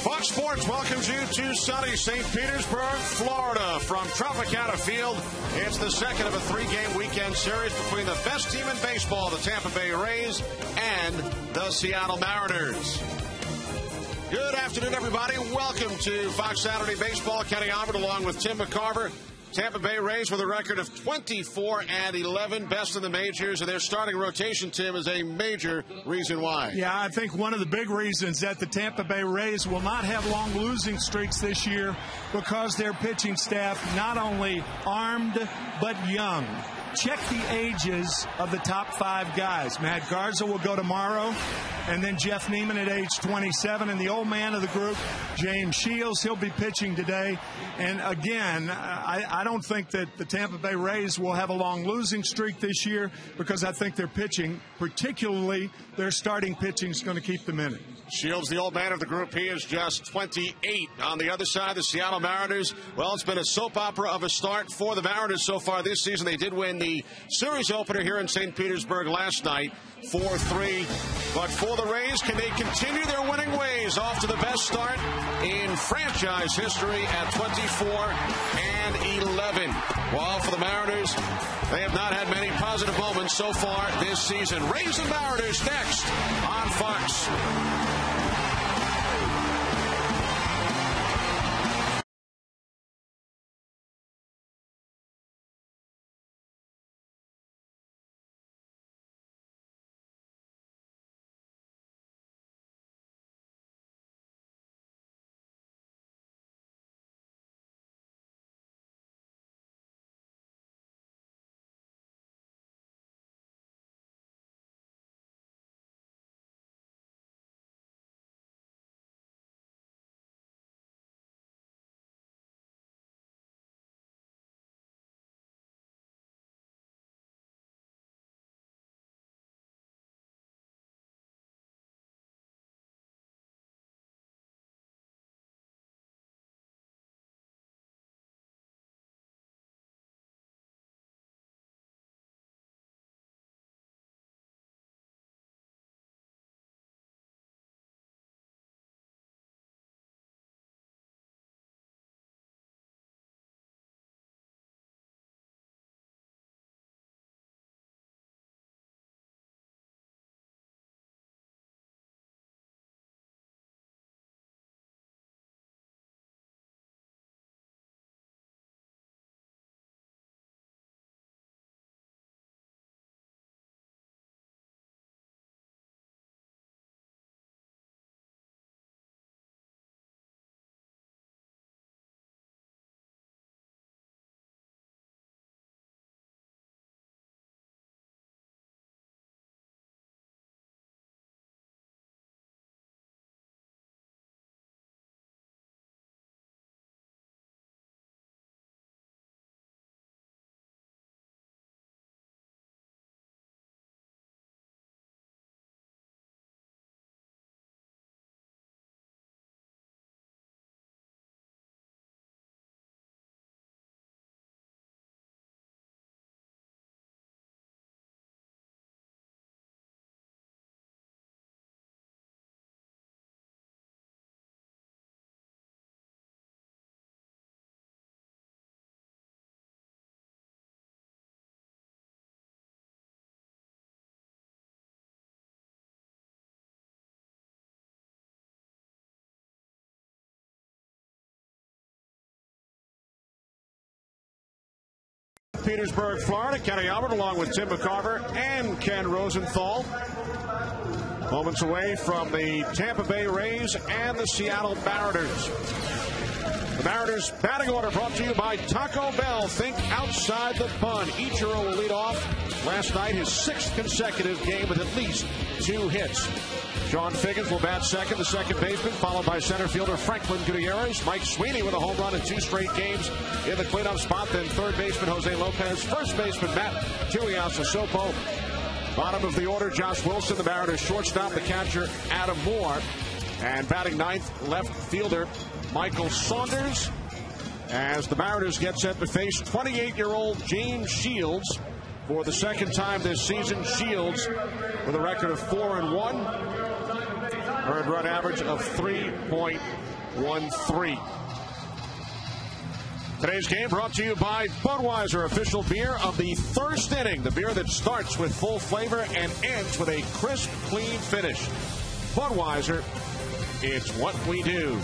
Fox Sports welcomes you to sunny St. Petersburg, Florida. From Tropicana Field, it's the second of a three-game weekend series between the best team in baseball, the Tampa Bay Rays, and the Seattle Mariners. Good afternoon, everybody. Welcome to Fox Saturday Baseball. Kenny Albert along with Tim McCarver. Tampa Bay Rays with a record of 24-11, best in the majors, and their starting rotation, Tim, is a major reason why. Yeah, I think one of the big reasons that the Tampa Bay Rays will not have long losing streaks this year because their pitching staff not only armed but young. Check the ages of the top five guys. Matt Garza will go tomorrow, and then Jeff Neiman at age 27, and the old man of the group, James Shields, he'll be pitching today. And again, I don't think that the Tampa Bay Rays will have a long losing streak this year because I think their pitching, particularly their starting pitching, is going to keep them in it. Shields, the old man of the group, he is just 28. On the other side, the Seattle Mariners, well, it's been a soap opera of a start for the Mariners so far this season. They did win the series opener here in St. Petersburg last night, 4-3. But for the Rays, can they continue their winning ways? Off to the best start in franchise history at 24-11. While for the Mariners, they have not had many positive moments so far this season. Rays and Mariners next on Fox. Petersburg, Florida. Kenny Albert along with Tim McCarver and Ken Rosenthal. Moments away from the Tampa Bay Rays and the Seattle Mariners. The Mariners batting order brought to you by Taco Bell. Think outside the bun. Ichiro will lead off. Last night, his sixth consecutive game with at least 2 hits. John Figgins will bat second, the second baseman, followed by center fielder Franklin Gutierrez. Mike Sweeney with a home run in 2 straight games in the cleanup spot. Then third baseman Jose Lopez, first baseman Matt Tuiasosopo. Bottom of the order, Josh Wilson, the Mariners shortstop, the catcher Adam Moore. And batting ninth, left fielder Michael Saunders. As the Mariners get set to face 28-year-old James Shields for the second time this season. Shields with a record of 4-1, earned run average of 3.8. 1-3. Today's game brought to you by Budweiser, official beer of the first inning. The beer that starts with full flavor and ends with a crisp, clean finish. Budweiser, it's what we do.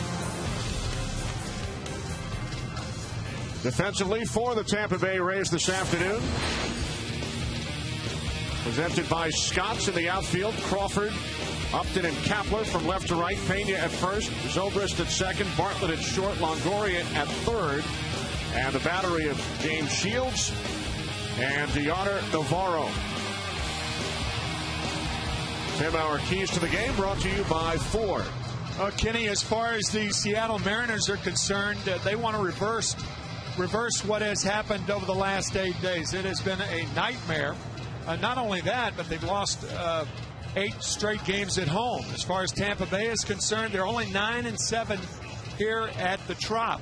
Defensively for the Tampa Bay Rays this afternoon. Presented by Scotts in the outfield. Crawford, Upton, and Kapler from left to right. Pena at first. Zobrist at second. Bartlett at short. Longoria at third. And the battery of James Shields and Deoner Navarro. Tim, our keys to the game brought to you by Ford. Kenny, as far as the Seattle Mariners are concerned, they want to reverse what has happened over the last 8 days. It has been a nightmare. Not only that, but they've lost 8 straight games at home. As far as Tampa Bay is concerned, they're only 9-7 here at the Trop.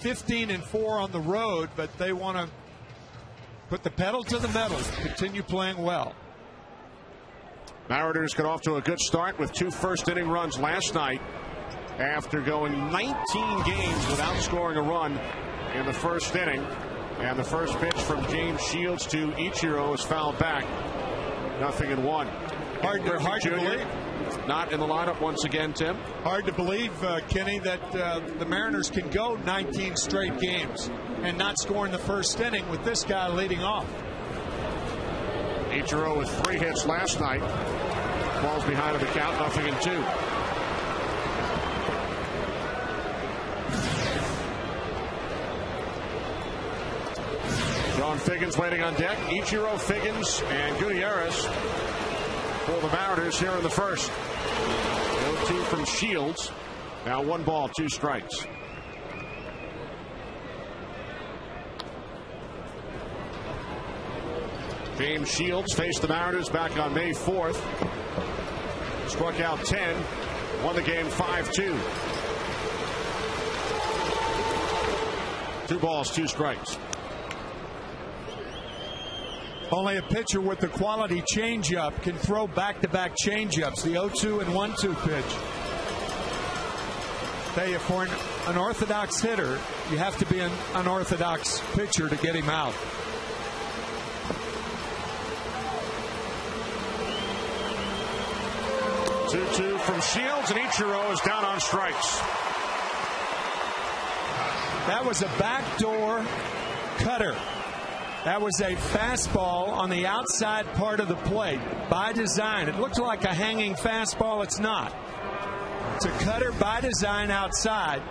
15-4 on the road, but they want to put the pedal to the metal, continue playing well. Mariners got off to a good start with 2 first-inning runs last night after going 19 games without scoring a run in the first inning. And the first pitch from James Shields to Ichiro is fouled back. 0-1. Hard to believe. Not in the lineup once again, Tim. Hard to believe, Kenny, that the Mariners can go 19 straight games and not score in the first inning with this guy leading off. Ichiro with 3 hits last night. Falls behind in the count, 0-2. John Figgins waiting on deck. Ichiro, Figgins, and Gutierrez for the Mariners here in the first. 0-2 from Shields. Now 1 ball, 2 strikes. James Shields faced the Mariners back on May 4th. Struck out 10. Won the game 5-2. 2 balls, 2 strikes. Only a pitcher with the quality changeup can throw back-to-back changeups. The 0-2 and 1-2 pitch. Tell you, for an unorthodox hitter, you have to be an unorthodox pitcher to get him out. Two from Shields, and Ichiro is down on strikes. That was a backdoor cutter. That was a fastball on the outside part of the plate by design. It looked like a hanging fastball. It's not. It's a cutter by design outside.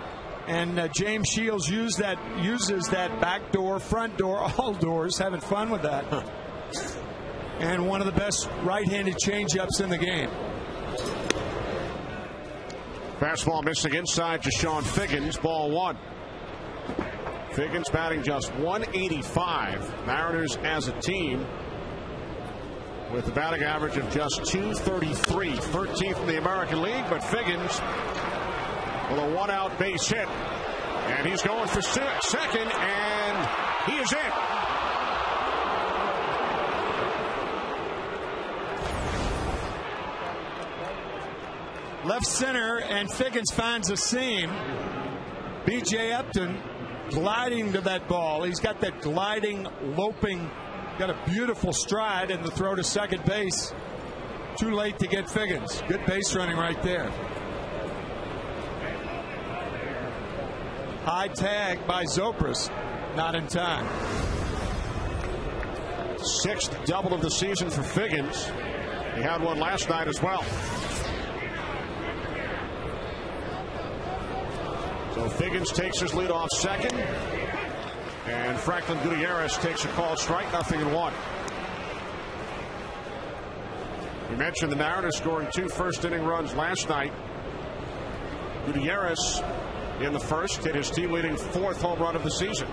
And James Shields uses that back door, front door, all doors, having fun with that. And one of the best right-handed changeups in the game. Fastball missing inside to Sean Figgins. Ball 1. Figgins batting just 185. Mariners as a team with a batting average of just 233. 13th in the American League, but Figgins with a 1-out base hit. And he's going for second, and he is in. Left center, and Figgins finds a seam. B.J. Upton gliding to that ball. He's got that gliding, loping, got a beautiful stride, and the throw to second base. Too late to get Figgins. Good base running right there. High tag by Zobrist. Not in time. 6th double of the season for Figgins. He had one last night as well. So Figgins takes his lead off second, and Franklin Gutierrez takes a called strike. 0-1. We mentioned the Mariners scoring 2 first-inning runs last night. Gutierrez in the first hit his team-leading 4th home run of the season.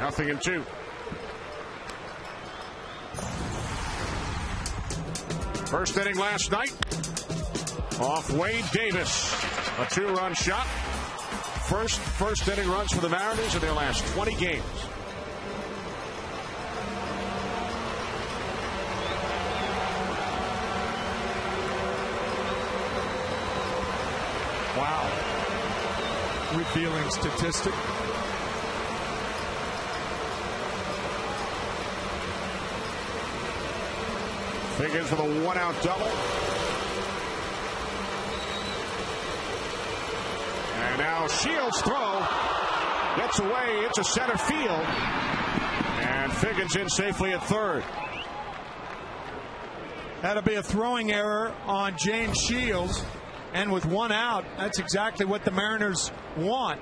Nothing in 2. First inning last night off Wade Davis. A 2-run shot. First inning runs for the Mariners in their last 20 games. Wow. Revealing statistic. Figgins with a one-out double. And now Shields' throw gets away into center field. And Figgins in safely at third. That'll be a throwing error on James Shields. And with one out, that's exactly what the Mariners want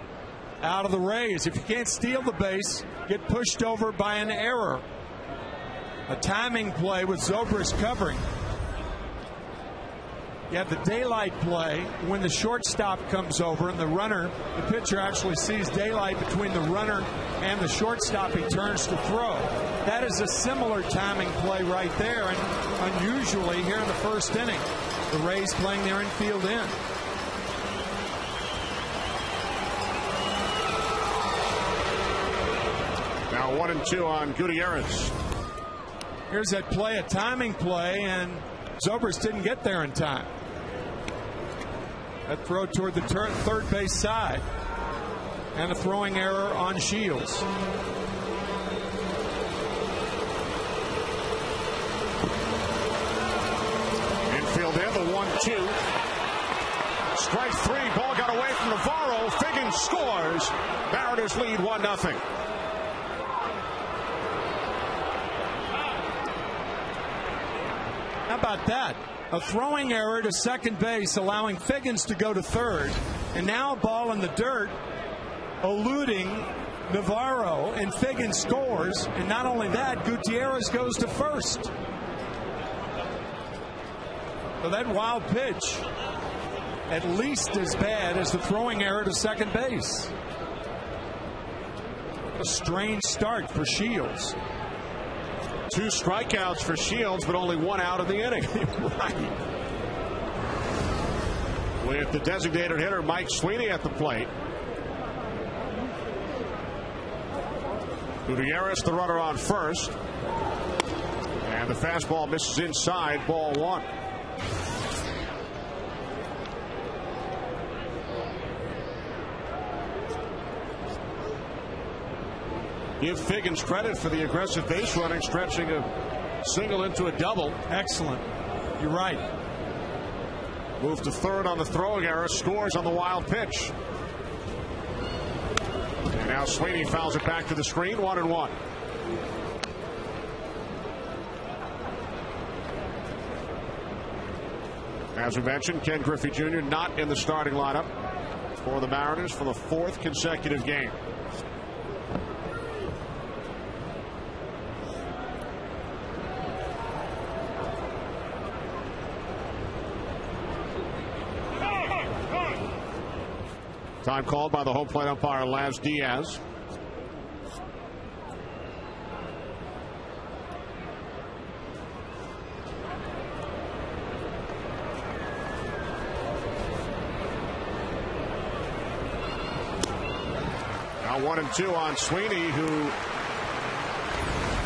out of the Rays. If you can't steal the base, get pushed over by an error. A timing play with Zobrist covering. You have the daylight play when the shortstop comes over and the pitcher actually sees daylight between the runner and the shortstop. He turns to throw. That is a similar timing play right there, and unusually here in the first inning, the Rays playing their infield in. Now 1-2 on Gutierrez. Here's that play, a timing play, and Zobrist didn't get there in time. That throw toward the third base side. And a throwing error on Shields. Infield in, the 1-2. Strike three, ball got away from Navarro. Figgins scores. Mariners lead 1-0. How about that? A throwing error to second base, allowing Figgins to go to third. And now a ball in the dirt, eluding Navarro, and Figgins scores. And not only that, Gutierrez goes to first. So that wild pitch, at least as bad as the throwing error to second base. A strange start for Shields. 2 strikeouts for Shields, but only 1 out of the inning. Right. With the designated hitter Mike Sweeney at the plate. Gutierrez, the runner on first. And the fastball misses inside, ball 1. Give Figgins credit for the aggressive base running, stretching a single into a double. Excellent. You're right. Move to third on the throwing error, scores on the wild pitch. And now Sweeney fouls it back to the screen, 1-1. As we mentioned, Ken Griffey Jr. not in the starting lineup for the Mariners for the 4th consecutive game. Time called by the home plate umpire, Laz Diaz. Now 1-2 on Sweeney, who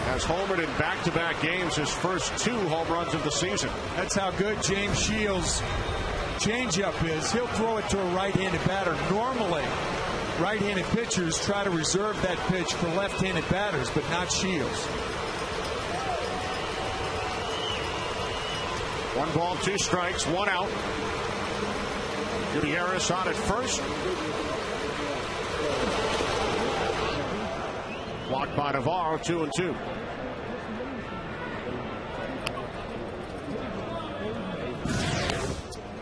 has homered in back-to-back games, his first 2 home runs of the season. That's how good James Shields' changeup is. He'll throw it to a right-handed batter. Normally, right-handed pitchers try to reserve that pitch for left-handed batters, but not Shields. 1 ball, 2 strikes, 1 out. Gutierrez on at first. Blocked by Navarro, 2-2.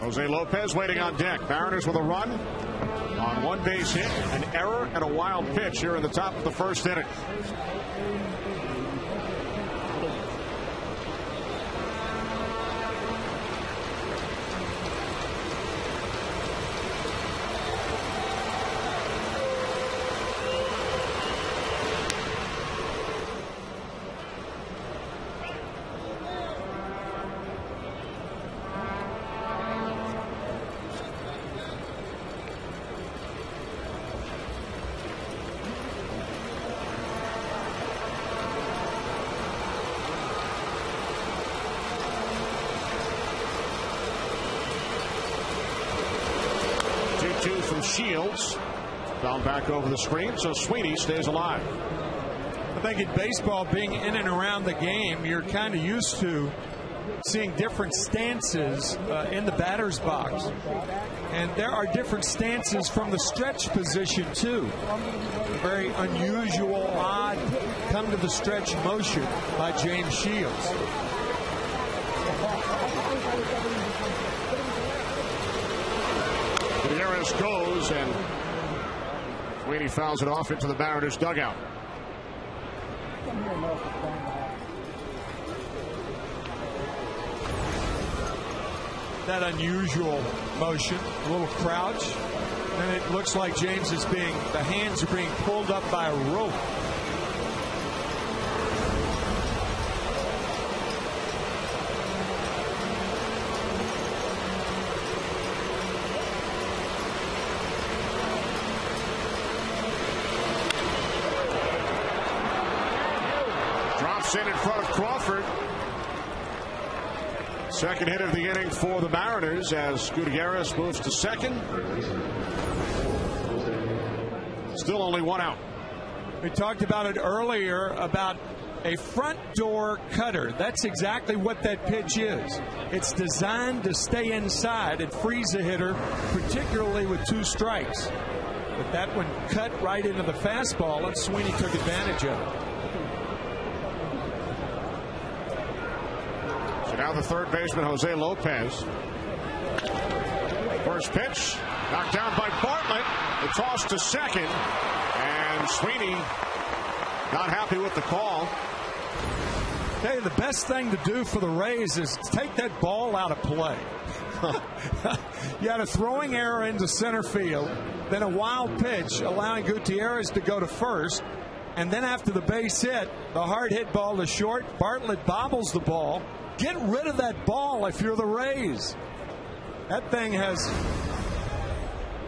Jose Lopez waiting on deck. Mariners with a run on 1 base hit, an error, and a wild pitch here in the top of the first inning. Shields. Fouled back over the screen, so Sweeney stays alive. I think in baseball, being in and around the game, you're kind of used to seeing different stances in the batter's box. And there are different stances from the stretch position, too. A very unusual, odd, come to the stretch motion by James Shields. Gutierrez goes, and Sweeney fouls it off into the Mariners dugout. That unusual motion, a little crouch, and it looks like James is the hands are being pulled up by a rope. Drops in front of Crawford. Second hit of the inning for the Mariners as Gutierrez moves to second. Still only one out. We talked about it earlier about a front door cutter. That's exactly what that pitch is. It's designed to stay inside and freeze a hitter, particularly with two strikes. But that one cut right into the fastball, and Sweeney took advantage of it. Now the third baseman, Jose Lopez. First pitch, knocked down by Bartlett. The toss to second. And Sweeney not happy with the call. Hey, the best thing to do for the Rays is take that ball out of play. You had a throwing error into center field, then a wild pitch allowing Gutierrez to go to first. And then after the base hit, the hard hit ball to short, Bartlett bobbles the ball. Get rid of that ball if you're the Rays. That thing has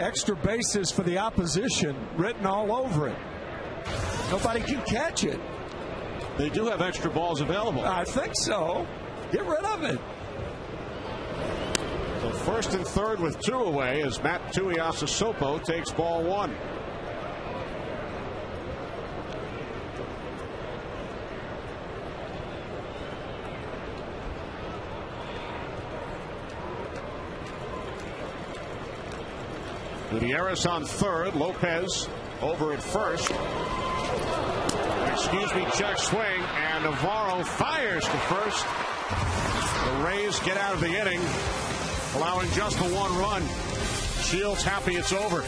extra bases for the opposition written all over it. Nobody can catch it. They do have extra balls available. I think so. Get rid of it. So first and third with two away as Matt Tuiasosopo takes ball one. Gutierrez on third. Lopez over at first. Excuse me, check swing. And Navarro fires to first. The Rays get out of the inning, allowing just the one run. Shields happy it's over.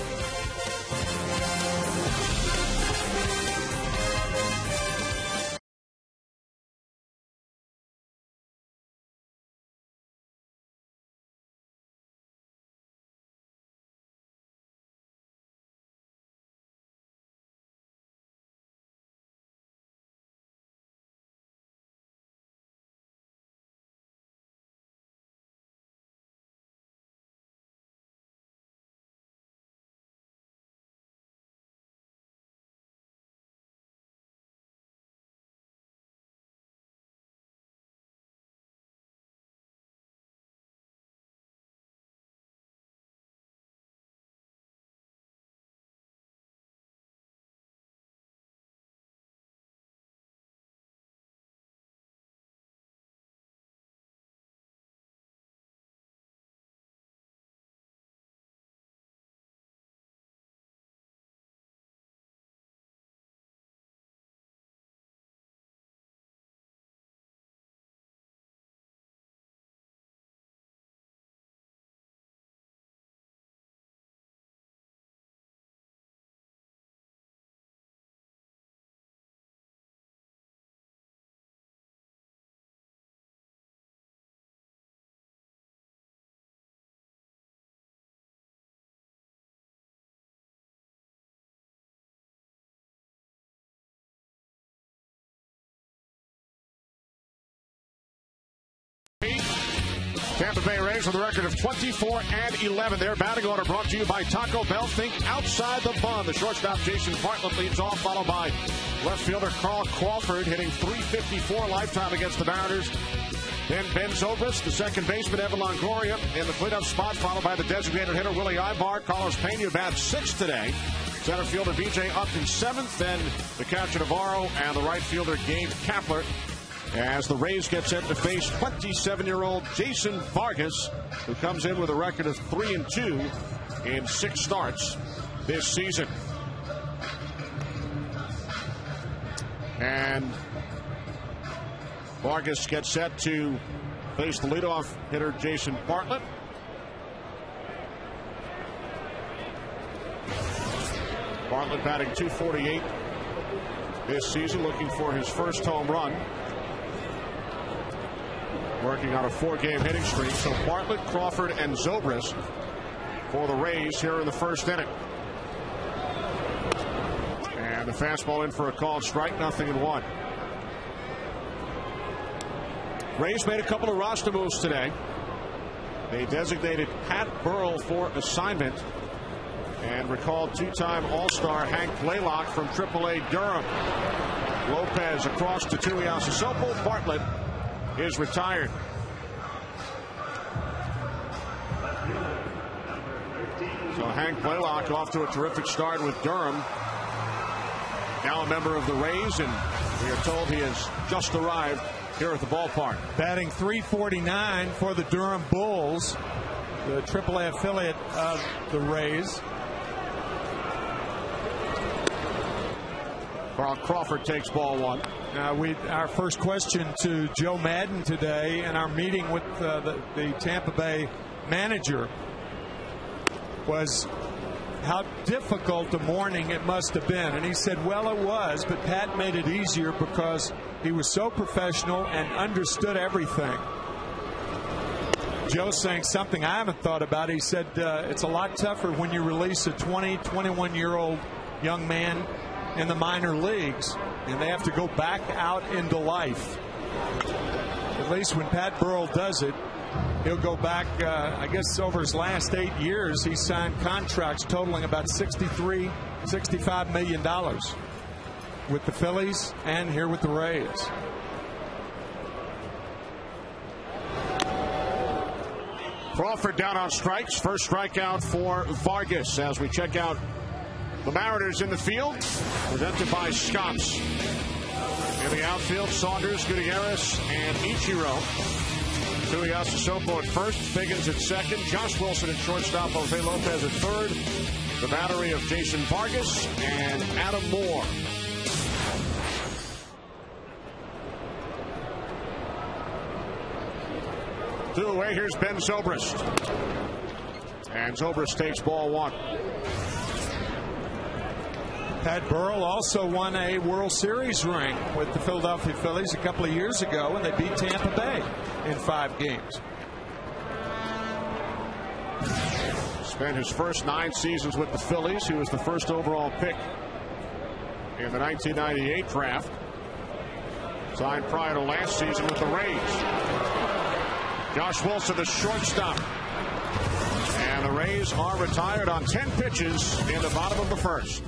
Tampa Bay Rays with a record of 24-11. Their batting order brought to you by Taco Bell. Think outside the bun. The shortstop, Jason Bartlett, leads off, followed by left fielder Carl Crawford, hitting .354 lifetime against the Mariners. Then Ben Zobrist, the second baseman, Evan Longoria in the cleanup spot, followed by the designated hitter Willie Ibar. Carlos Pena bats 6th today. Center fielder BJ Upton 7th. Then the catcher Navarro and the right fielder Gabe Kapler, as the Rays get set to face 27-year-old Jason Vargas, who comes in with a record of 3-2 in 6 starts this season. And Vargas gets set to face the leadoff hitter Jason Bartlett. Bartlett batting .248 this season, looking for his first home run. Working on a 4-game hitting streak. So Bartlett, Crawford, and Zobrist for the Rays here in the first inning. And the fastball in for a called strike, 0-1. Rays made a couple of roster moves today. They designated Pat Burrell for assignment and recalled 2-time All-Star Hank Blaylock from AAA Durham. Lopez across to Tuiasosopo. Bartlett is retired. So Hank Blaylock off to a terrific start with Durham. Now a member of the Rays, and we are told he has just arrived here at the ballpark. Batting .349 for the Durham Bulls, the AAA affiliate of the Rays. Carl Crawford takes ball 1. Our first question to Joe Madden today in our meeting with the Tampa Bay manager was how difficult a morning it must have been. And he said, well, it was, but Pat made it easier because he was so professional and understood everything. Joe's saying something I haven't thought about. He said it's a lot tougher when you release a 21-year-old young man in the minor leagues and they have to go back out into life. At least when Pat Burrell does it, he'll go back, I guess over his last 8 years, he signed contracts totaling about $65 million with the Phillies and here with the Rays. Crawford down on strikes. First strikeout for Vargas as we check out the Mariners in the field, presented by Scott's. In the outfield, Saunders, Gutierrez, and Ichiro. Tuiasosopo at first, Figgins at second, Josh Wilson at shortstop, Jose Lopez at third, the battery of Jason Vargas and Adam Moore. Two away, here's Ben Zobrist. And Zobrist takes ball 1. Pat Burrell also won a World Series ring with the Philadelphia Phillies a couple of years ago, and they beat Tampa Bay in 5 games. Spent his first 9 seasons with the Phillies. He was the first overall pick in the 1998 draft. Signed prior to last season with the Rays. Josh Wilson, the shortstop. And the Rays are retired on 10 pitches in the bottom of the first.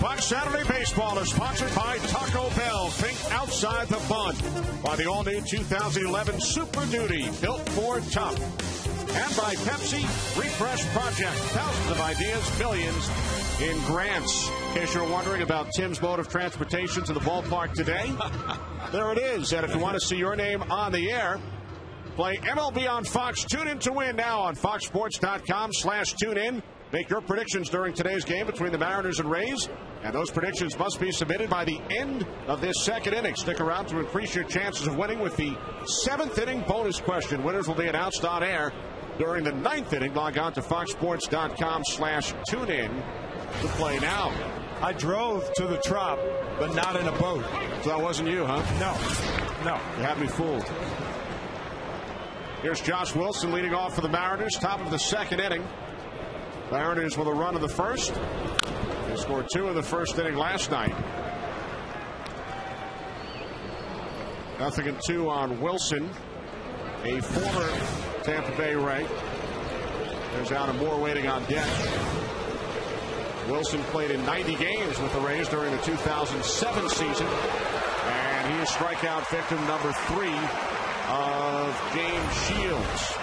Fox Saturday Baseball is sponsored by Taco Bell. Think outside the bun. By the all-new 2011 Super Duty, built for tough. And by Pepsi Refresh Project. Thousands of ideas, millions in grants. In case you're wondering about Tim's mode of transportation to the ballpark today, there it is. And if you want to see your name on the air, play MLB on Fox. Tune in to win now on foxsports.com/tunein. Make your predictions during today's game between the Mariners and Rays. And those predictions must be submitted by the end of this second inning. Stick around to increase your chances of winning with the 7th inning bonus question. Winners will be announced on air during the 9th inning. Log on to foxsports.com/tunein to play now. I drove to the Trop, but not in a boat. So that wasn't you, huh? No. You had me fooled. Here's Josh Wilson leading off for the Mariners. Top of the second inning. Mariners with a run in the first. They scored 2 in the first inning last night. 0-2 on Wilson, a former Tampa Bay Ray. There's Adam Moore waiting on deck. Wilson played in 90 games with the Rays during the 2007 season. And he is strikeout victim number 3 of James Shields.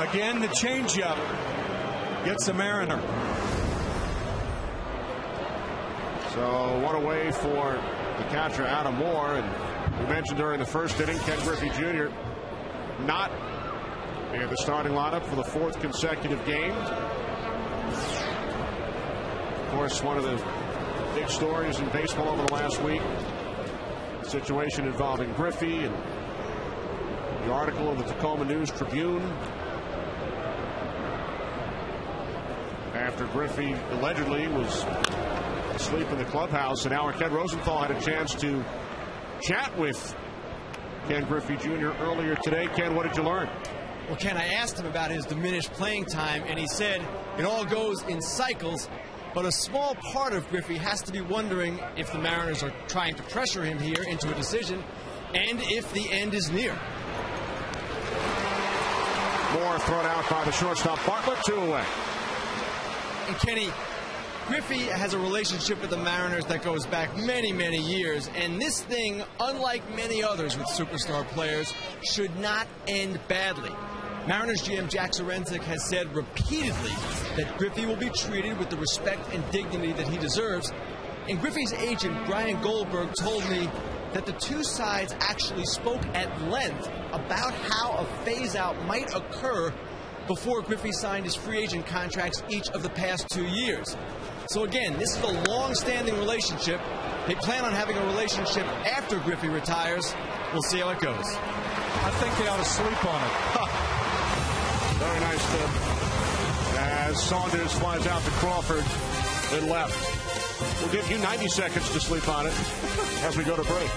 Again, the changeup gets the Mariner. So one away for the catcher, Adam Moore. And we mentioned during the first inning, Ken Griffey Jr. not in the starting lineup for the 4th consecutive game. Of course, one of the big stories in baseball over the last week, the situation involving Griffey and the article in the Tacoma News Tribune after Griffey allegedly was asleep in the clubhouse. And our Ken Rosenthal had a chance to chat with Ken Griffey Jr. earlier today. Ken, what did you learn? Well, Ken, I asked him about his diminished playing time, and he said it all goes in cycles, but a small part of Griffey has to be wondering if the Mariners are trying to pressure him here into a decision and if the end is near. Moore thrown out by the shortstop Bartlett, 2 away. And Kenny, Griffey has a relationship with the Mariners that goes back many, many years, and this thing, unlike many others with superstar players, should not end badly. Mariners GM Jack Sorensic has said repeatedly that Griffey will be treated with the respect and dignity that he deserves, and Griffey's agent Brian Goldberg told me that the two sides actually spoke at length about how a phase-out might occur before Griffey signed his free agent contracts each of the past 2 years. So again, this is a long-standing relationship. They plan on having a relationship after Griffey retires. We'll see how it goes. I think they ought to sleep on it. Very nice tip. As Saunders flies out to Crawford and left. We'll give you 90 seconds to sleep on it as we go to break.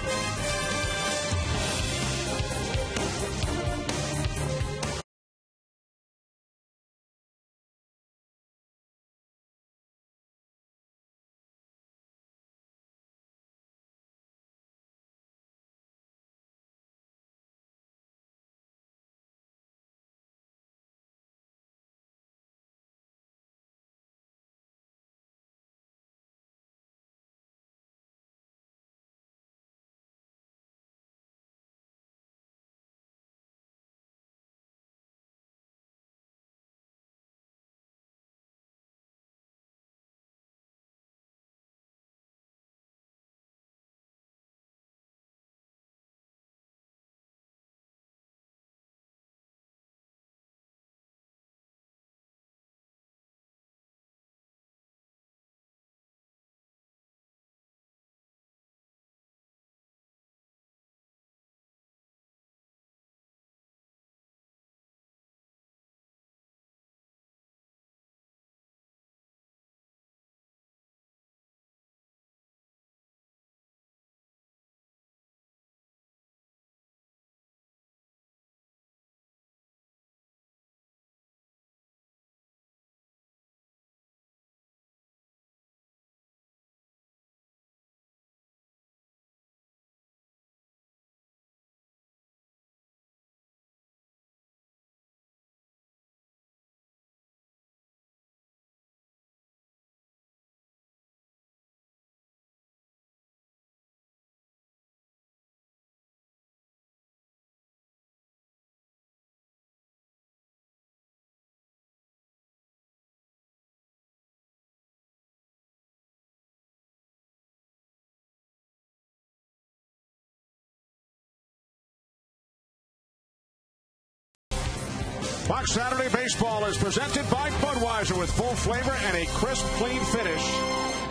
Fox Saturday Baseball is presented by Budweiser with full flavor and a crisp, clean finish.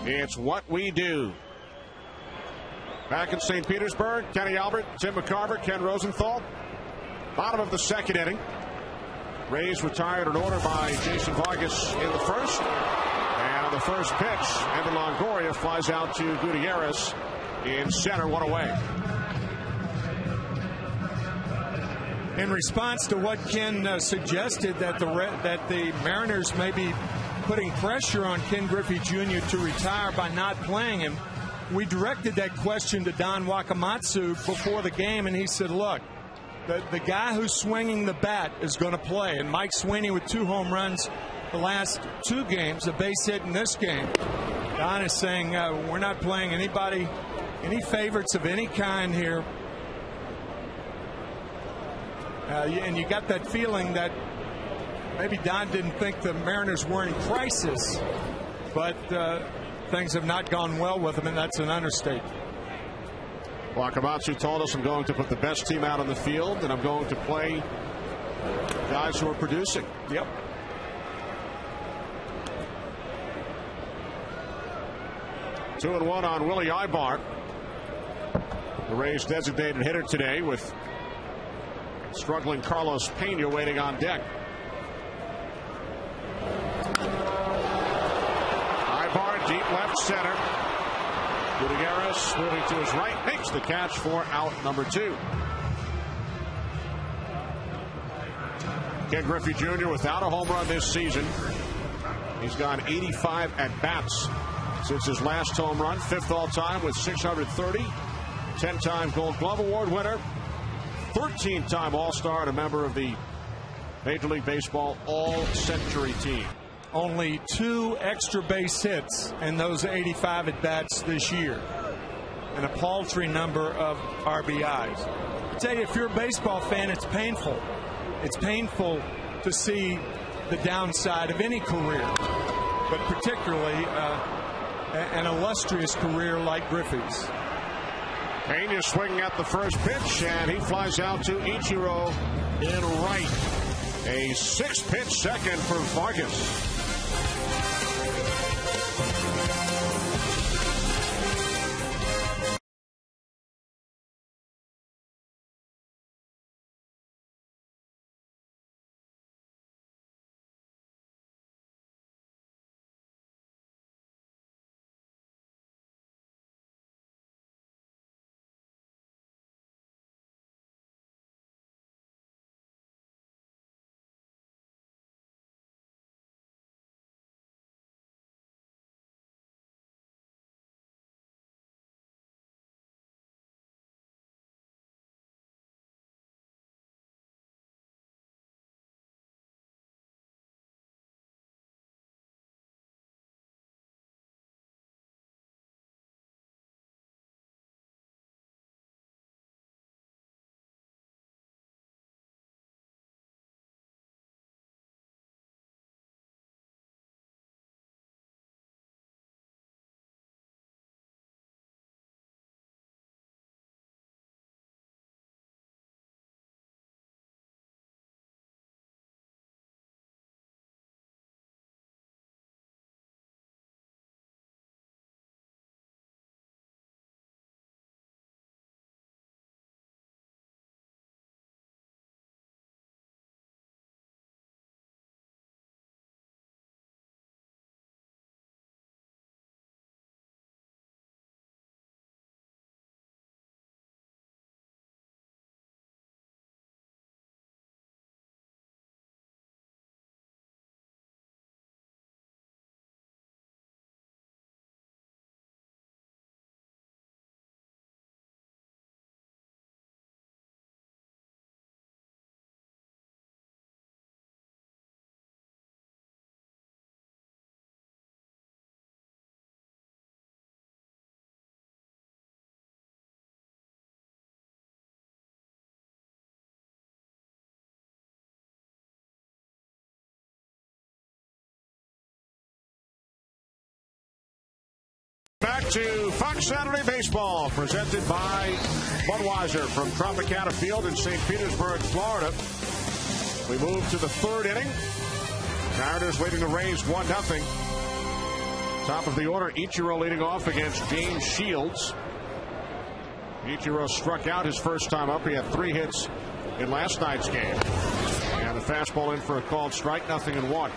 It's what we do. Back in St. Petersburg, Kenny Albert, Tim McCarver, Ken Rosenthal. Bottom of the second inning. Rays retired in order by Jason Vargas in the first. And on the first pitch, Evan Longoria flies out to Gutierrez in center, one away. In response to what Ken suggested, that the Mariners may be putting pressure on Ken Griffey Jr. to retire by not playing him, we directed that question to Don Wakamatsu before the game, and he said, look, the guy who's swinging the bat is going to play. And Mike Sweeney with 2 home runs the last 2 games, a base hit in this game. Don is saying we're not playing anybody, any favorites of any kind here. And you got that feeling that maybe Don didn't think the Mariners were in crisis, but things have not gone well with them, and that's an understatement. Wakamatsu told us, I'm going to put the best team out on the field, and I'm going to play guys who are producing. Yep. Two and one on Willie Ibar, the Rays' designated hitter today, with struggling Carlos Pena waiting on deck. Ibar deep left center. Gutierrez moving to his right, makes the catch for out number 2. Ken Griffey Jr. without a home run this season. He's gone 85 at bats since his last home run, 5th all time with 630. 10-time Gold Glove Award winner, 13-time All-Star, and a member of the Major League Baseball All-Century team. Only 2 extra base hits in those 85 at-bats this year, and a paltry number of RBIs. I tell you, if you're a baseball fan, it's painful. It's painful to see the downside of any career, but particularly an illustrious career like Griffey's. Pena swinging at the first pitch, and he flies out to Ichiro in right. A 6-pitch second for Vargas. Back to Fox Saturday Baseball, presented by Budweiser from Tropicana Field in St. Petersburg, Florida. We move to the third inning. Mariners leading the Rays 1-0. Top of the order, Ichiro leading off against James Shields. Ichiro struck out his first time up. He had 3 hits in last night's game. And the fastball in for a called strike, 0-1.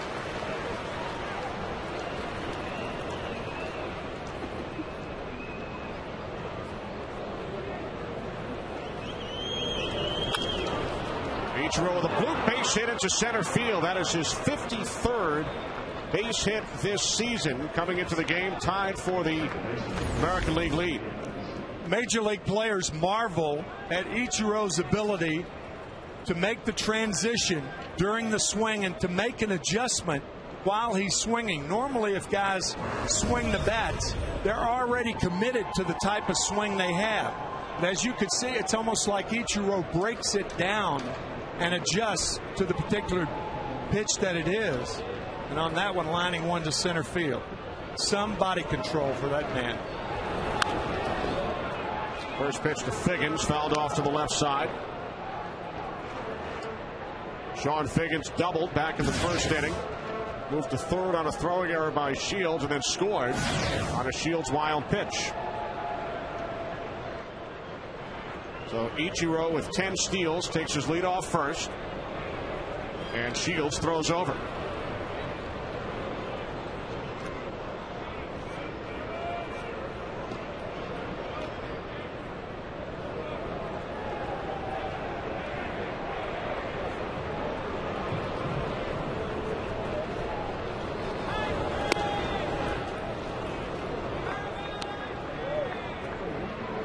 Ichiro with a bloop base hit into center field. That is his 53rd base hit this season, coming into the game tied for the American League lead. Major League players marvel at Ichiro's ability to make the transition during the swing and to make an adjustment while he's swinging. Normally, if guys swing the bats, they're already committed to the type of swing they have. And as you can see, it's almost like Ichiro breaks it down and adjusts to the particular pitch that it is. And on that one, lining one to center field. Some body control for that man. First pitch to Figgins, fouled off to the left side. Sean Figgins doubled back in the first inning. Moved to third on a throwing error by Shields, and then scored on a Shields wild pitch. So Ichiro with 10 steals takes his lead off first, and Shields throws over.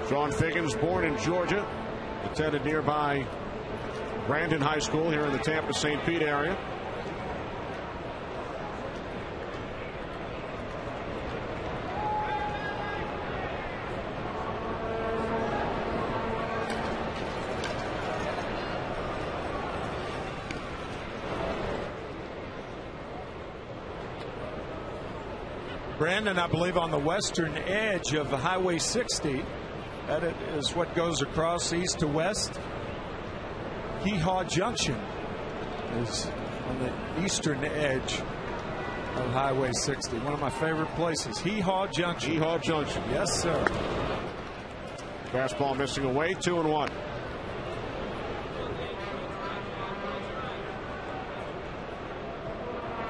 Sean Figgins, born in Georgia, attended nearby Brandon High School here in the Tampa St. Pete area. Brandon, I believe, on the western edge of Highway 60. That is what goes across east to west. Hee-Haw Junction is on the eastern edge of Highway 60. One of my favorite places. Hee-Haw Junction. Hee-Haw Junction. Yes, sir. Fastball missing away, 2-1.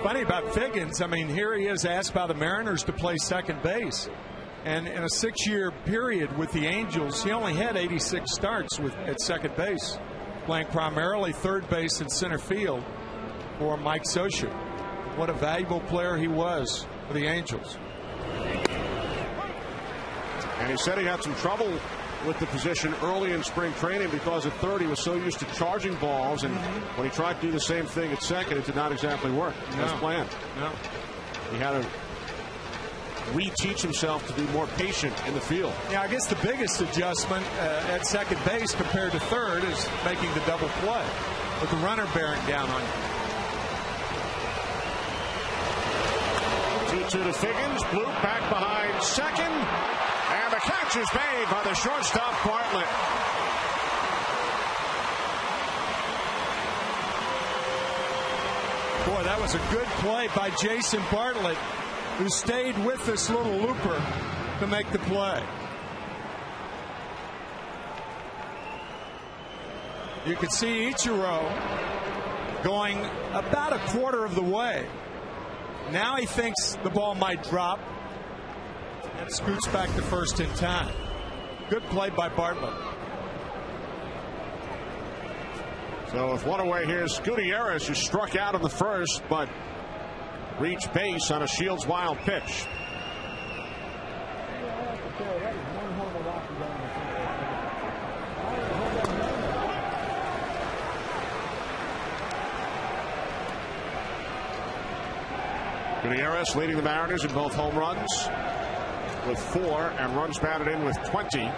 Funny about Figgins, I mean, here he is asked by the Mariners to play second base. And in a 6-year period with the Angels, he only had 86 starts at second base, playing primarily third base and center field for Mike Scioscia. What a valuable player he was for the Angels. And he said he had some trouble with the position early in spring training because at third he was so used to charging balls, and when he tried to do the same thing at second, it did not exactly work as planned. No. He had to reteach himself to be more patient in the field. Yeah, I guess the biggest adjustment at second base compared to third is making the double play with the runner bearing down on you. 2-2 to Figgins. Bloop back behind second. And the catch is made by the shortstop, Bartlett. Boy, that was a good play by Jason Bartlett, who stayed with this little looper to make the play. You can see Ichiro going about a quarter of the way. Now he thinks the ball might drop and scoots back to first in time. Good play by Bartlett. So with one away, here's Gutierrez, who struck out in the first, but reached base on a Shields wild pitch. Gutierrez leading the Mariners in both home runs with 4 and runs batted in with 20.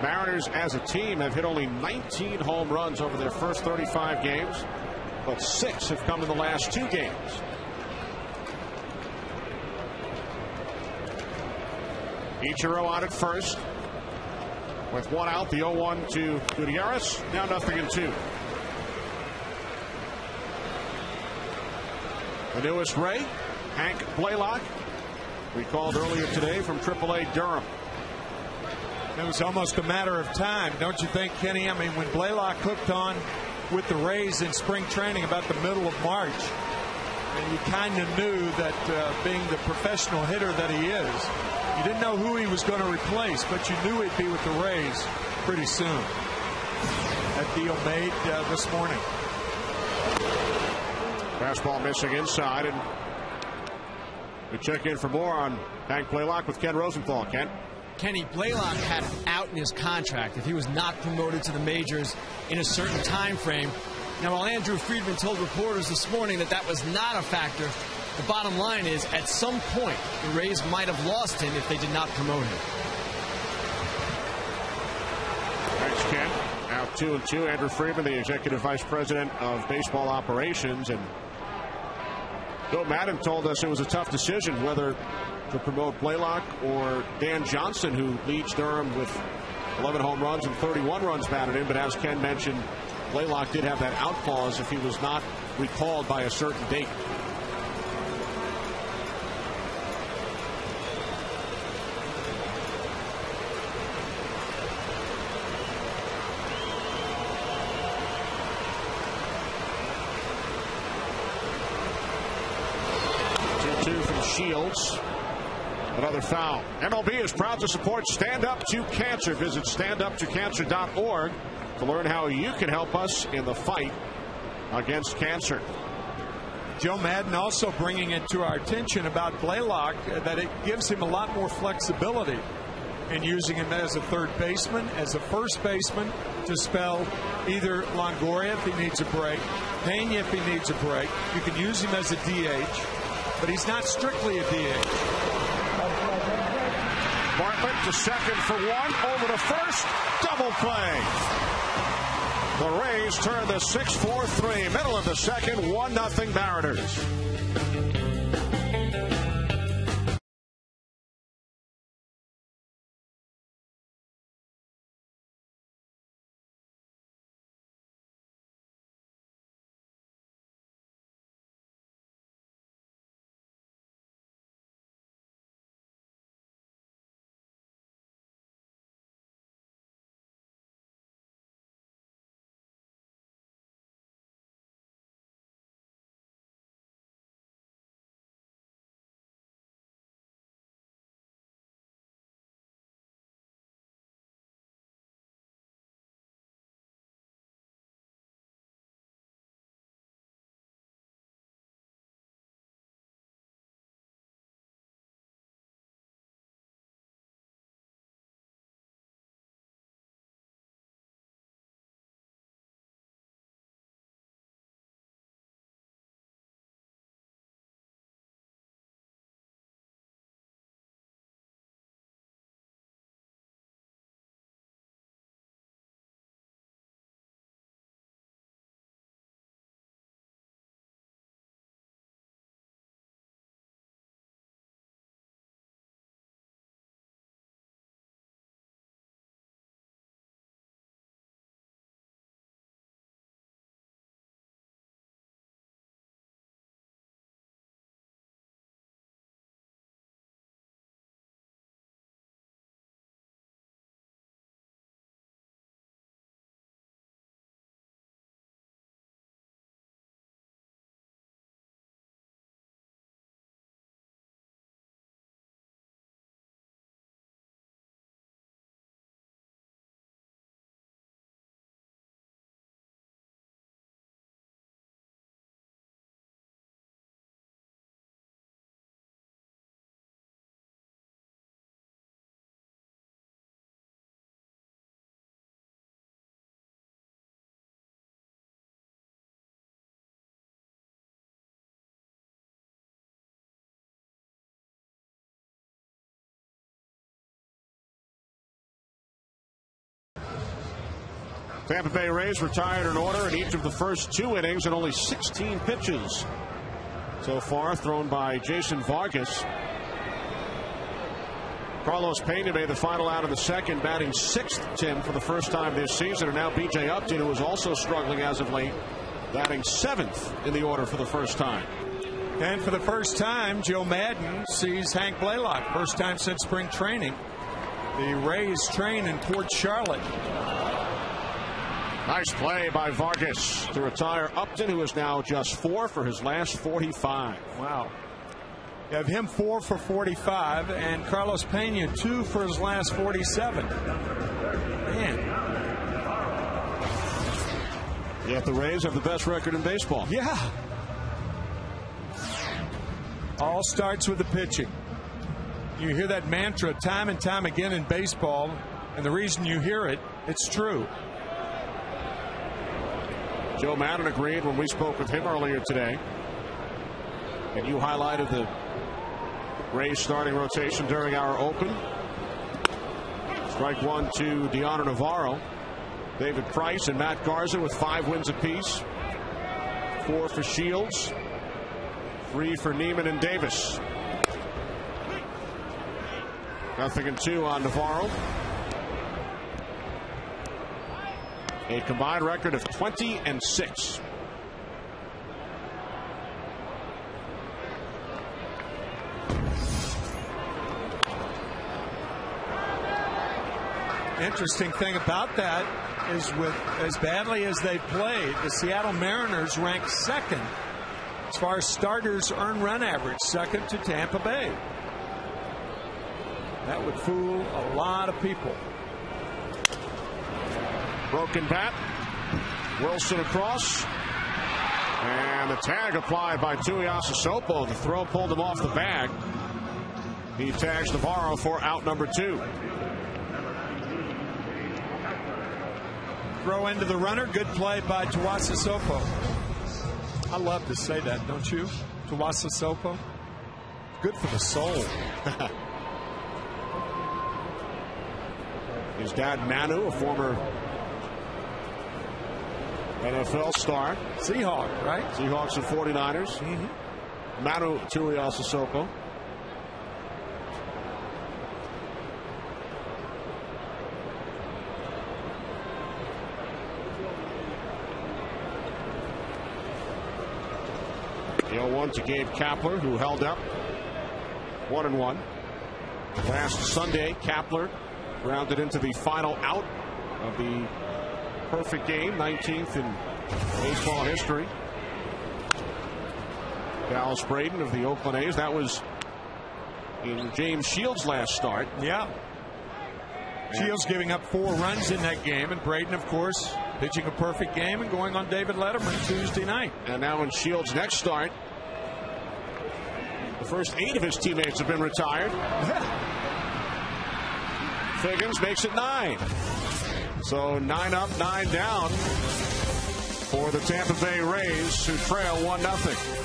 Mariners as a team have hit only 19 home runs over their first 35 games, but 6 have come in the last 2 games. Ichiro on at first. With 1 out, the 0-1 to Gutierrez. Now 0-2. The newest Ray, Hank Blaylock, recalled earlier today from AAA Durham. It was almost a matter of time, don't you think, Kenny? I mean, when Blaylock hooked on with the Rays in spring training about the middle of March, and you kind of knew that being the professional hitter that he is, you didn't know who he was going to replace, but you knew he'd be with the Rays pretty soon. That deal made this morning. Fastball missing inside, and we check in for more on Hank Blaylock with Ken Rosenthal. Ken? Kenny, Blaylock had out in his contract if he was not promoted to the majors in a certain time frame. Now, while Andrew Friedman told reporters this morning that was not a factor, the bottom line is at some point the Rays might have lost him if they did not promote him. Thanks, Ken. Out 2-2. Andrew Friedman, the executive vice president of baseball operations, and Bill Madden told us it was a tough decision whether to promote Blaylock or Dan Johnson, who leads Durham with 11 home runs and 31 runs batted in. But as Ken mentioned, Blaylock did have that out clause if he was not recalled by a certain date. Shields. Another foul. MLB is proud to support Stand Up to Cancer. Visit standuptocancer.org to learn how you can help us in the fight against cancer. Joe Madden also bringing it to our attention about Blaylock that it gives him a lot more flexibility in using him as a third baseman, as a first baseman, to spell either Longoria if he needs a break, Pena if he needs a break. You can use him as a DH. But he's not strictly a DH. Bartlett to second for one. Over to first. Double play. The Rays turn the 6-4-3. Middle of the second. 1-0 Mariners. Tampa Bay Rays retired an order in each of the first 2 innings and only 16 pitches so far thrown by Jason Vargas. Carlos Pena made the final out of the second, batting 6th, Tim, for the first time this season. And now B.J. Upton, who is also struggling as of late, batting 7th in the order for the first time. And for the first time, Joe Madden sees Hank Blaylock. First time since spring training. The Rays train in Port Charlotte. Nice play by Vargas to retire Upton, who is now just 4 for his last 45. Wow. You have him 4 for 45 and Carlos Pena 2 for his last 47. Man. Yet the Rays have the best record in baseball. Yeah. All starts with the pitching. You hear that mantra time and time again in baseball, and the reason you hear it, it's true. Joe Madden agreed when we spoke with him earlier today. And you highlighted the Rays starting rotation during our open. Strike one to Deanna Navarro. David Price and Matt Garza with 5 wins apiece. 4 for Shields. 3 for Neiman and Davis. 0-2 on Navarro. A combined record of 20-6. Interesting thing about that is, with as badly as they played, the Seattle Mariners ranked second as far as starters earned run average, second to Tampa Bay. That would fool a lot of people. Broken bat. Wilson across. And the tag applied by Tuiasa Sopo. The throw pulled him off the bag. He tags Navarro for out number 2. Throw into the runner. Good play by Tuiasa Sopo. I love to say that, don't you? Tuiasa Sopo. Good for the soul. His dad, Manu, a former NFL star. Seahawk, right? Seahawks and 49ers. Manu Tuiasa Sopo. The 0-1 to Gabe Kapler, who held up 1-1. Last Sunday, Kapler rounded into the final out of the perfect game, 19th in baseball history. Dallas Braden of the Oakland A's. That was in James Shields' last start. Yeah. Shields giving up 4 runs in that game, and Braden, of course, pitching a perfect game and going on David Letterman Tuesday night. And now in Shields' next start, the first 8 of his teammates have been retired. Figgins makes it 9. So 9 up, 9 down for the Tampa Bay Rays, who trail 1-0.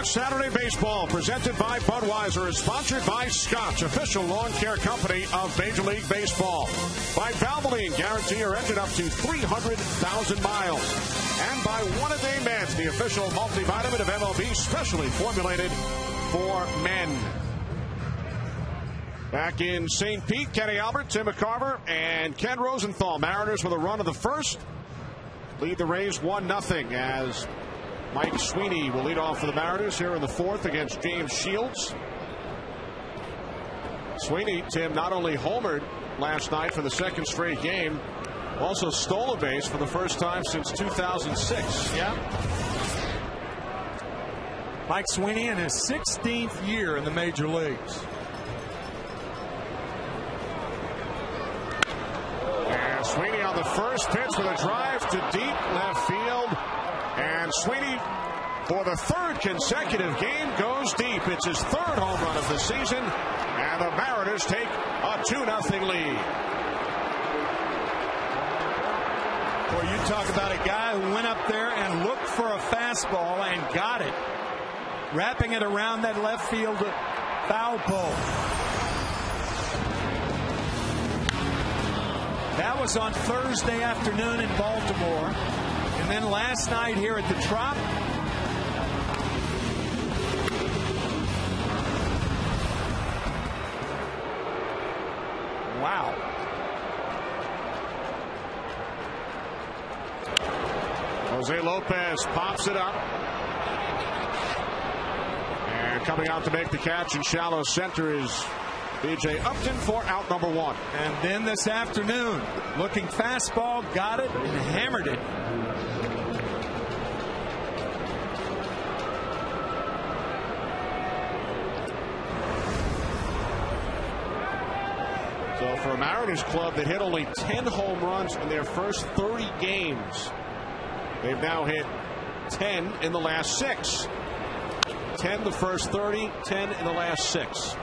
Saturday Baseball, presented by Budweiser, is sponsored by Scotch, official lawn care company of Major League Baseball. By Valvoline, guarantee your engine up to 300,000 miles. And by One A Day Meds, the official multivitamin of MLB, specially formulated for men. Back in St. Pete, Kenny Albert, Tim McCarver, and Ken Rosenthal. Mariners with a run of the first. Lead the Rays 1-0 as Mike Sweeney will lead off for the Mariners here in the fourth against James Shields. Sweeney, Tim, not only homered last night for the second straight game, also stole a base for the first time since 2006. Yeah. Mike Sweeney in his 16th year in the major leagues. And Sweeney on the first pitch with a drive to deep left field. And Sweeney, for the third consecutive game, goes deep. It's his third home run of the season. And the Mariners take a 2-0 lead. Boy, you talk about a guy who went up there and looked for a fastball and got it, wrapping it around that left field foul pole. That was on Thursday afternoon in Baltimore. And then last night here at the Trop. Wow. Jose Lopez pops it up. And coming out to make the catch in shallow center is B.J. Upton for out number one. And then this afternoon, looking fastball, got it, and hammered it. So for a Mariners club that hit only 10 home runs in their first 30 games, they've now hit 10 in the last 6. 10 the first 30, 10 in the last 6.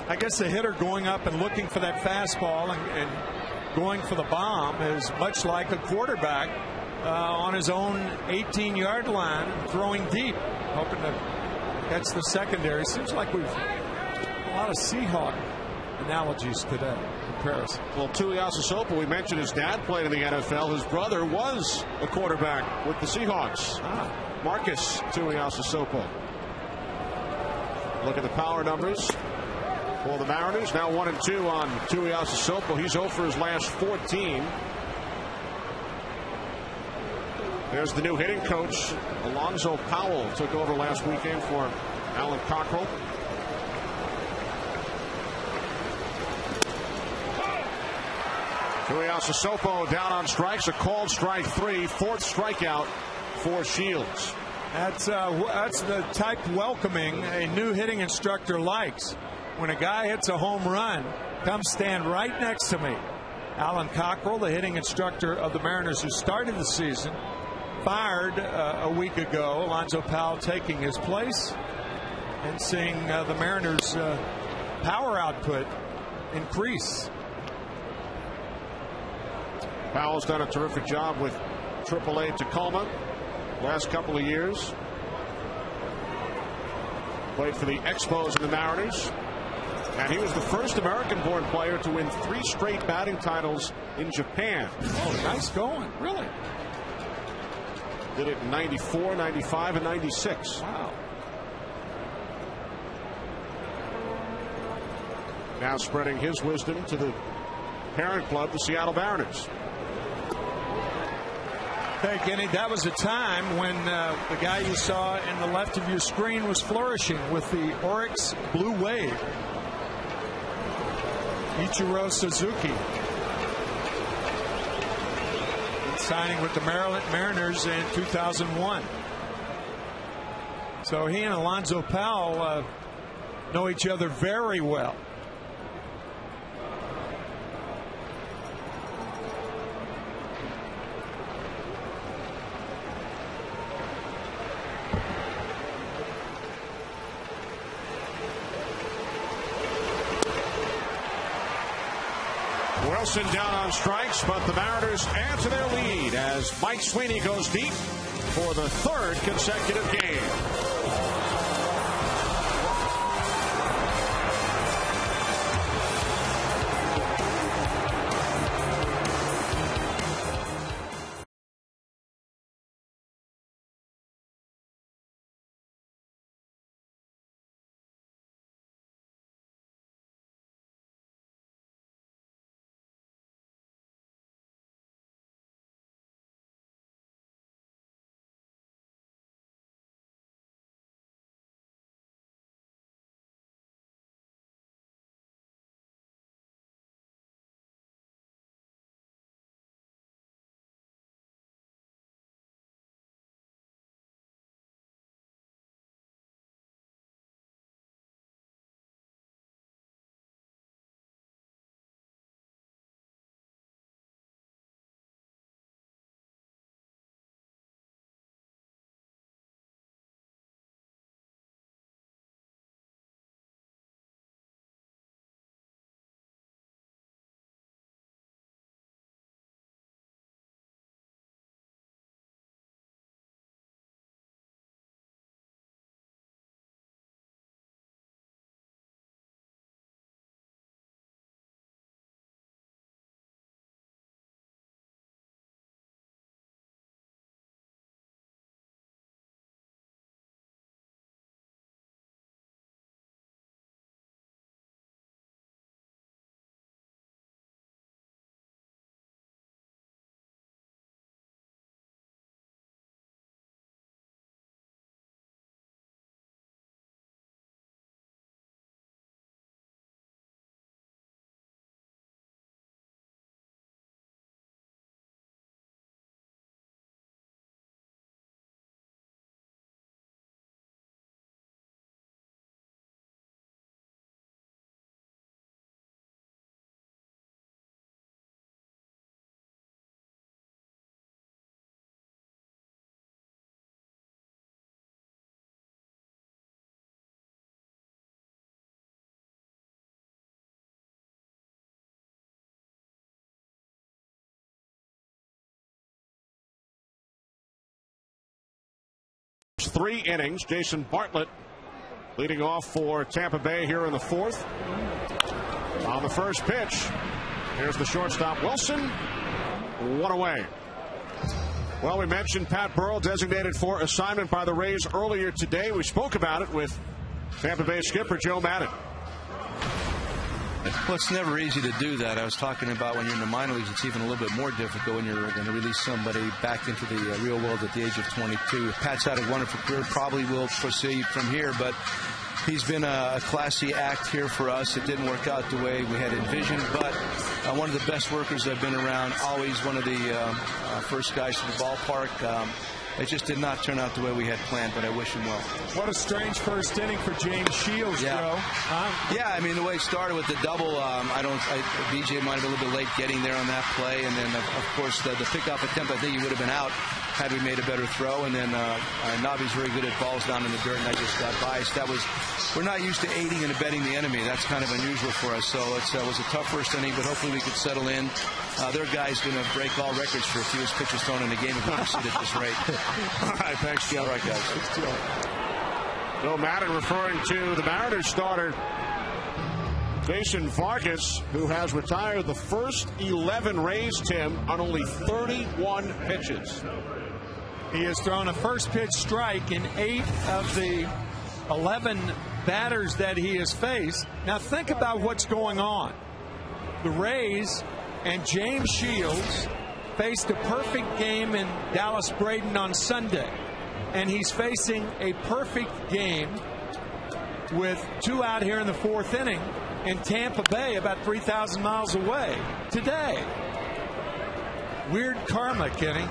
I guess the hitter going up and looking for that fastball and going for the bomb is much like a quarterback on his own 18-yard line, throwing deep, hoping to catch the secondary. Seems like we've a lot of Seahawk analogies today. Comparison. Well, Tuiasosopo, we mentioned his dad played in the NFL. His brother was a quarterback with the Seahawks. Marcus Tuiasosopo. Look at the power numbers for the Mariners. Now 1-2 on Tuiasosopo. He's 0 for his last 14. There's the new hitting coach. Alonzo Powell took over last weekend for Alan Cockrell. Tuiasosopo down on strikes. A called strike 3. Fourth strikeout for Shields. That's the type welcoming a new hitting instructor likes. When a guy hits a home run, come stand right next to me. Alan Cockrell, the hitting instructor of the Mariners who started the season, fired a week ago. Alonzo Powell taking his place and seeing the Mariners' power output increase. Powell's done a terrific job with AAA Tacoma last couple of years. Played for the Expos and the Mariners. And he was the first American-born player to win 3 straight batting titles in Japan. Oh, nice going. Really? Did it in 94, 95, and 96. Wow. Now spreading his wisdom to the parent club, the Seattle Mariners. Hey, Kenny, that was a time when the guy you saw in the left of your screen was flourishing with the Oryx Blue Wave. Ichiro Suzuki. Signing with the Mariners in 2001. So he and Alonzo Powell know each other very well. Wilson down on strikes, but the Mariners add to their lead as Mike Sweeney goes deep. for the third consecutive game. Three innings. Jason Bartlett leading off for Tampa Bay here in the fourth. On the first pitch, here's the shortstop Wilson. One away. Well, we mentioned Pat Burrell designated for assignment by the Rays earlier today. We spoke about it with Tampa Bay skipper Joe Maddon. Well, it's never easy to do that. I was talking about when you're in the minor leagues, it's even a little bit more difficult when you're going to release somebody back into the real world at the age of 22. Pat's had a wonderful career, probably will proceed from here, but he's been a classy act here for us. It didn't work out the way we had envisioned, but one of the best workers I've been around, always one of the first guys to the ballpark. It just did not turn out the way we had planned, but I wish him well. What a strange first inning for James Shields, Joe. Yeah, I mean, the way it started with the double, BJ might have been a little bit late getting there on that play, and then, of course, the pickoff attempt, I think he would have been out had we made a better throw, and then Navi's very good at balls down in the dirt, and I just got biased. We're not used to aiding and abetting the enemy. That's kind of unusual for us, so it was a tough first inning, but hopefully we could settle in. Their guy's going to break all records for fewest pitches thrown in a game if we proceed at this rate. All right, thanks, Joe. All right, guys. Joe Maddon referring to the Mariners starter Jason Vargas, who has retired the first 11 Rays, Tim, on only 31 pitches. He has thrown a first pitch strike in 8 of the 11 batters that he has faced. Now think about what's going on. The Rays and James Shields faced a perfect game in Dallas Braden on Sunday, and he's facing a perfect game with 2 out here in the 4th inning in Tampa Bay, about 3,000 miles away today. Weird karma, Kenny.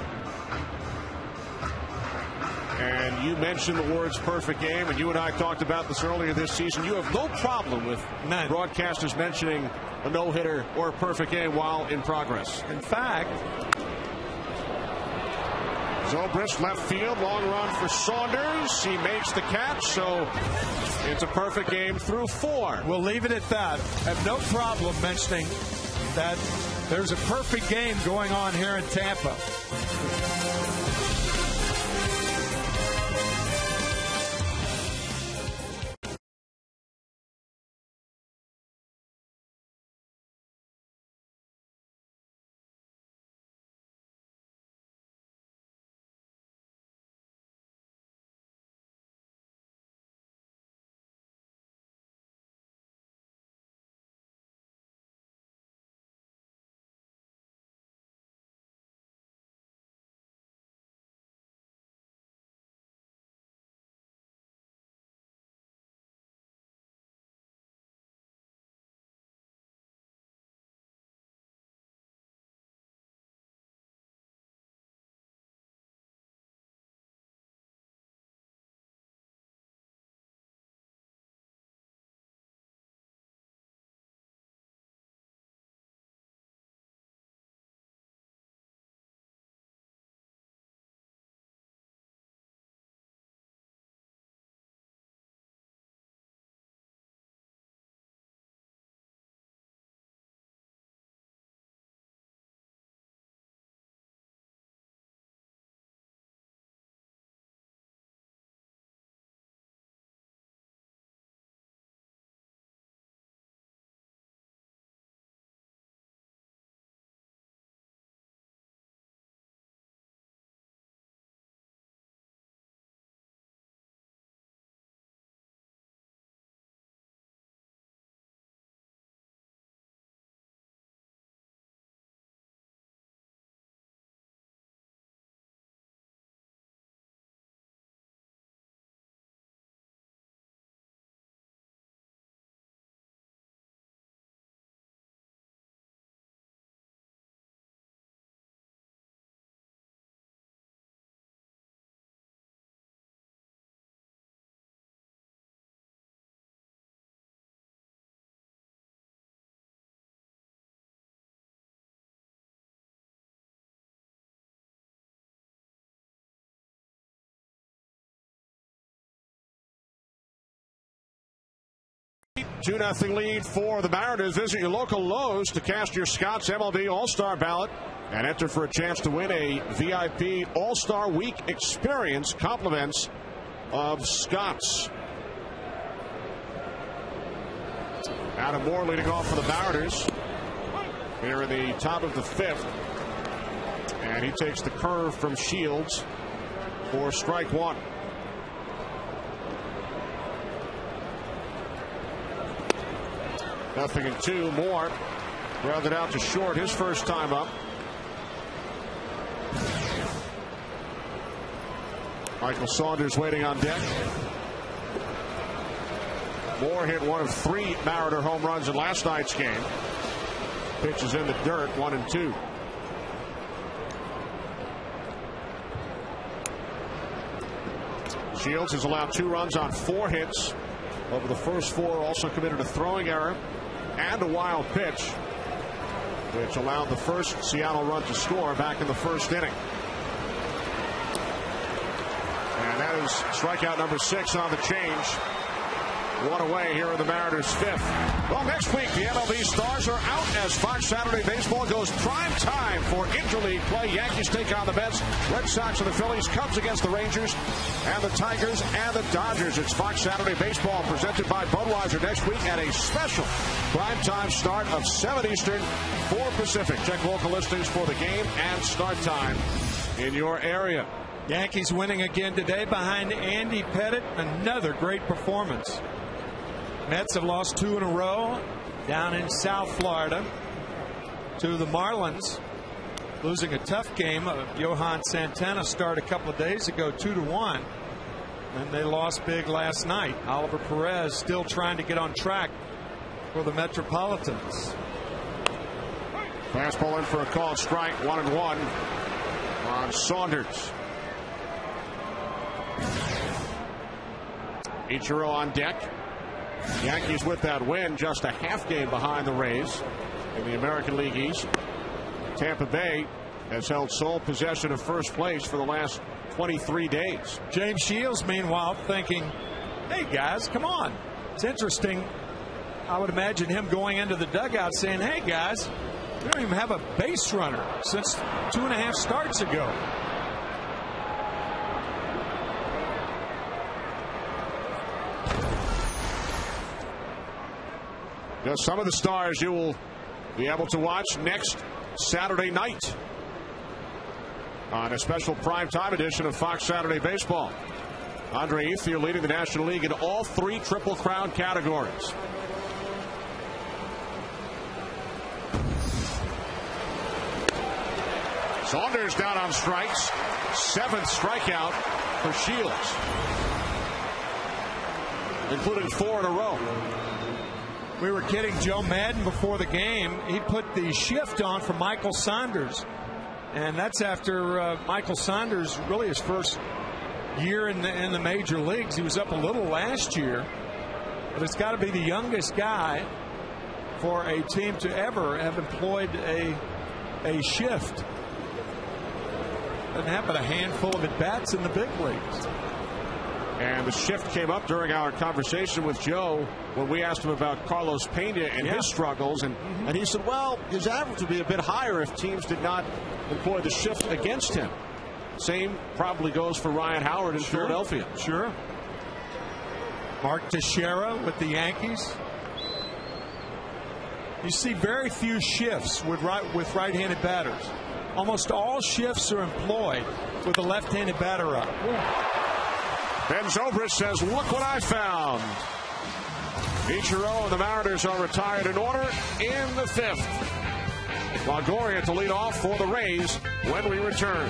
And you mentioned the words perfect game, and you and I talked about this earlier this season. You have no problem with broadcasters mentioning a no-hitter or a perfect game while in progress. In fact, Zobrist left field, long run for Saunders. He makes the catch, so it's a perfect game through 4. We'll leave it at that. I have no problem mentioning that there's a perfect game going on here in Tampa. 2-0 lead for the Mariners. Visit your local Lowe's to cast your Scott's MLB All-Star ballot and enter for a chance to win a VIP All-Star Week experience. Compliments of Scott's. Adam Moore leading off for the Mariners here in the top of the 5th. And he takes the curve from Shields for strike one. Nothing and 2. Moore grounded out to short his first time up. Michael Saunders waiting on deck. Moore hit one of 3 Mariner home runs in last night's game. Pitch is in the dirt, 1-2. Shields has allowed 2 runs on 4 hits. Over the first 4, also committed a throwing error and a wild pitch, which allowed the first Seattle run to score back in the first inning. And that is strikeout number 6 on the change. 1 away here in the Mariners' 5th. Well, next week the MLB stars are out as Fox Saturday Baseball goes prime time for interleague play. Yankees take on the Mets, Red Sox and the Phillies, Cubs against the Rangers, and the Tigers and the Dodgers. It's Fox Saturday Baseball presented by Budweiser next week at a special prime time start of 7 Eastern, 4 Pacific. Check local listings for the game and start time in your area. Yankees winning again today behind Andy Pettitte. Another great performance. Mets have lost 2 in a row down in South Florida to the Marlins, losing a tough game. Johan Santana start a couple of days ago, 2-1, and they lost big last night. Oliver Perez still trying to get on track for the Metropolitans. Fastball in for a called strike, 1-1 on Saunders. Ichiro on deck. Yankees with that win, just a half game behind the Rays in the American League East. Tampa Bay has held sole possession of first place for the last 23 days. James Shields, meanwhile, thinking, hey guys, come on. It's interesting. I would imagine him going into the dugout saying, hey guys, we don't even have a base runner since 2.5 starts ago. Just some of the stars you will be able to watch next Saturday night on a special primetime edition of Fox Saturday Baseball. Andre Ethier leading the National League in all 3 Triple Crown categories. Saunders down on strikes. 7th strikeout for Shields, including 4 in a row. We were kidding Joe Madden before the game. He put the shift on for Michael Saunders. And that's after Michael Saunders, really his first year in the major leagues. He was up a little last year. But it's got to be the youngest guy for a team to ever have employed a shift. Doesn't happen a handful of at-bats in the big leagues. And the shift came up during our conversation with Joe when we asked him about Carlos Pena and his struggles. And he said, well, his average would be a bit higher if teams did not employ the shift against him. Same probably goes for Ryan Howard in Philadelphia. Sure. Mark Teixeira with the Yankees. You see very few shifts with right-handed batters. Almost all shifts are employed with a left-handed batter up. Ben Zobrist says, look what I found. Ichiro and the Mariners are retired in order in the 5th. Longoria to lead off for the Rays when we return.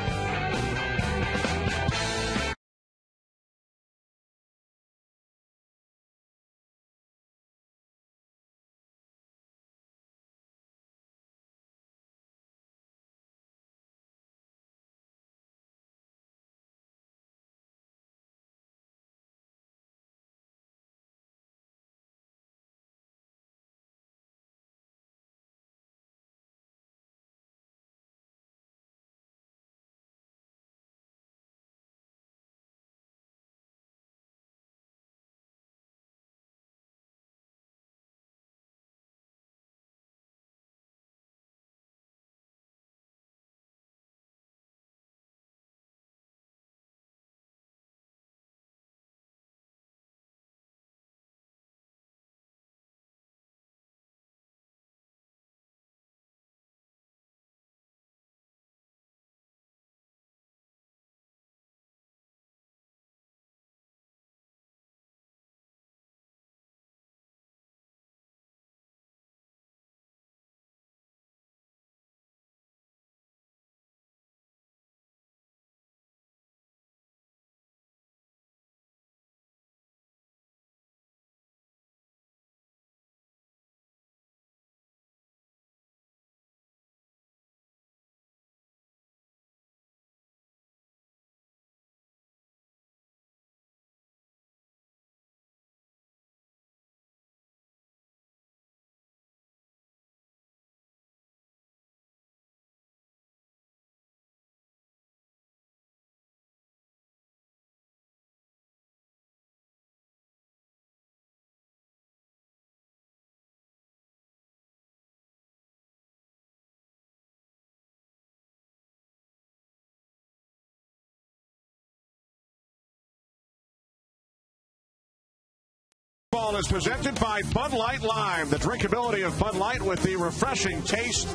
Baseball is presented by Bud Light Lime. The drinkability of Bud Light with the refreshing taste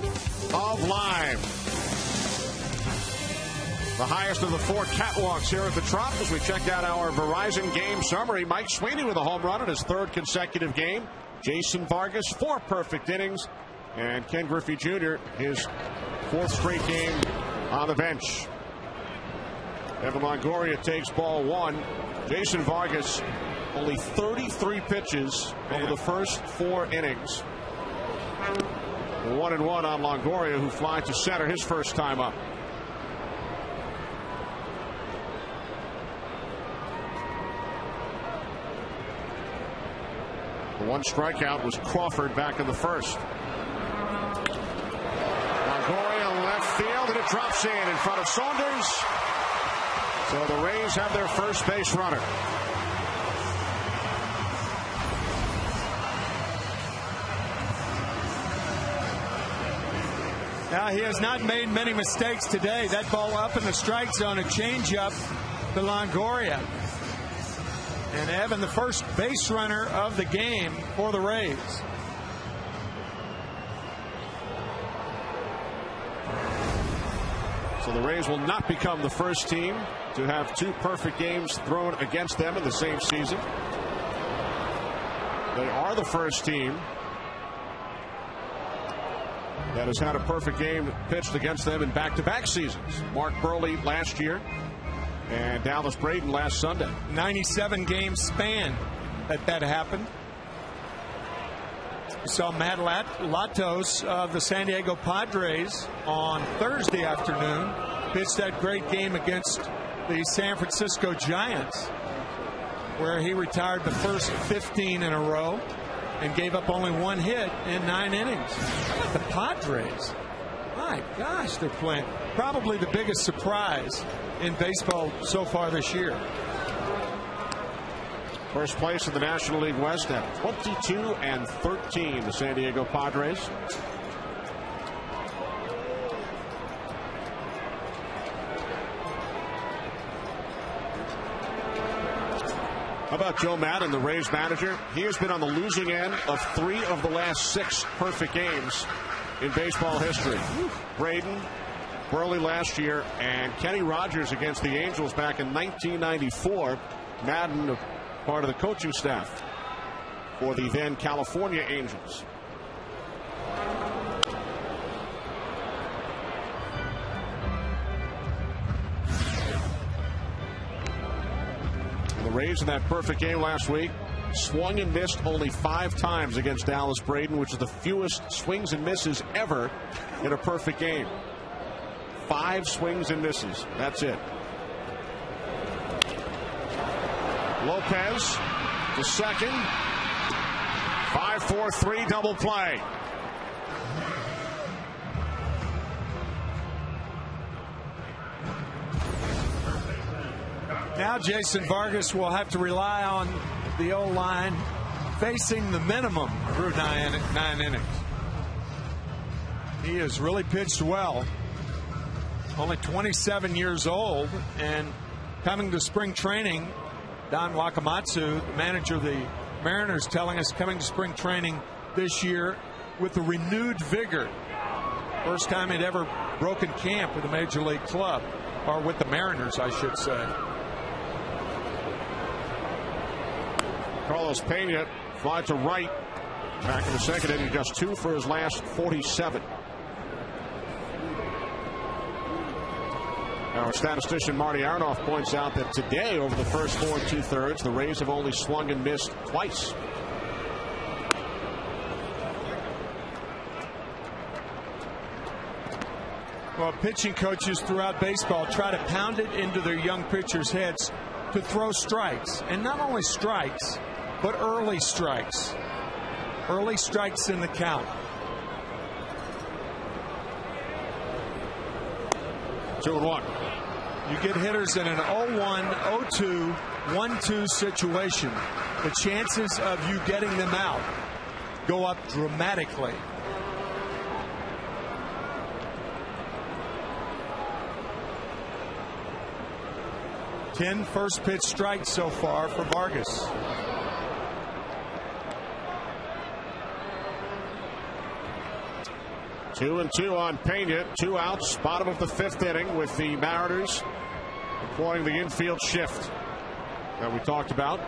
of lime. The highest of the 4 catwalks here at the Trop as we checked out our Verizon game summary. Mike Sweeney with a home run in his 3rd consecutive game. Jason Vargas, 4 perfect innings. And Ken Griffey Jr., his 4th straight game on the bench. Evan Longoria takes ball 1. Jason Vargas, only 33 pitches over the first 4 innings. 1-1 on Longoria, who flies to center his first time up. The 1 strikeout was Crawford back in the first. Longoria left field, and it drops in front of Saunders. So the Rays have their first base runner. Now, he has not made many mistakes today. That ball up in the strike zone, a changeup to Longoria. And Evan, the first base runner of the game for the Rays. So the Rays will not become the first team to have 2 perfect games thrown against them in the same season. They are the first team that has had a perfect game pitched against them in back-to-back seasons. Mark Burley last year and Dallas Braden last Sunday. 97-game span that happened. We saw Matt Latos of the San Diego Padres on Thursday afternoon pitch that great game against the San Francisco Giants, where he retired the first 15 in a row and gave up only 1 hit in 9 innings. The Padres, my gosh, they're playing probably the biggest surprise in baseball so far this year. First place in the National League West at 22-13, the San Diego Padres. How about Joe Madden, the Rays manager? He has been on the losing end of 3 of the last 6 perfect games in baseball history. Braden, Burley last year, and Kenny Rogers against the Angels back in 1994. Madden, part of the coaching staff for the then California Angels. The Rays in that perfect game last week swung and missed only 5 times against Dallas Braden, which is the fewest swings and misses ever in a perfect game. 5 swings and misses. That's it. Lopez to second. 5-4-3 double play. Now Jason Vargas will have to rely on the O-line facing the minimum through 9 innings. He has really pitched well. Only 27 years old, and coming to spring training, Don Wakamatsu, the manager of the Mariners, telling us coming to spring training this year with a renewed vigor. First time he'd ever broken camp with a major league club, or with the Mariners, I should say. Carlos Pena flies to right back in the second inning, just 2 for his last 47. Our statistician Marty Aronoff points out that today, over the first 4 2/3, the Rays have only swung and missed twice. Well, pitching coaches throughout baseball try to pound it into their young pitchers' heads to throw strikes, and not only strikes, but early strikes. Early strikes in the count. 2-1. You get hitters in an 0-1, 0-2, 1-2 situation. The chances of you getting them out go up dramatically. Ten first pitch strikes so far for Vargas. 2-2 on Pena. 2 outs, bottom of the 5th inning, with the Mariners employing the infield shift that we talked about.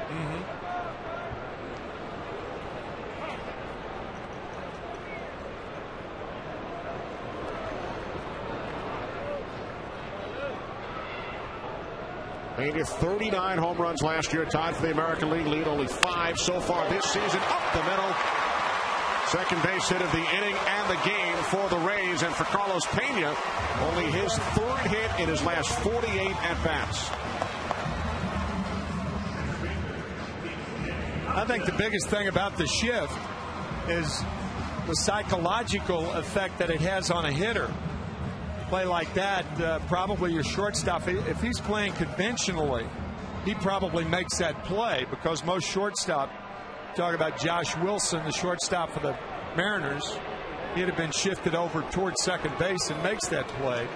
Pena 39 home runs last year, tied for the American League lead. Only 5 so far this season. Up the middle. Second base hit of the inning and the game for the Rays. And for Carlos Pena, only his 3rd hit in his last 48 at-bats. I think the biggest thing about the shift is the psychological effect that it has on a hitter. Play like that, probably your shortstop, if he's playing conventionally, he probably makes that play, because most shortstop, talk about Josh Wilson, the shortstop for the Mariners, he'd have been shifted over towards second base and makes that play.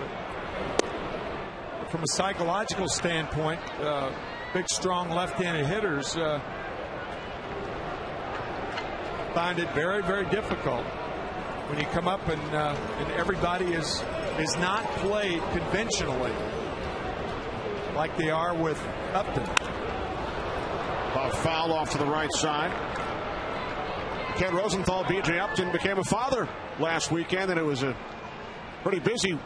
But from a psychological standpoint, big, strong left-handed hitters find it very, very difficult when you come up and everybody is not played conventionally like they are with Upton. A foul off to the right side. Ken Rosenthal, B.J. Upton became a father last weekend, and it was a pretty busy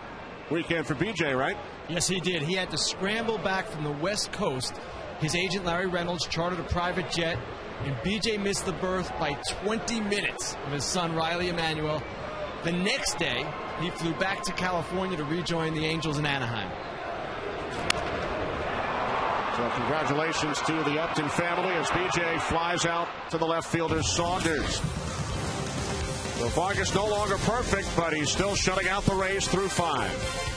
weekend for B.J., right? Yes, he did. He had to scramble back from the West Coast. His agent, Larry Reynolds, chartered a private jet, and B.J. missed the birth by 20 minutes of his son, Riley Emmanuel. The next day, he flew back to California to rejoin the Angels in Anaheim. So congratulations to the Upton family as B.J. flies out to the left fielder Saunders. So Vargas no longer perfect, but he's still shutting out the Rays through 5.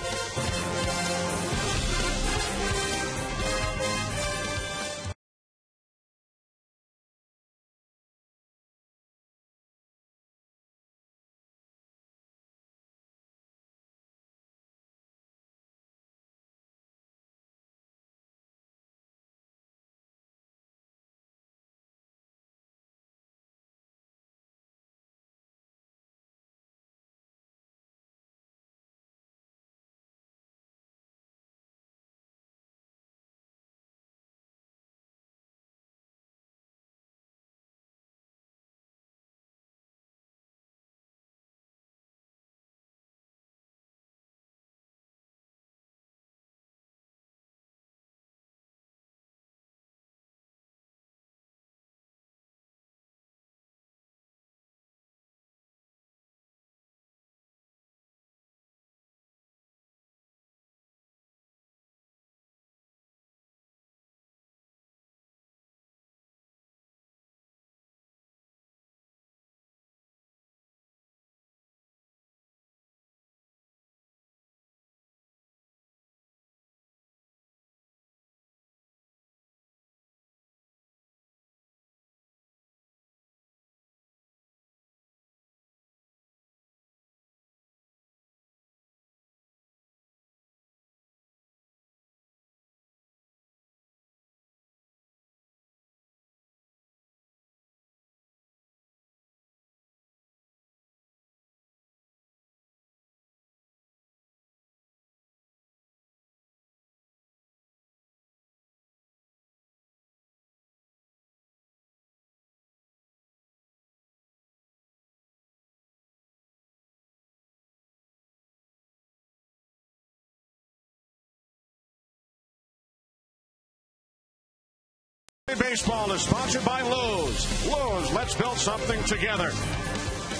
Baseball is sponsored by Lowe's. Lowe's, let's build something together.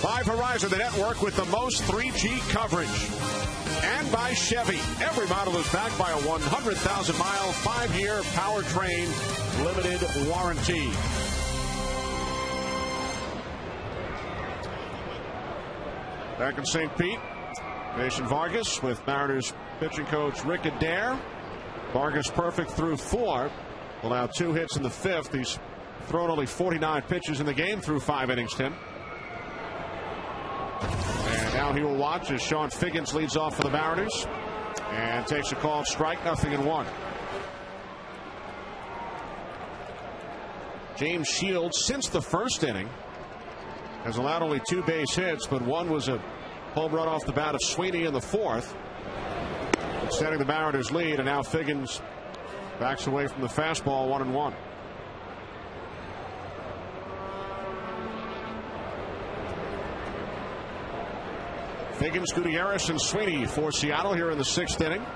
By Verizon, the network with the most 3G coverage. And by Chevy. Every model is backed by a 100,000-mile, 5-year powertrain limited warranty. Back in St. Pete, Mason Vargas with Mariners pitching coach Rick Adair. Vargas perfect through 4. Allowed 2 hits in the 5th. He's thrown only 49 pitches in the game through 5 innings, Tim. And now he will watch as Sean Figgins leads off for the Mariners and takes a called strike, 0-1. James Shields, since the 1st inning, has allowed only 2 base hits, but one was a home run off the bat of Sweeney in the fourth, extending the Mariners' lead, and now Figgins backs away from the fastball, 1-1. Figgins, Gutierrez, and Sweeney for Seattle here in the sixth inning.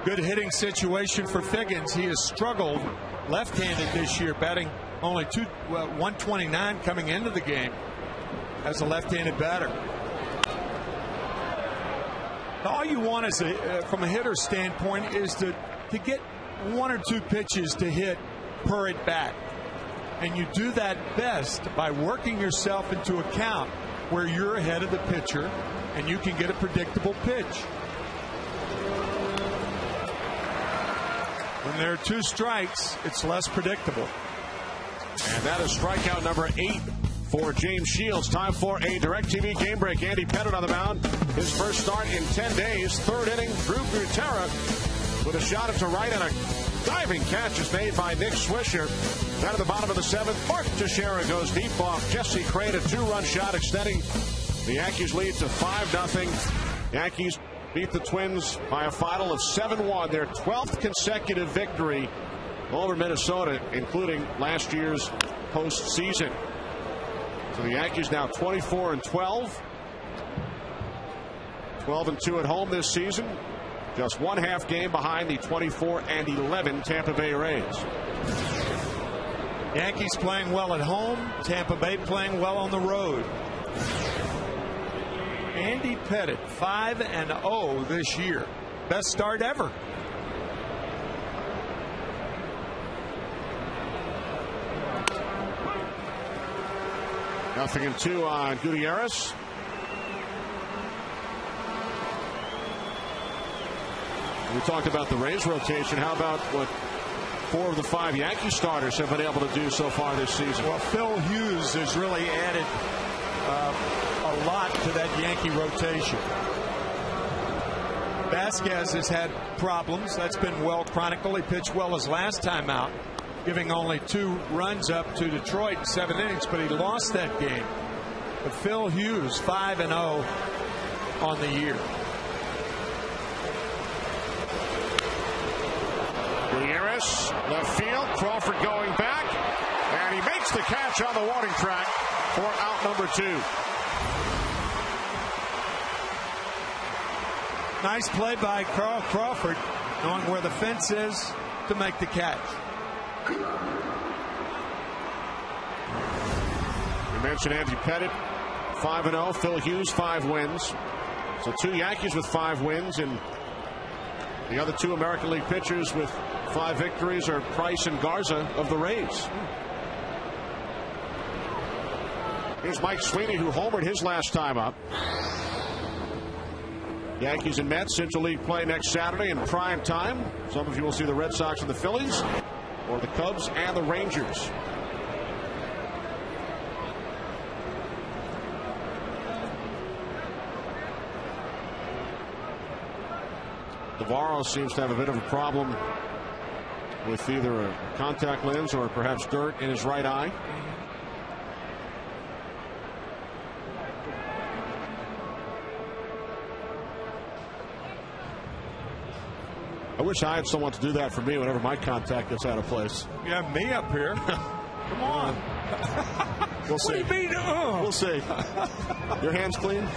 Good hitting situation for Figgins. He has struggled left-handed this year, batting only 129 coming into the game as a left-handed batter. All you want is from a hitter's standpoint is to get one or two pitches to hit per at bat, and you do that best by working yourself into a count where you're ahead of the pitcher and you can get a predictable pitch. When there are two strikes, it's less predictable. And that is strikeout number 8 for James Shields. Time for a DirecTV game break. Andy Pettit on the mound. His first start in 10 days. Third inning, Drew Gutierrez with a shot to right, and a diving catch is made by Nick Swisher. Down at the bottom of the seventh, Mark Teixeira goes deep off Jesse Crain. A two-run shot extending the Yankees' lead to 5-0. Yankees beat the Twins by a final of 7-1. Their 12th consecutive victory over Minnesota, including last year's postseason. So the Yankees now 24-12. 12-2 at home this season. Just one half game behind the 24-11 Tampa Bay Rays. Yankees playing well at home. Tampa Bay playing well on the road. Andy Pettit 5-0 this year. Best start ever. Nothing in 2 on Gutierrez. We talked about the Rays rotation. How about what 4 of the 5 Yankee starters have been able to do so far this season? Well, Phil Hughes has really added a lot to that Yankee rotation. Vasquez has had problems. That's been well chronicled. He pitched well his last time out, giving only 2 runs up to Detroit in 7 innings, but he lost that game. But Phil Hughes 5-0 on the year. Gutierrez, left field. Crawford going back, and he makes the catch on the warning track for out number 2. Nice play by Carl Crawford, knowing where the fence is to make the catch. We mentioned Andy Pettit, 5-0. Phil Hughes, 5 wins. So 2 Yankees with 5 wins, and the other 2 American League pitchers with 5 victories are Price and Garza of the Rays. Here's Mike Sweeney, who homered his last time up. Yankees and Mets Central League play next Saturday in prime time. Some of you will see the Red Sox and the Phillies, or the Cubs and the Rangers. Navarro seems to have a bit of a problem with either a contact lens or perhaps dirt in his right eye. I wish I had someone to do that for me whenever my contact gets out of place. You have me up here. Come on. We'll see. What do you mean? We'll see. Your hands clean?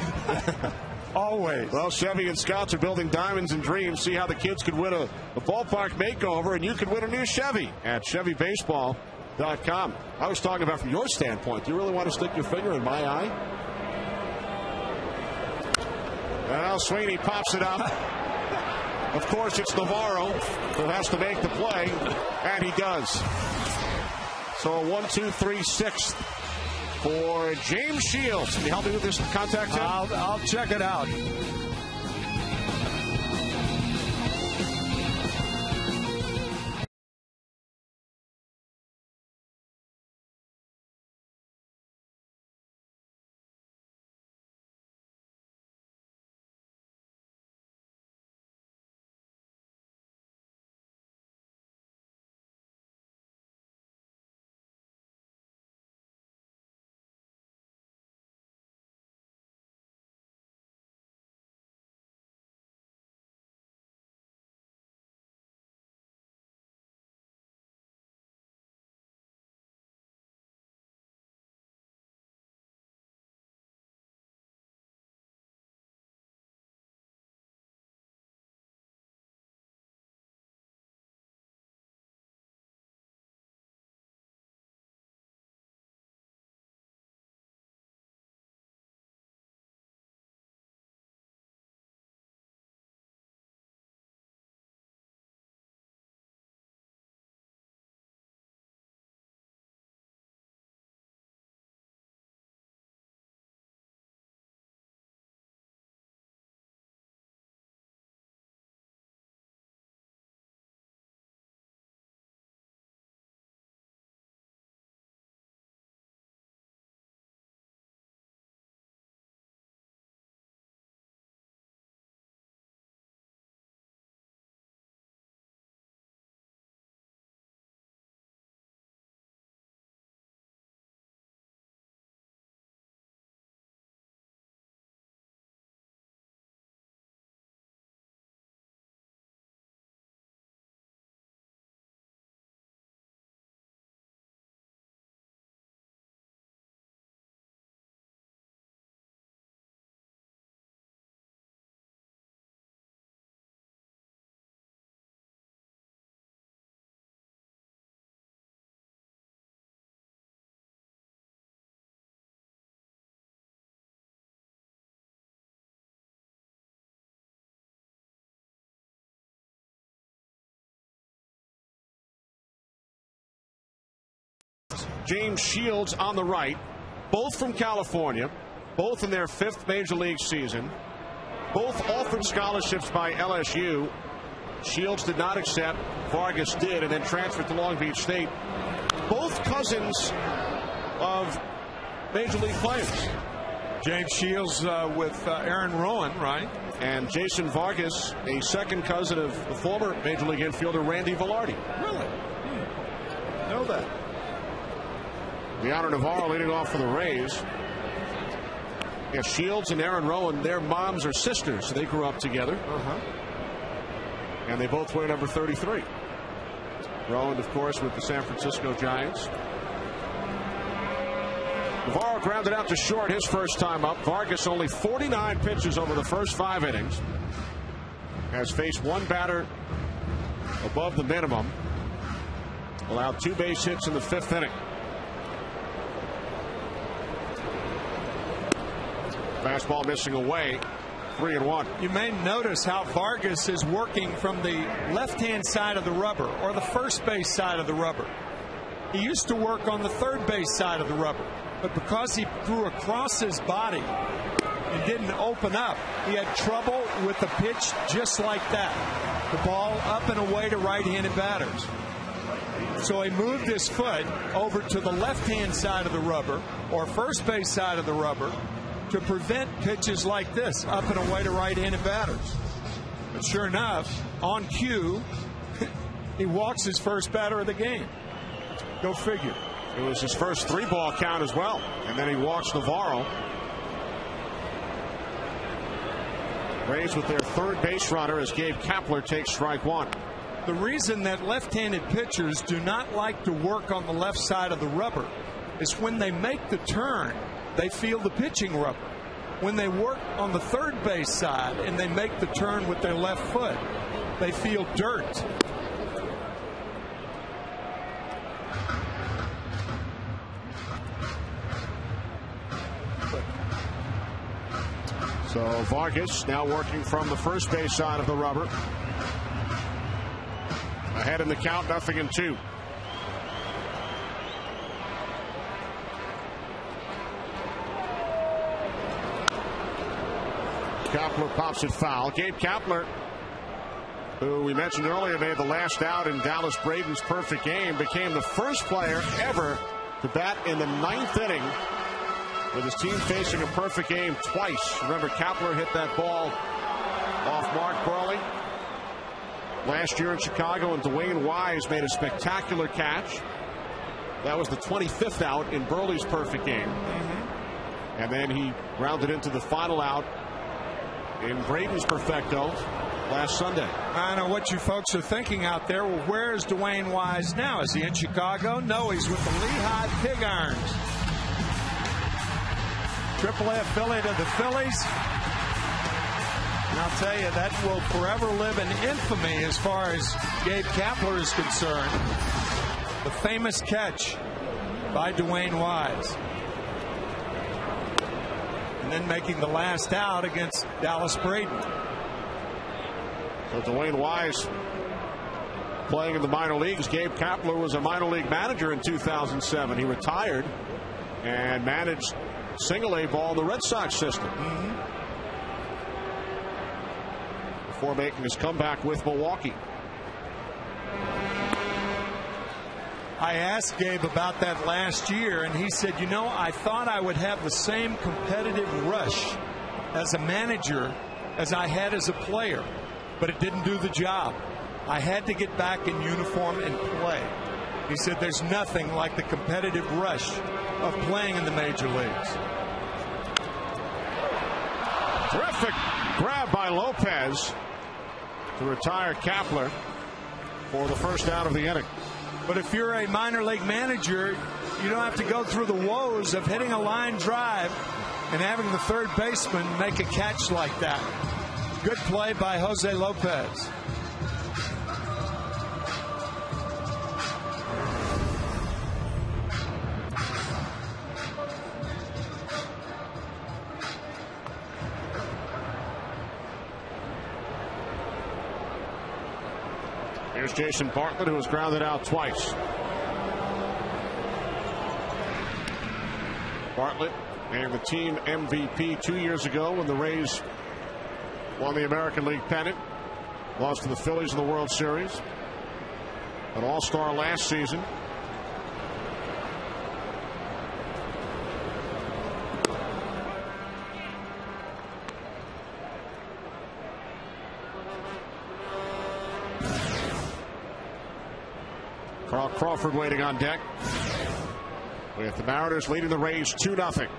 Always. Well, Chevy and Scouts are building diamonds and dreams. See how the kids could win a ballpark makeover, and you could win a new Chevy at ChevyBaseball.com. I was talking about from your standpoint. Do you really want to stick your finger in my eye? Well, Sweeney pops it up. Of course, it's Navarro who has to make the play, and he does. So a 1-2-3-6 for James Shields. Can you help me with this contact, Tim? I'll check it out. James Shields on the right, both from California, both in their 5th major league season, both offered scholarships by LSU. Shields did not accept, Vargas did, and then transferred to Long Beach State. Both cousins of major league players. James Shields with Aaron Rowan, right? And Jason Vargas, a second cousin of the former major league infielder Randy Velarde. Really? Know that. Leonardo Navarro leading off for the Rays. Yeah, Shields and Aaron Rowan, their moms are sisters, so they grew up together. And they both wear number 33. Rowan, of course, with the San Francisco Giants. Navarro grounded out to short his first time up. Vargas only 49 pitches over the first 5 innings. Has faced 1 batter above the minimum. Allowed 2 base hits in the 5th inning. Fastball missing away. 3-1. You may notice how Vargas is working from the left-hand side of the rubber, or the first base side of the rubber. He used to work on the third base side of the rubber, but because he threw across his body and didn't open up, he had trouble with the pitch just like that. The ball up and away to right-handed batters. So he moved his foot over to the left-hand side of the rubber, or first base side of the rubber, to prevent pitches like this, up and away to right-handed batters. But sure enough, on cue, he walks his first batter of the game. Go figure. It was his first 3-ball count as well. And then he walks Navarro. Rays with their third base runner as Gabe Kapler takes strike 1. The reason that left-handed pitchers do not like to work on the left side of the rubber is when they make the turn, they feel the pitching rubber. When they work on the third base side and they make the turn with their left foot, they feel dirt. So Vargas now working from the first base side of the rubber. Ahead in the count, 0-2. Kapler pops it foul. Gabe Kapler, who we mentioned earlier made the last out in Dallas Braden's perfect game, became the first player ever to bat in the 9th inning with his team facing a perfect game twice. Remember, Kapler hit that ball off Mark Burley last year in Chicago, and Dwayne Wise made a spectacular catch. That was the 25th out in Burley's perfect game. And then he rounded into the final out in Braden's perfecto last Sunday. I know what you folks are thinking out there. Well, where is Dwayne Wise now? Is he in Chicago? No, he's with the Lehigh Pig Irons. AAA affiliate of the Phillies. And I'll tell you, that will forever live in infamy as far as Gabe Kapler is concerned. The famous catch by Dwayne Wise. And then making the last out against Dallas Braden. So Dwayne Wise playing in the minor leagues. Gabe Kapler was a minor league manager in 2007. He retired and managed single-A ball in the Red Sox system. Before making his comeback with Milwaukee. I asked Gabe about that last year, and he said, you know, I thought I would have the same competitive rush as a manager as I had as a player, but it didn't do the job. I had to get back in uniform and play. He said there's nothing like the competitive rush of playing in the major leagues. Terrific grab by Lopez to retire Kapler for the first out of the inning. But if you're a minor league manager, you don't have to go through the woes of hitting a line drive and having the third baseman make a catch like that. Good play by Jose Lopez. Here's Jason Bartlett, who was grounded out twice. Bartlett named the team MVP 2 years ago when the Rays won the American League pennant. Lost to the Phillies in the World Series. An all-star last season. Carl Crawford waiting on deck, with the Mariners leading the Rays 2-0.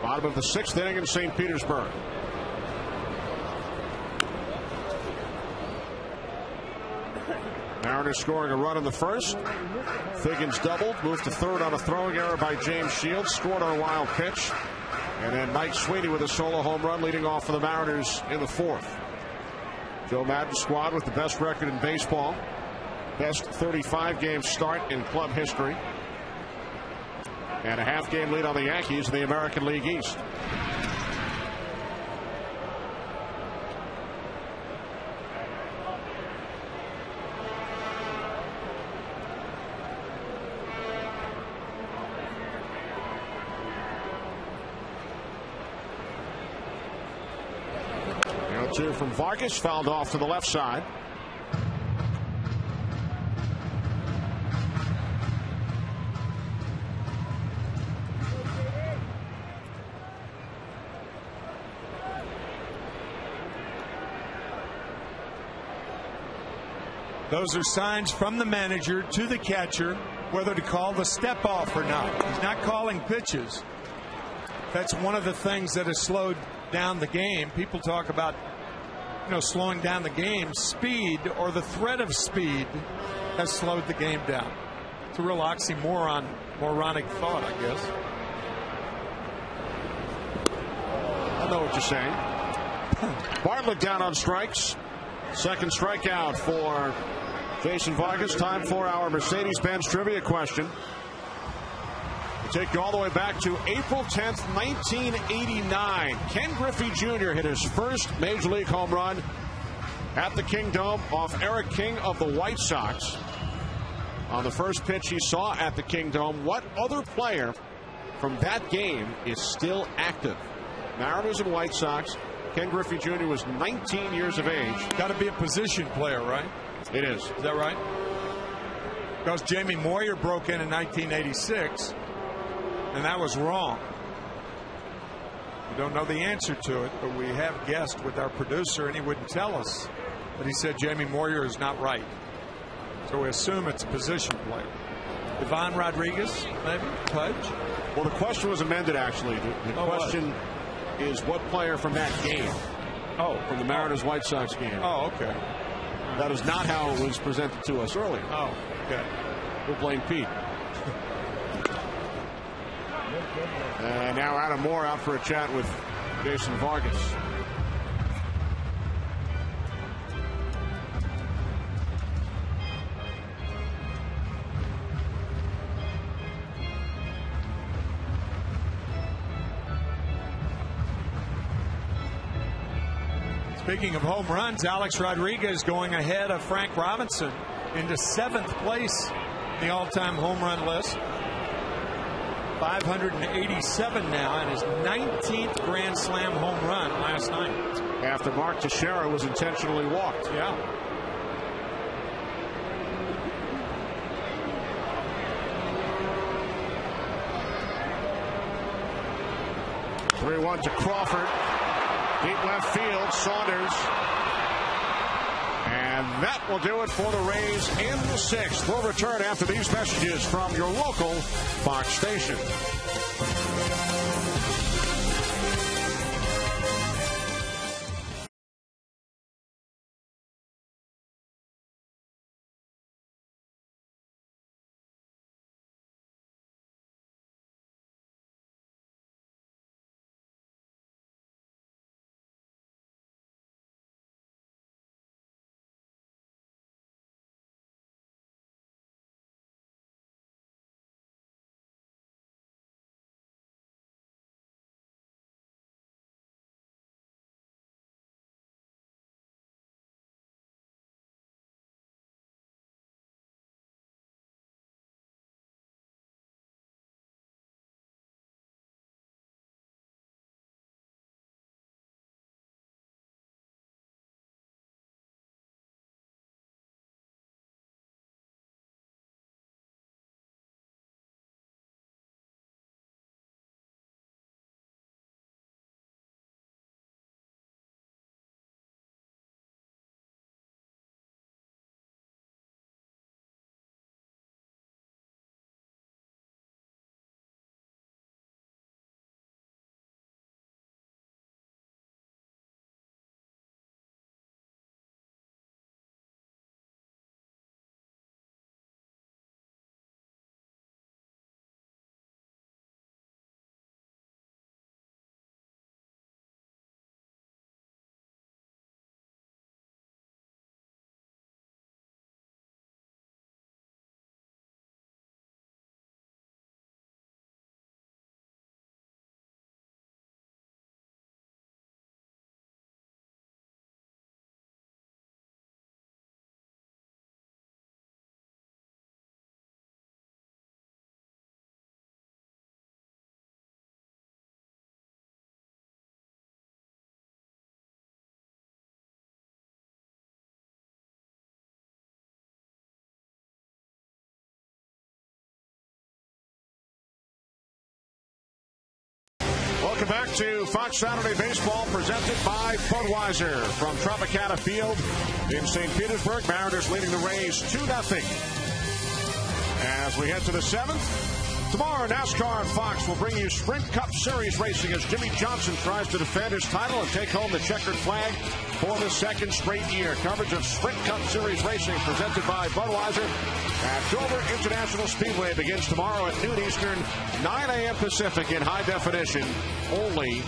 Bottom of the 6th inning in St. Petersburg. Mariners scoring a run in the first. Figgins doubled, moved to third on a throwing error by James Shields, scored on a wild pitch. And then Mike Sweeney with a solo home run leading off for the Mariners in the 4th. Joe Maddon's squad with the best record in baseball. Best 35-game start in club history. And a half-game lead on the Yankees in the American League East. Now 2 from Vargas, fouled off to the left side. Those are signs from the manager to the catcher whether to call the step off or not. He's not calling pitches. That's one of the things that has slowed down the game. People talk about, slowing down the game. Speed, or the threat of speed, has slowed the game down. It's a real oxymoron, moronic thought, I guess. I know what you're saying. Bartlett down on strikes. Second strikeout for Jason Vargas. Time for our Mercedes-Benz trivia question. We'll take you all the way back to April 10th, 1989. Ken Griffey Jr. hit his first Major League home run at the Kingdome off Eric King of the White Sox. On the first pitch he saw at the Kingdome, what other player from that game is still active? Mariners and White Sox. Ken Griffey Jr. was 19 years of age. Got to be a position player, right? It is. Is that right? Because Jamie Moyer broke in 1986, and that was wrong. We don't know the answer to it, but we have guessed with our producer, and he wouldn't tell us. But he said Jamie Moyer is not right. So we assume it's a position player. Ivan Rodriguez, maybe? Pudge? Well, the question was amended, actually. The question is what player from that game? Oh. From the Mariners White Sox game. Oh, okay. That is not how it was presented to us earlier. Oh, okay. We'll blame Pete. And now Adam Moore out for a chat with Jason Vargas. Speaking of home runs, Alex Rodriguez going ahead of Frank Robinson into 7th place in the all-time home run list. 587 now, and his 19th Grand Slam home run last night. After Mark Teixeira was intentionally walked. Yeah. Three-one to Crawford. Deep left field, Saunders. And that will do it for the Rays in the 6th. We'll return after these messages from your local Fox station. Welcome back to Fox Saturday Baseball, presented by Budweiser from Tropicana Field in St. Petersburg. Mariners leading the Rays 2-0. As we head to the 7th, tomorrow NASCAR on Fox will bring you Sprint Cup Series racing as Jimmy Johnson tries to defend his title and take home the checkered flag for the second straight year. Coverage of Sprint Cup Series racing presented by Budweiser at Dover International Speedway begins tomorrow at noon Eastern, 9 a.m. Pacific in high definition, only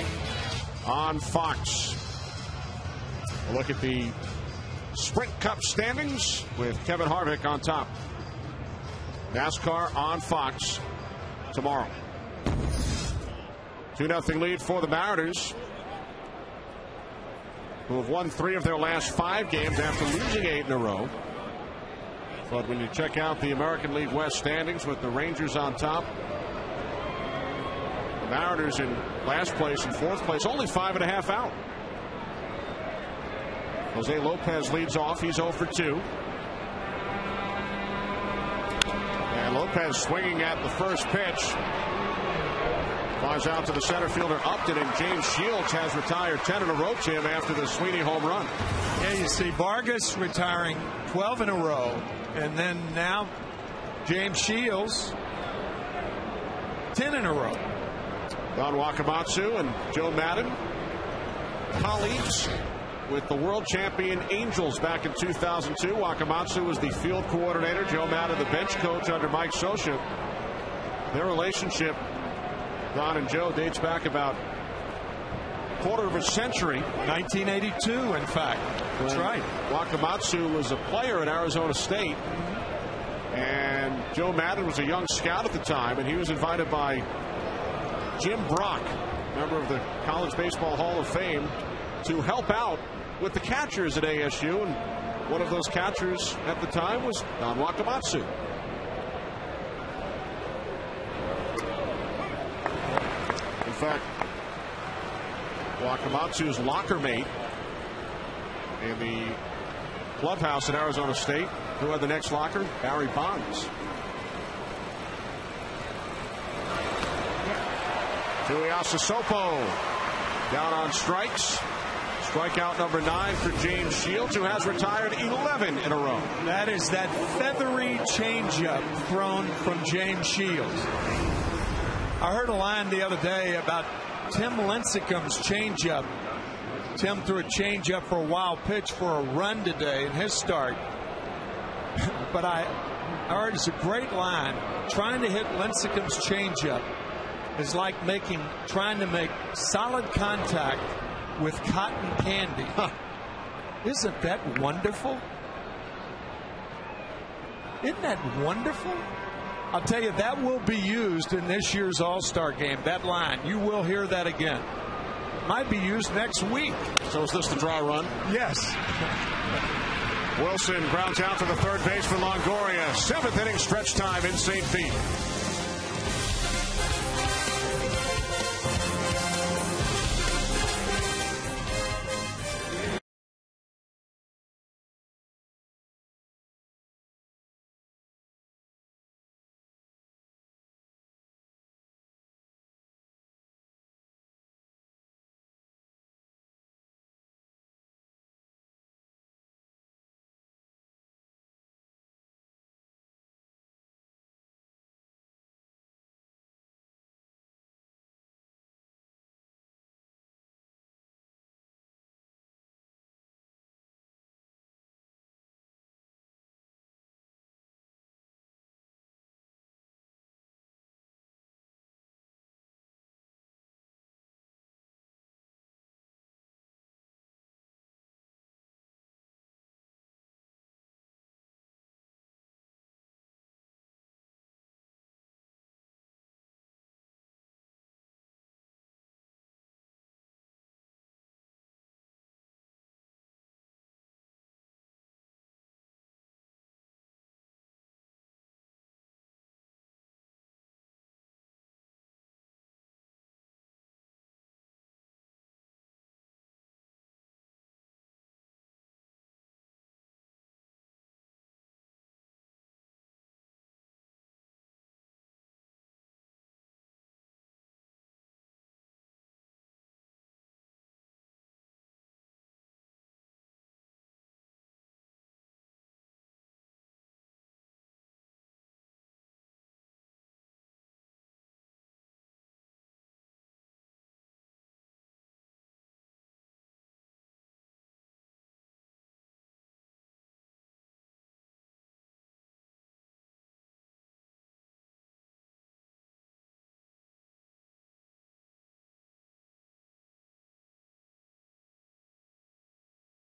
on Fox. We'll look at the Sprint Cup standings with Kevin Harvick on top. NASCAR on Fox tomorrow. 2-0 lead for the Mariners, who have won 3 of their last 5 games after losing 8 in a row. But when you check out the American League West standings with the Rangers on top, the Mariners in last place and 4th place, only 5.5 out. Jose Lopez leads off. He's 0 for 2. And Lopez swinging at the first pitch. Flies out to the center fielder Upton, and James Shields has retired 10 in a row, Tim, after the Sweeney home run. Yeah, you see Vargas retiring 12 in a row, and then now James Shields 10 in a row. Don Wakamatsu and Joe Madden, colleagues with the world champion Angels back in 2002. Wakamatsu was the field coordinator, Joe Madden the bench coach under Mike Scioscia. Their relationship, Don and Joe, dates back about a quarter of a century. 1982, in fact. That's right. Wakamatsu was a player at Arizona State, and Joe Madden was a young scout at the time, and he was invited by Jim Brock, member of the College Baseball Hall of Fame, to help out with the catchers at ASU, and one of those catchers at the time was Don Wakamatsu. In fact, Wakamatsu's locker mate in the clubhouse at Arizona State, who had the next locker? Barry Bonds. Tuiasa Sopo down on strikes. Strikeout number 9 for James Shields, who has retired 11 in a row. That is that feathery changeup thrown from James Shields. I heard a line the other day about Tim Lincecum's changeup. Tim threw a changeup for a wild pitch for a run today in his start. But I heard it's a great line. Trying to hit Lincecum's changeup is like trying to make solid contact with cotton candy. Huh. Isn't that wonderful? Isn't that wonderful? I'll tell you, that will be used in this year's All-Star game. That line, you will hear that again. Might be used next week. So is this the draw run? Yes. Wilson grounds out to the third baseman Longoria. 7th inning stretch time in St. Pete.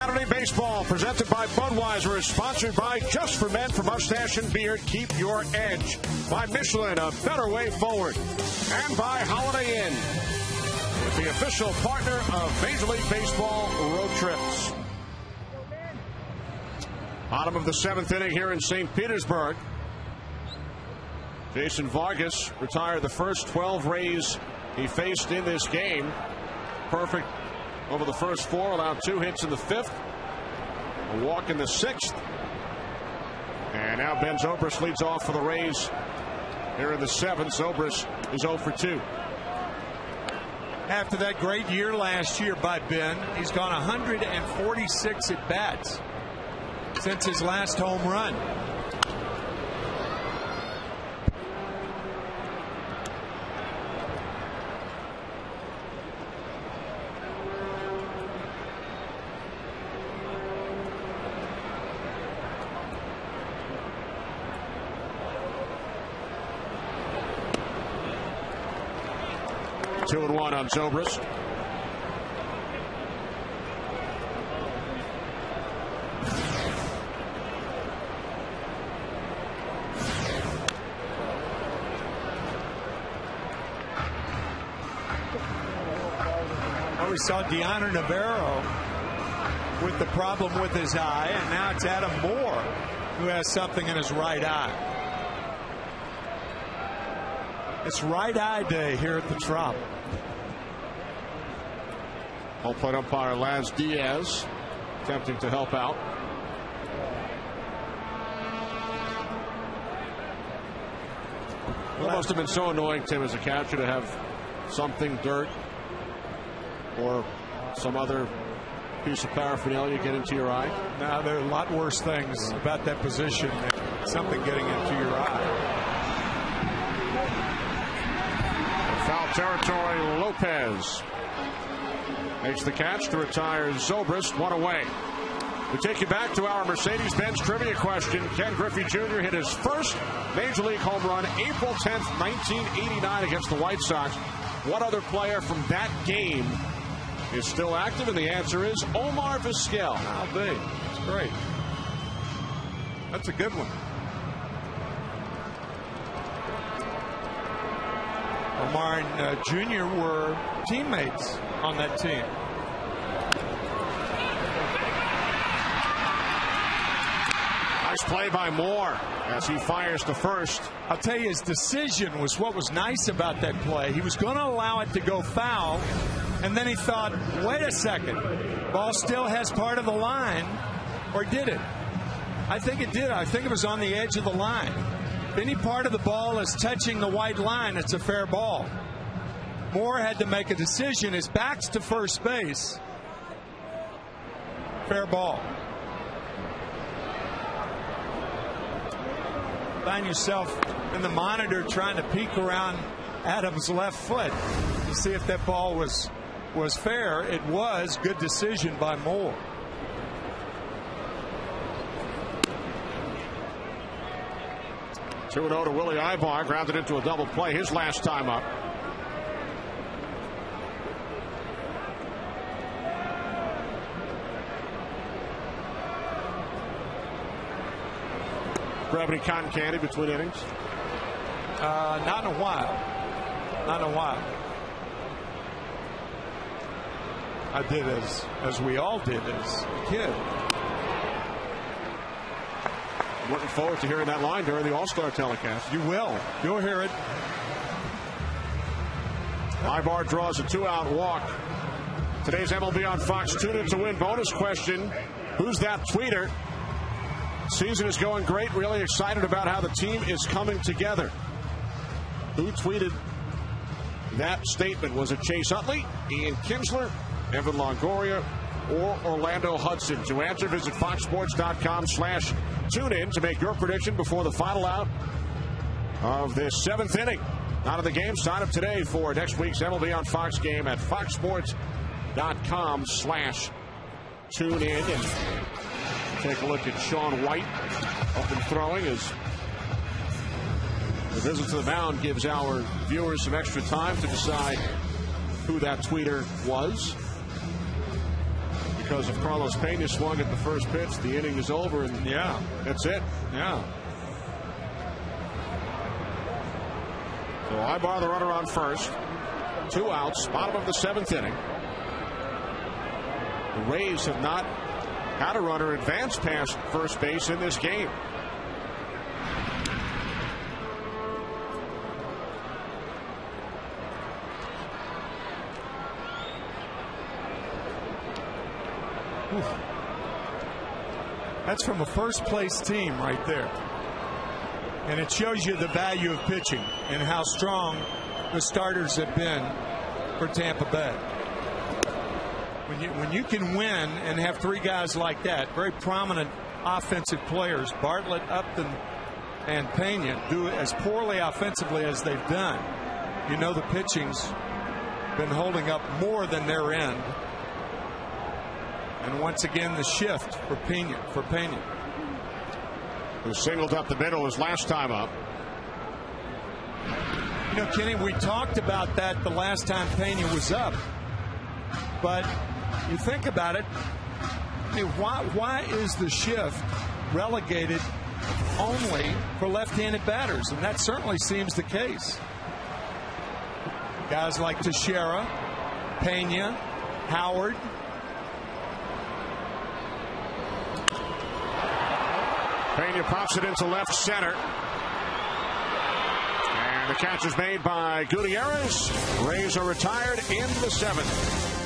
Saturday Baseball, presented by Budweiser, is sponsored by Just for Men for Mustache and Beard. Keep your edge. By Michelin, a better way forward. And by Holiday Inn, the official partner of Major League Baseball road trips. Bottom of the 7th inning here in St. Petersburg. Jason Vargas retired the first 12 Rays he faced in this game. Perfect over the first 4, allowed 2 hits in the 5th, a walk in the 6th. And now Ben Zobrist leads off for the Rays here in the 7th. Zobrist is 0 for 2. After that great year last year by Ben, he's gone 146 at bats since his last home run. Two and one on Zobrist. We saw Deanna Navarro with the problem with his eye, and now it's Adam Moore who has something in his right eye. It's right eye day here at the Trop. Home plate umpire Laz Diaz attempting to help out. It must have been so annoying, Tim, as a catcher, to have something, dirt or some other piece of paraphernalia get into your eye. Now, there are a lot worse things about that position than something getting into your eye. Foul territory, Lopez makes the catch to retire Zobrist, 1 away. We take you back to our Mercedes-Benz trivia question. Ken Griffey Jr. hit his first Major League home run April 10th, 1989 against the White Sox. What other player from that game is still active? And the answer is Omar Vizquel. I'll be. That's great. That's a good one. Omar and Jr. were teammates on that team. Nice play by Moore as he fires to first. I'll tell you, his decision was what was nice about that play. He was going to allow it to go foul, and then he thought, wait a second, ball still has part of the line, or did it? I think it did. I think it was on the edge of the line. If any part of the ball is touching the white line, it's a fair ball. Moore had to make a decision. His back's to first base. Fair ball. Find yourself in the monitor trying to peek around Adams' left foot to see if that ball was fair. It was. Good decision by Moore. Two 2-0 to Willie Ibar, grounded into a double play his last time up. Grab any cotton candy between innings? Not in a while. Not in a while. I did as we all did as a kid. I'm looking forward to hearing that line during the All-Star telecast. You will. You'll hear it. Ibar draws a 2-out walk. Today's MLB on Fox Tune In to Win bonus question. Who's that tweeter? Season is going great. Really excited about how the team is coming together. Who tweeted that statement? Was it Chase Utley, Ian Kinsler, Evan Longoria, or Orlando Hudson? To answer, visit foxsports.com/tunein to make your prediction before the final out of this 7th inning. Out of the game, sign up today for next week's MLB on Fox game at foxsports.com/tunein. And take a look at Sean White up and throwing as the visit to the mound gives our viewers some extra time to decide who that tweeter was. because if Carlos Pena swung at the first pitch, the inning is over, and yeah, that's it. Yeah. So Ibar, the runner on first. 2 outs, bottom of the 7th inning. The Rays have not had a runner advance past first base in this game. That's from a first place team right there. And it shows you the value of pitching and how strong the starters have been for Tampa Bay. When you can win and have 3 guys like that, very prominent offensive players, Bartlett, Upton, and Pena, do as poorly offensively as they've done, you know the pitching's been holding up more than their end. And once again, the shift for Pena. Who singled up the middle his last time up. You know, Kenny, we talked about that the last time Pena was up. But you think about it, I mean, why is the shift relegated only for left-handed batters? And that certainly seems the case. Guys like Teixeira, Pena, Howard. Pena pops it into left center. And the catch is made by Gutierrez. Rays are retired in the 7th.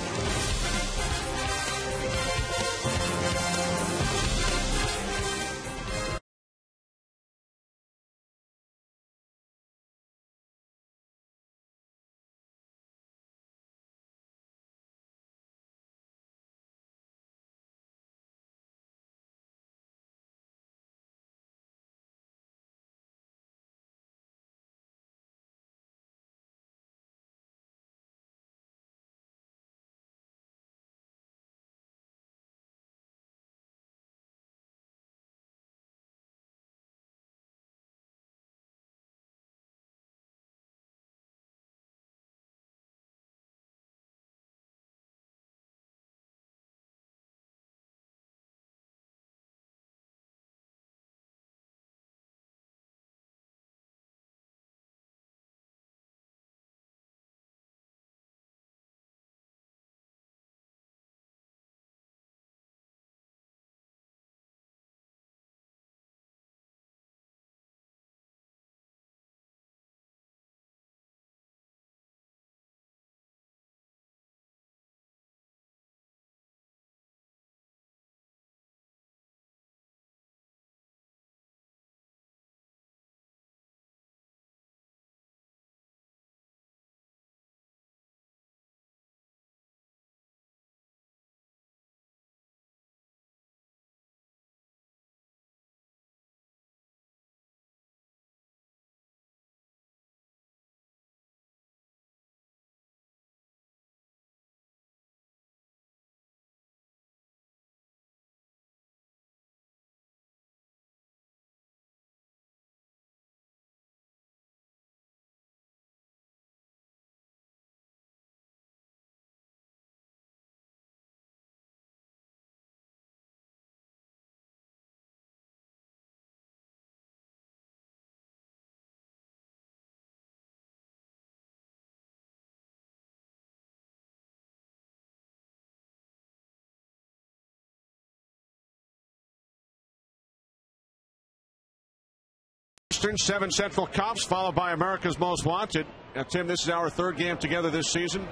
Eastern, 7 Central Cops, followed by America's Most Wanted. Now, Tim, this is our 3rd game together this season.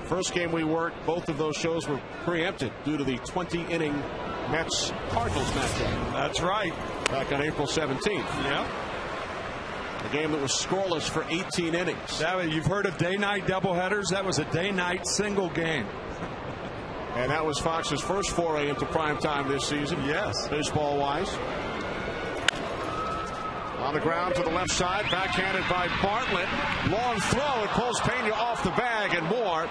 First game we worked, both of those shows were preempted due to the 20-inning Mets-Cardinals matchup. That's right. Back on April 17th. Yeah. A game that was scoreless for 18 innings. You've heard of day-night doubleheaders? That was a day-night single game. And that was Fox's first foray into prime time this season. Yes. Baseball-wise. On the ground to the left side, backhanded by Bartlett. Long throw, it pulls Pena off the bag, and Moore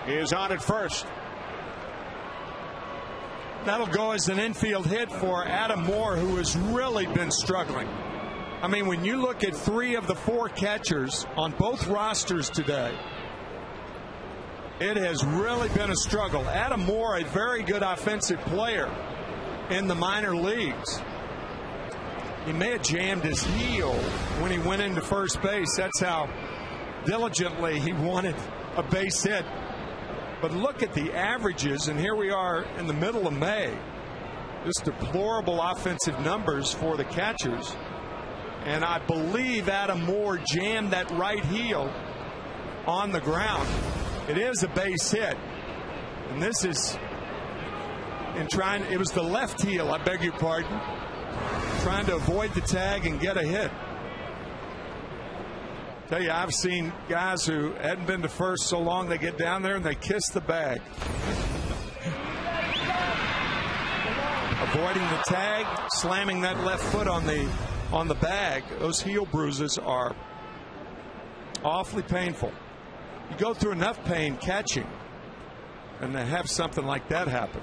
is on at first. That'll go as an infield hit for Adam Moore, who has really been struggling. I mean, when you look at 3 of the 4 catchers on both rosters today, It has really been a struggle. Adam Moore, a very good offensive player in the minor leagues. He may have jammed his heel when he went into first base. That's how diligently he wanted a base hit. But look at the averages, and here we are in the middle of May. Just deplorable offensive numbers for the catchers. And I believe Adam Moore jammed that right heel on the ground. It is a base hit. And this is it was the left heel, I beg your pardon, trying to avoid the tag and get a hit. Tell you, I've seen guys who hadn't been to first so long, they get down there and they kiss the bag. Avoiding the tag, slamming that left foot on the bag. Those heel bruises are awfully painful. You go through enough pain catching, and to have something like that happen.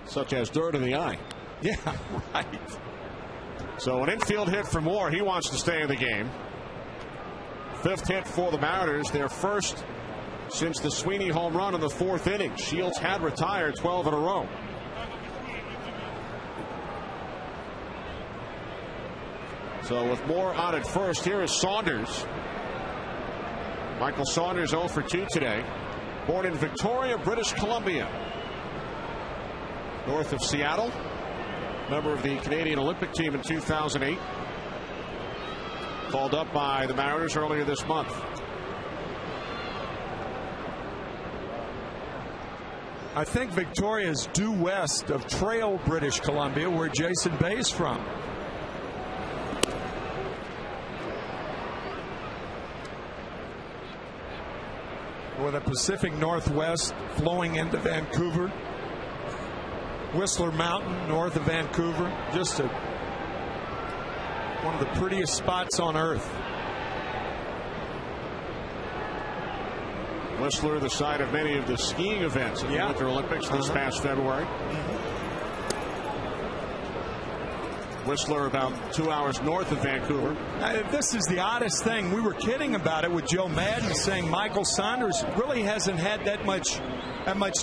Such as dirt in the eye. Yeah, right. So an infield hit for Moore. He wants to stay in the game. 5th hit for the Mariners, their first since the Sweeney home run in the 4th inning. Shields had retired 12 in a row. So with Moore on at first, here is Saunders. Michael Saunders 0 for 2 today. Born in Victoria, British Columbia, north of Seattle. Member of the Canadian Olympic team in 2008. Called up by the Mariners earlier this month. I think Victoria is due west of Trail, British Columbia, where Jason Bay is from. With the Pacific Northwest flowing into Vancouver. Whistler Mountain north of Vancouver. Just one of the prettiest spots on earth. Whistler, the site of many of the skiing events at the Winter Olympics this past February. Whistler about 2 hours north of Vancouver. This is the oddest thing. We were kidding about it with Joe Madden, saying Michael Saunders really hasn't had that much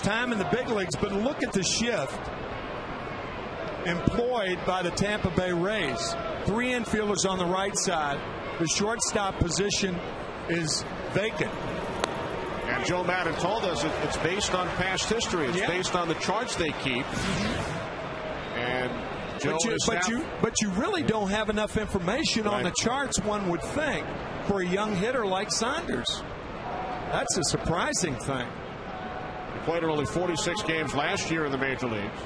time in the big leagues, but look at the shift employed by the Tampa Bay Rays. 3 infielders on the right side. The shortstop position is vacant. And Joe Madden told us it's based on past history. It's based on the charts they keep. And Joe but you really don't have enough information on the charts, one would think, for a young hitter like Saunders. That's a surprising thing. He played only 46 games last year in the major leagues.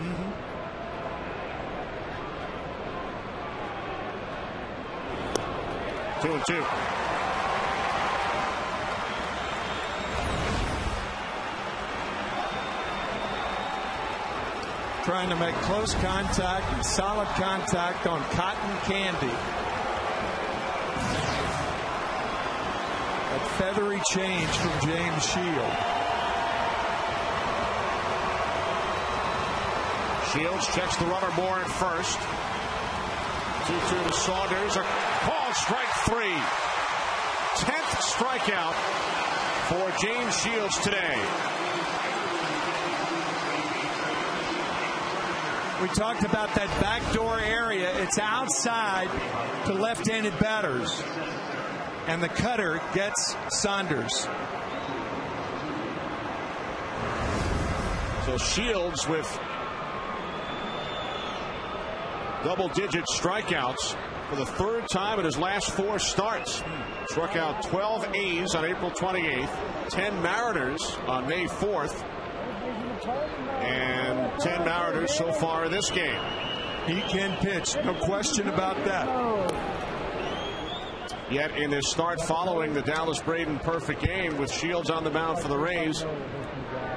2-2. Trying to make close contact and solid contact on cotton candy. A feathery change from James Shields. Shields checks the runner Moore at first. 2-2 to Saunders. A called strike 3. 10th strikeout for James Shields today. We talked about that backdoor area. It's outside to left-handed batters. And the cutter gets Saunders. So Shields with double-digit strikeouts for the 3rd time in his last 4 starts. Struck out 12 A's on April 28th, 10 Mariners on May 4th, and 10 Mariners so far in this game. He can pitch, no question about that. Yet in his start following the Dallas Braden perfect game with Shields on the mound for the Rays,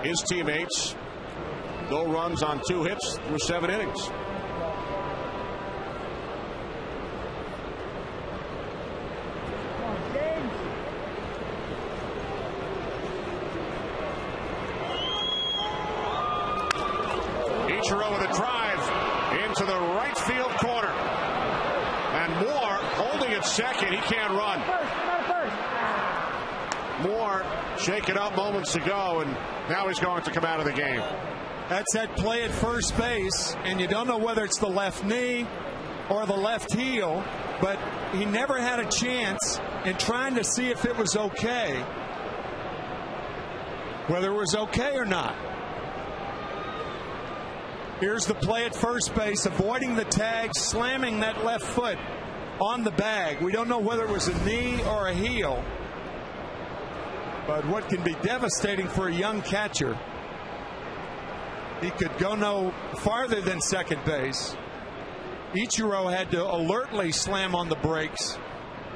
his teammates, no runs on 2 hits through 7 innings. With a drive into the right field corner. And Moore holding at second. He can't run. Moore shaken up moments ago, and now he's going to come out of the game. That's that play at first base, and you don't know whether it's the left knee or the left heel, but he never had a chance in trying to see if it was okay, whether it was okay or not. Here's the play at first base, avoiding the tag, slamming that left foot on the bag. We don't know whether it was a knee or a heel, but what can be devastating for a young catcher, he could go no farther than second base. Ichiro had to alertly slam on the brakes.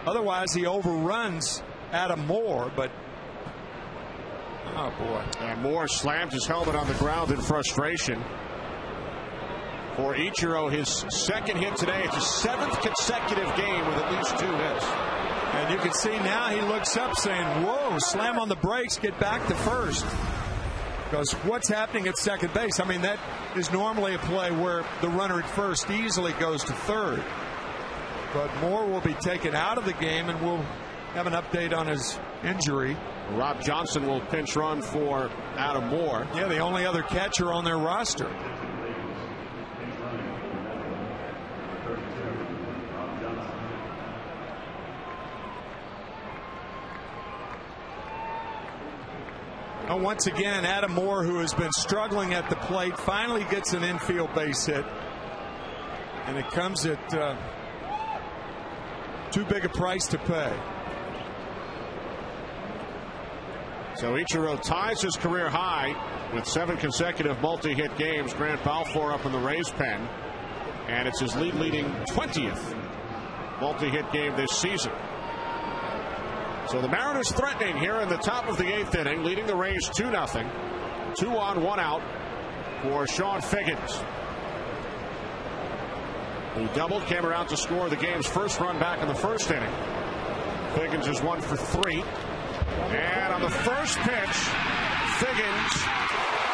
Otherwise, he overruns Adam Moore, but oh boy. And Moore slammed his helmet on the ground in frustration. For Ichiro, his second hit today. It's his 7th consecutive game with at least 2 hits. And you can see now he looks up saying, whoa, slam on the brakes, get back to first. Because what's happening at second base? I mean, that is normally a play where the runner at first easily goes to third. But Moore will be taken out of the game, and we'll have an update on his injury. Rob Johnson will pinch run for Adam Moore. Yeah, the only other catcher on their roster. Once again, Adam Moore, who has been struggling at the plate, finally gets an infield base hit. And it comes at too big a price to pay. So Ichiro ties his career high with 7 consecutive multi-hit games. Grant Balfour up in the Rays pen. And it's his leading 20th multi-hit game this season. So the Mariners threatening here in the top of the 8th inning, leading the Rays 2-0. 2 on, 1 out for Sean Figgins. He doubled, came around to score the game's first run back in the first inning. Figgins is 1 for 3. And on the first pitch, Figgins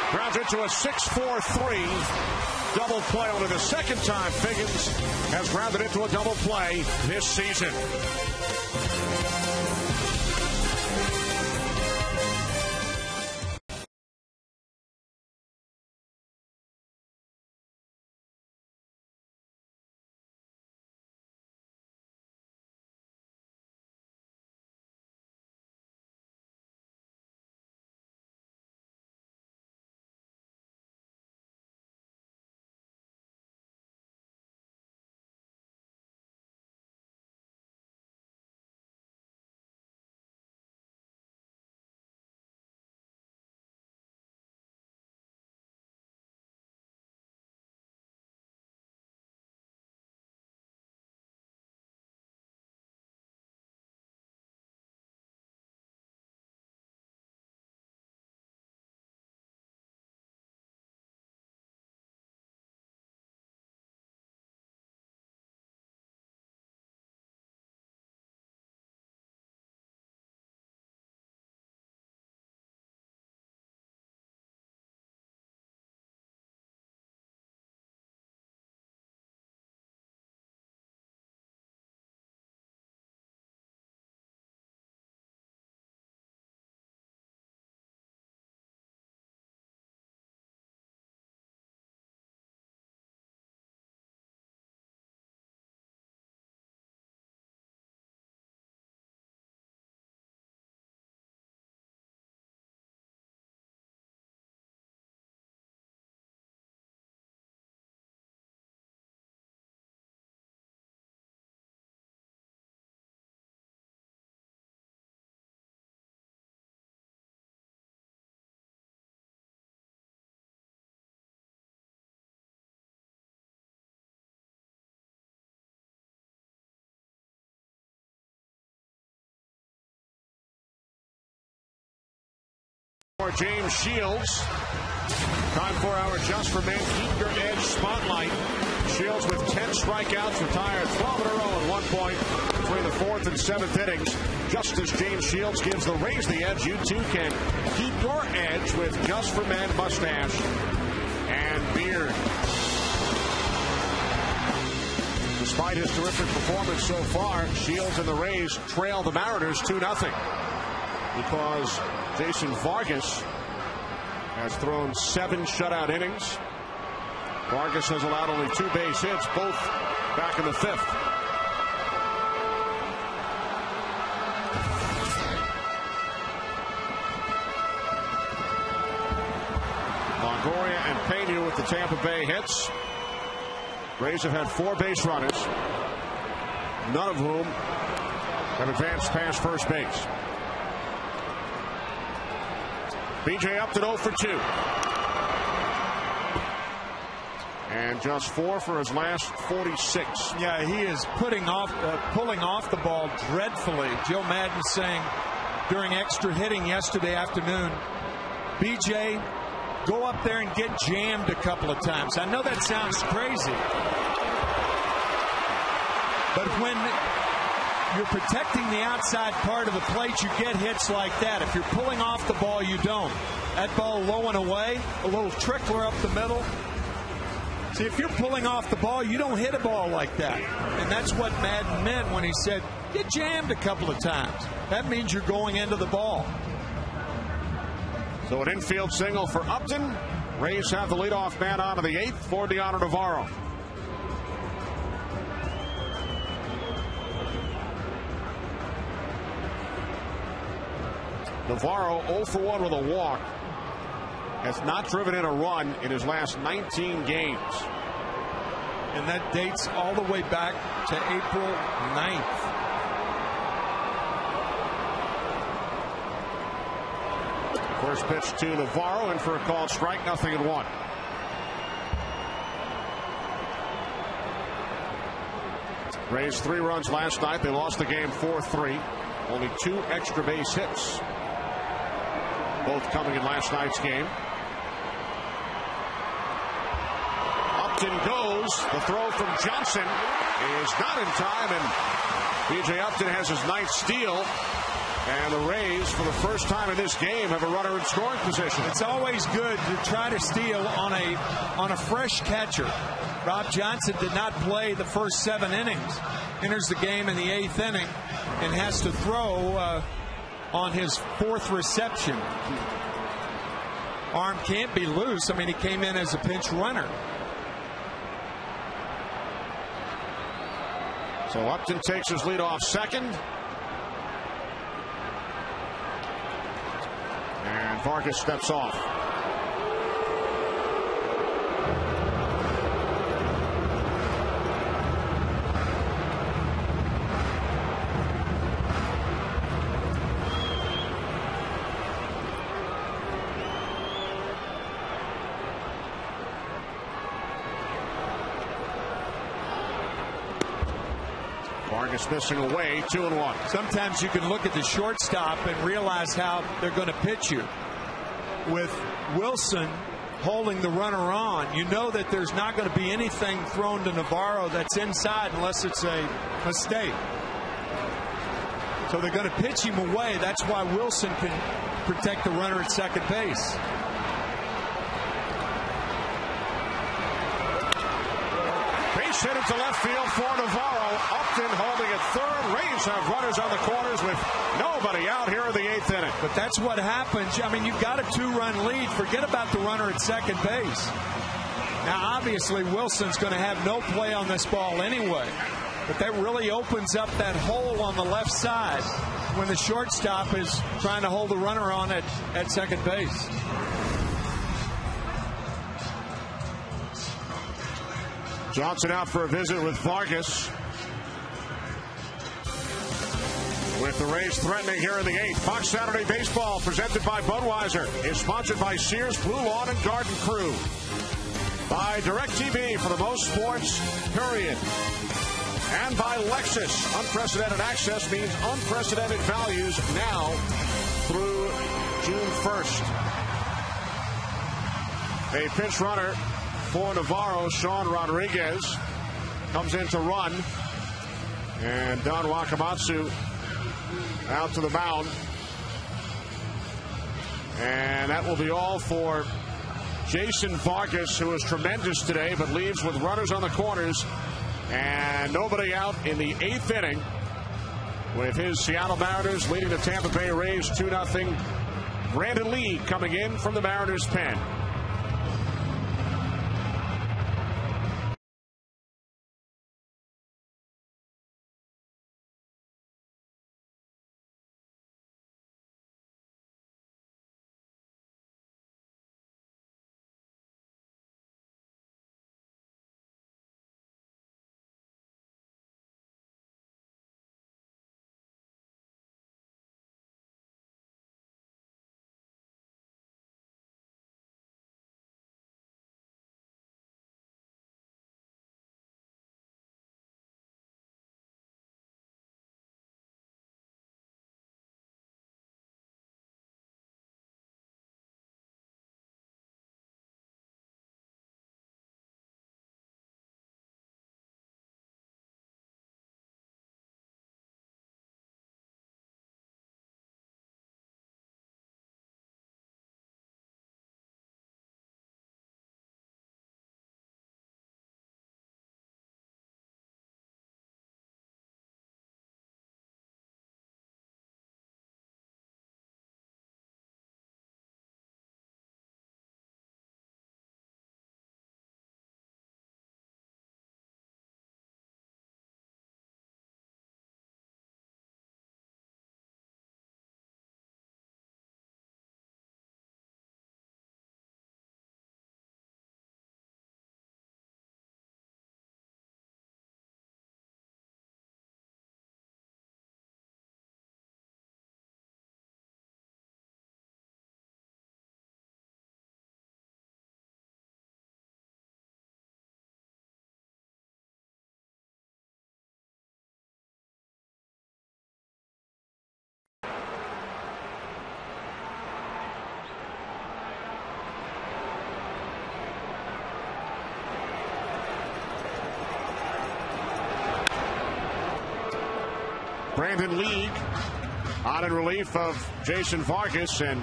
grounds into a 6-4-3 double play. Only the second time Figgins has grounded into a double play this season. For James Shields, time for our Just for Men Keep Your Edge spotlight. Shields with 10 strikeouts, retired 12 in a row at 1 point between the 4th and 7th innings. Just as James Shields gives the Rays the edge, you too can keep your edge with Just for Men mustache and beard. Despite his terrific performance so far, Shields and the Rays trail the Mariners 2-0 because Jason Vargas has thrown 7 shutout innings. Vargas has allowed only 2 base hits, both back in the 5th. Longoria and Pena with the Tampa Bay hits. Rays have had 4 base runners, none of whom have advanced past first base. B.J. Upton 0 for 2. And just 4 for his last 46. Yeah, he is pulling off the ball dreadfully. Joe Madden saying during extra hitting yesterday afternoon, B.J., go up there and get jammed a couple of times. I know that sounds crazy, but when you're protecting the outside part of the plate, you get hits like that. If you're pulling off the ball, you don't. That ball low and away, a little trickler up the middle. See, if you're pulling off the ball, you don't hit a ball like that. And that's what Madden meant when he said, get jammed a couple of times. That means you're going into the ball. So an infield single for Upton. Rays have the leadoff man on to the 8th for Deoner Navarro. Navarro 0 for 1 with a walk. Has not driven in a run in his last 19 games. And that dates all the way back to April 9th. First pitch to Navarro, and for a called strike, 0-1. Rays 3 runs last night. They lost the game 4-3. Only 2 extra base hits, both coming in last night's game. Upton goes. The throw from Johnson is not in time, and B.J. Upton has his 9th steal. And the Rays, for the first time in this game, have a runner in scoring position. It's always good to try to steal on a fresh catcher. Rob Johnson did not play the first 7 innings. Enters the game in the 8th inning and has to throw on his 4th reception. Arm can't be loose. I mean, he came in as a pinch runner. So Upton takes his lead off second. And Vargas steps off. Vargas missing away, 2-1. Sometimes you can look at the shortstop and realize how they're going to pitch you. With Wilson holding the runner on, you know that there's not going to be anything thrown to Navarro that's inside unless it's a mistake. So they're going to pitch him away. That's why Wilson can protect the runner at second base. Base hit into left field for Navarro. Upton holding at third. Rays have runners on the corners with nobody out here in the 8th inning. But that's what happens. I mean, you've got a 2-run lead. Forget about the runner at second base. Now, obviously, Wilson's going to have no play on this ball anyway. But that really opens up that hole on the left side when the shortstop is trying to hold the runner on at second base. Johnson out for a visit with Vargas. With the Rays threatening here in the 8th. Fox Saturday Baseball, presented by Budweiser, is sponsored by Sears Blue Lawn and Garden Crew. By DirecTV for the most sports, period. And by Lexus. Unprecedented access means unprecedented values now through June 1st. A pinch runner for Navarro, Sean Rodriguez, comes in to run. And Don Wakamatsu out to the mound. And that will be all for Jason Vargas, who is tremendous today, but leaves with runners on the corners and nobody out in the 8th inning, with his Seattle Mariners leading the Tampa Bay Rays 2-0 Brandon Lee coming in from the Mariners pen. Brandon Lee on in relief of Jason Vargas, and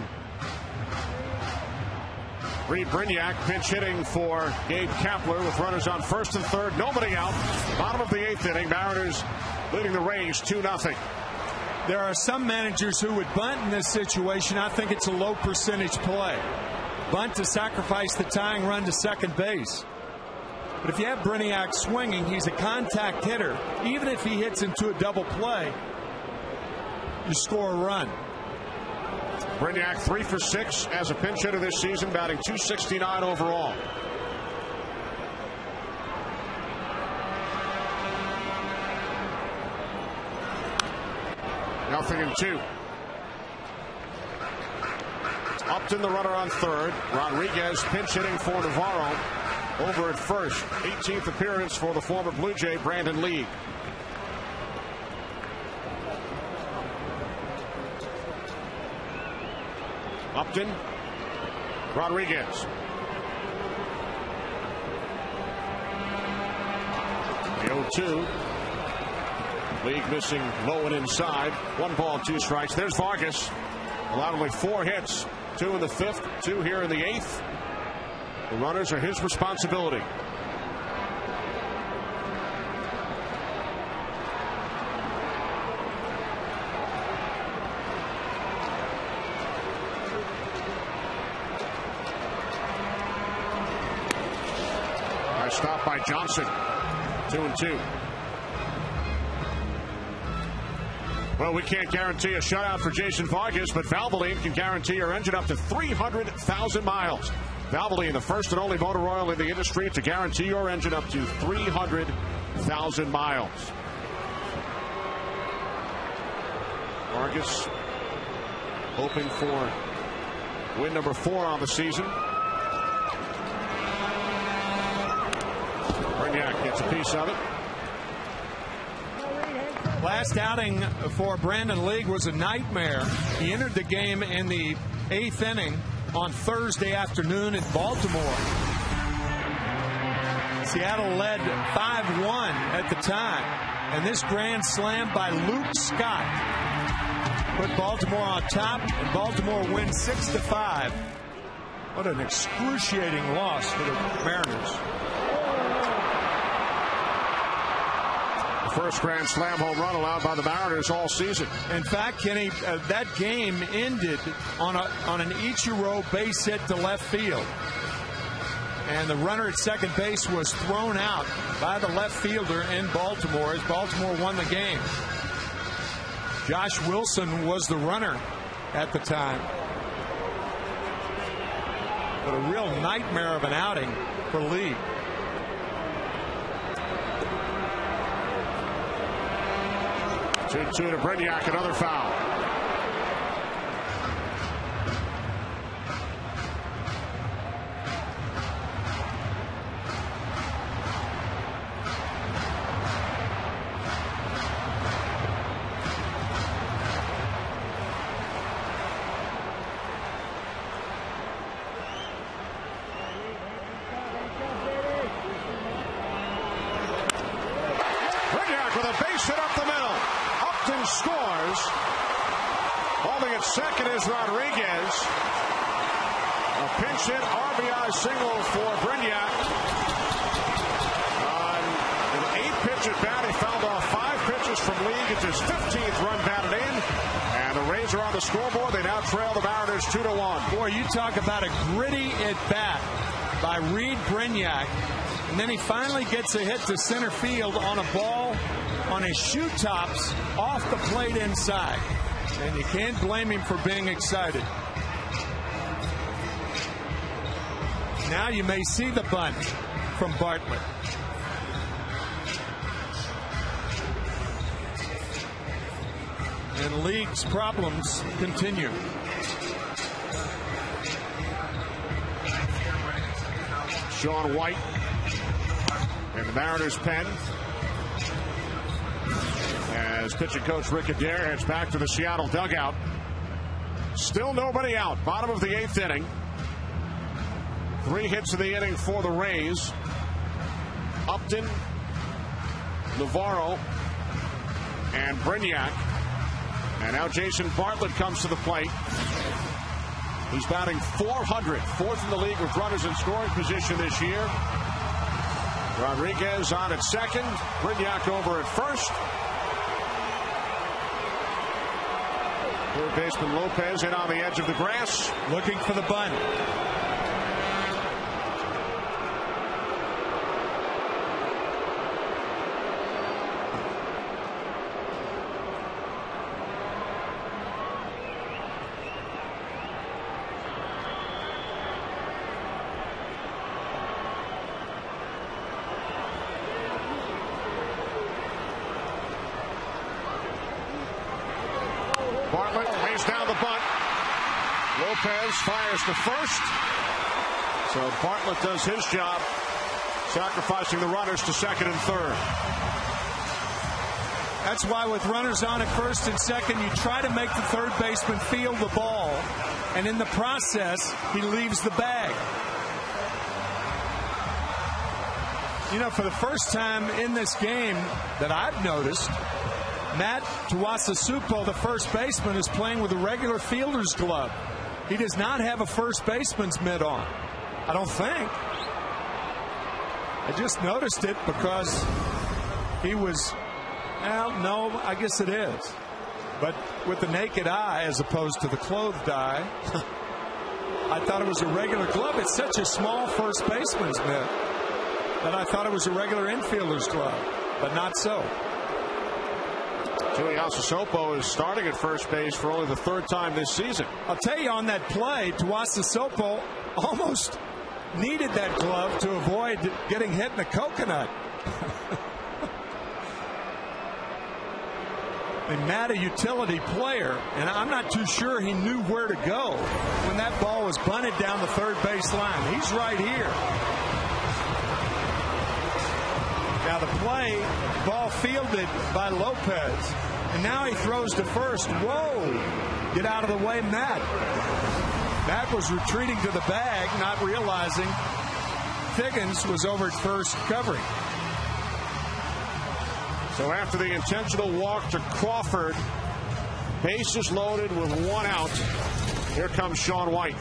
Reed Brignac pinch hitting for Gabe Kapler with runners on first and third. Nobody out. Bottom of the 8th inning. Mariners leading the Rays 2-0. There are some managers who would bunt in this situation. I think it's a low percentage play. Bunt to sacrifice the tying run to second base. But if you have Brignac swinging, he's a contact hitter. Even if he hits into a double play, you score a run. Brignac 3 for 6 as a pinch hitter this season, batting .269 overall. Nothing in 2. Upton the runner on third. Rodriguez pinch hitting for Navarro over at first. 18th appearance for the former Blue Jay Brandon Lee. Upton, Rodriguez. The 0-2. League missing low and inside. 1 ball, 2 strikes. There's Vargas. Allowed only 4 hits. 2 in the 5th, 2 here in the 8th. The runners are his responsibility. Nice stop by Johnson. 2-2. Well, we can't guarantee a shutout for Jason Vargas, but Valvoline can guarantee your engine up to 300,000 miles. Valvoline, the first and only motor oil in the industry to guarantee your engine up to 300,000 miles. Vargas hoping for win number 4 on the season. Brignac gets a piece of it. Last outing for Brandon Lee was a nightmare. He entered the game in the 8th inning on Thursday afternoon in Baltimore. Seattle led 5-1 at the time, and this grand slam by Luke Scott put Baltimore on top, and Baltimore wins 6-5. What an excruciating loss for the Mariners. first Grand Slam home run allowed by the Mariners all season. In fact, Kenny, that game ended on an Ichiro base hit to left field. And the runner at second base was thrown out by the left fielder in Baltimore as Baltimore won the game. Josh Wilson was the runner at the time. But a real nightmare of an outing for Lee. Two to Brignac, another foul. With a base hit up the middle. Upton scores. Holding at second is Rodriguez. A pinch hit RBI single for Brignac. On an 8-pitch at bat, he fouled off 5 pitches from League. It's his 15th run batted in. And the Rays are on the scoreboard. They now trail the Mariners 2-1. Boy, you talk about a gritty at bat by Reed Brignac. And then he finally gets a hit to center field on a ball on his shoe tops off the plate inside. And you can't blame him for being excited. Now you may see the bunt from Bartlett. And League's problems continue. Shaun White in the Mariners' pen as pitching coach Rick Adair heads back to the Seattle dugout. Still nobody out. Bottom of the 8th inning. 3 hits in the inning for the Rays. Upton, Navarro, and Brignac. And now Jason Bartlett comes to the plate. He's batting .400, 4th in the league with runners in scoring position this year. Rodriguez on at second. Brignac over at first. Third baseman Lopez in on the edge of the grass. Looking for the bunt. Bartlett lays down the bunt. Lopez fires to first. So Bartlett does his job, sacrificing the runners to second and third. That's why with runners on at first and second, you try to make the third baseman field the ball. And in the process, he leaves the bag. You know, for the first time in this game that I've noticed, Matt Tuiasosopo, the first baseman, is playing with a regular fielder's glove. He does not have a first baseman's mitt on. I don't think. I just noticed it because he was, well, no, I guess it is. But with the naked eye as opposed to the clothed eye, I thought it was a regular glove. It's such a small first baseman's mitt that I thought it was a regular infielder's glove, but not so. Tuiasosopo is starting at first base for only the 3rd time this season. I'll tell you, on that play, Tuiasosopo almost needed that glove to avoid getting hit in the coconut. Matt, a utility player, and I'm not too sure he knew where to go when that ball was bunted down the third base line. He's right here. Now the play, ball fielded by Lopez, and now he throws to first. Whoa! Get out of the way, Matt. Matt was retreating to the bag, not realizing Figgins was over at first covering. So after the intentional walk to Crawford, bases loaded with 1 out. Here comes Shaun White.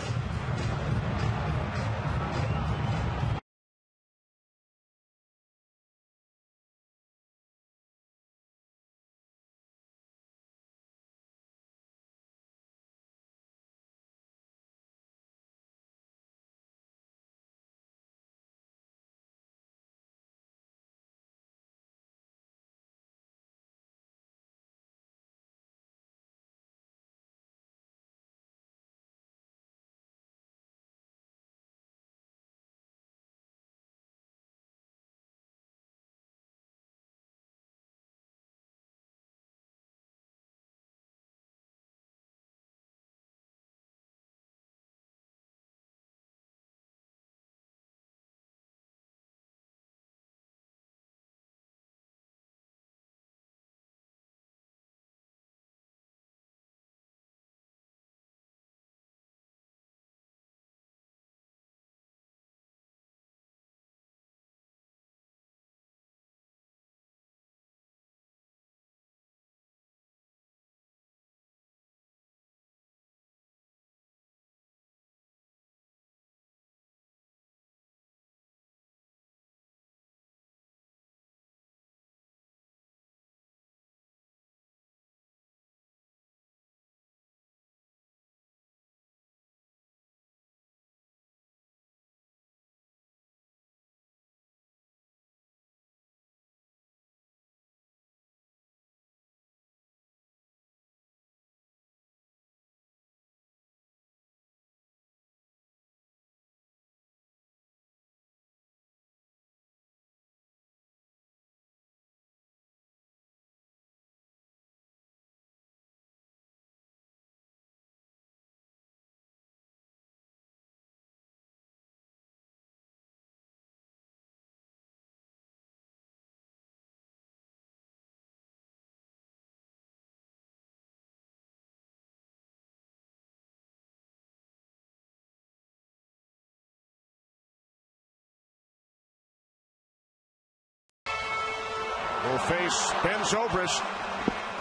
will face Ben Zobrist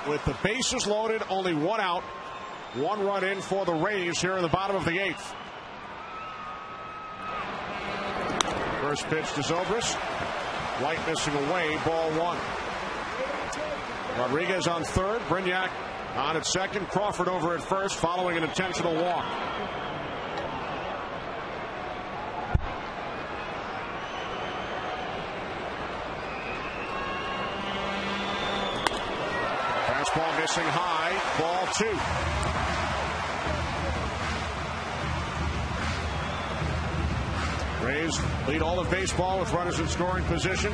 with the bases loaded, only one out. 1 run in for the Rays here in the bottom of the 8th. First pitch to Zobrist. White missing away, ball 1. Rodriguez on third. Brignac on at second. Crawford over at first following an intentional walk. Fastball missing high, ball 2. Rays lead all of baseball with runners in scoring position.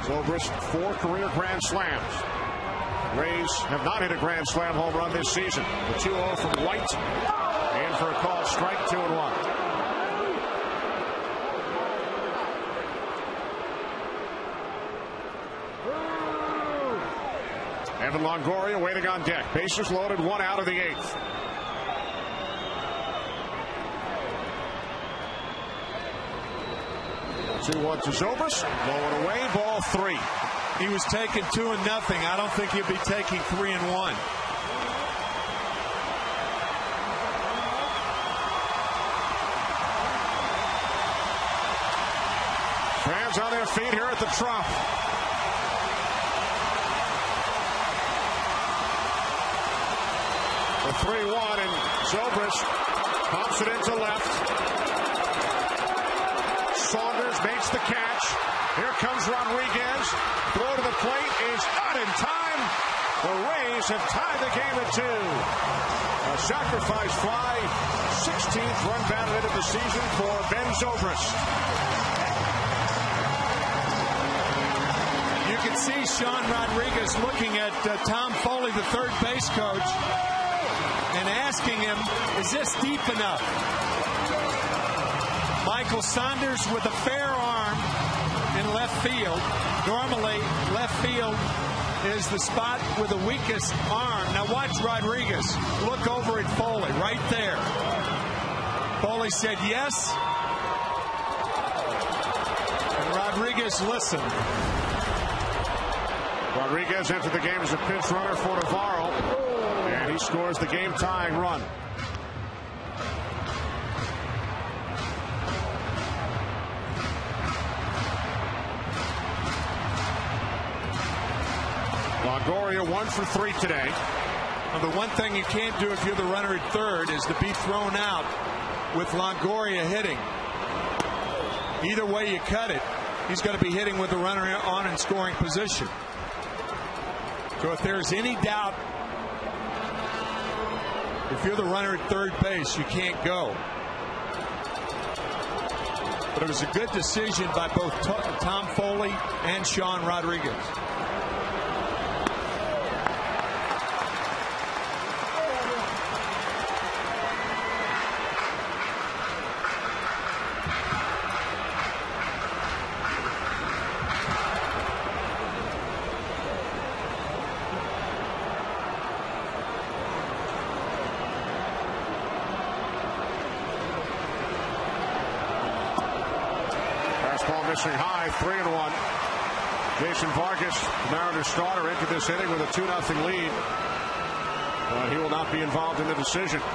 Zobrist 4 career grand slams. Rays have not hit a grand slam home run this season. The 2-0 from White. And for a call strike, 2-1. Evan Longoria waiting on deck. Bases loaded, 1 out of the 8th. Two-one to Zobrist. Low and away, ball 3. He was taking 2-0. I don't think he'll be taking 3-1. Fans on their feet here at the Trop. The 3-1, and Zobrist pops it into left. Saunders makes the catch. Here comes Rodriguez. Throw to the plate is not in time. The Rays have tied the game at 2. A sacrifice fly. 16th run batted into the season for Ben Zobrist. You can see Sean Rodriguez looking at Tom Foley, the third base coach, and asking him, is this deep enough? Michael Saunders with a fair arm in left field. Normally, left field is the spot with the weakest arm. Now watch Rodriguez. Look over at Foley right there. Foley said yes. And Rodriguez listened. Rodriguez entered the game as a pinch runner for Navarro. And he scores the game-tying run. Longoria 1 for 3 today. Well, the one thing you can't do if you're the runner at third is to be thrown out with Longoria hitting. Either way you cut it, he's going to be hitting with the runner on in scoring position. So if there's any doubt, if you're the runner at third base, you can't go. But it was a good decision by both Tom Foley and Sean Rodriguez. Missing high, 3-1. Jason Vargas, the Mariners starter, entered this inning with a 2-0 lead. But he will not be involved in the decision. 2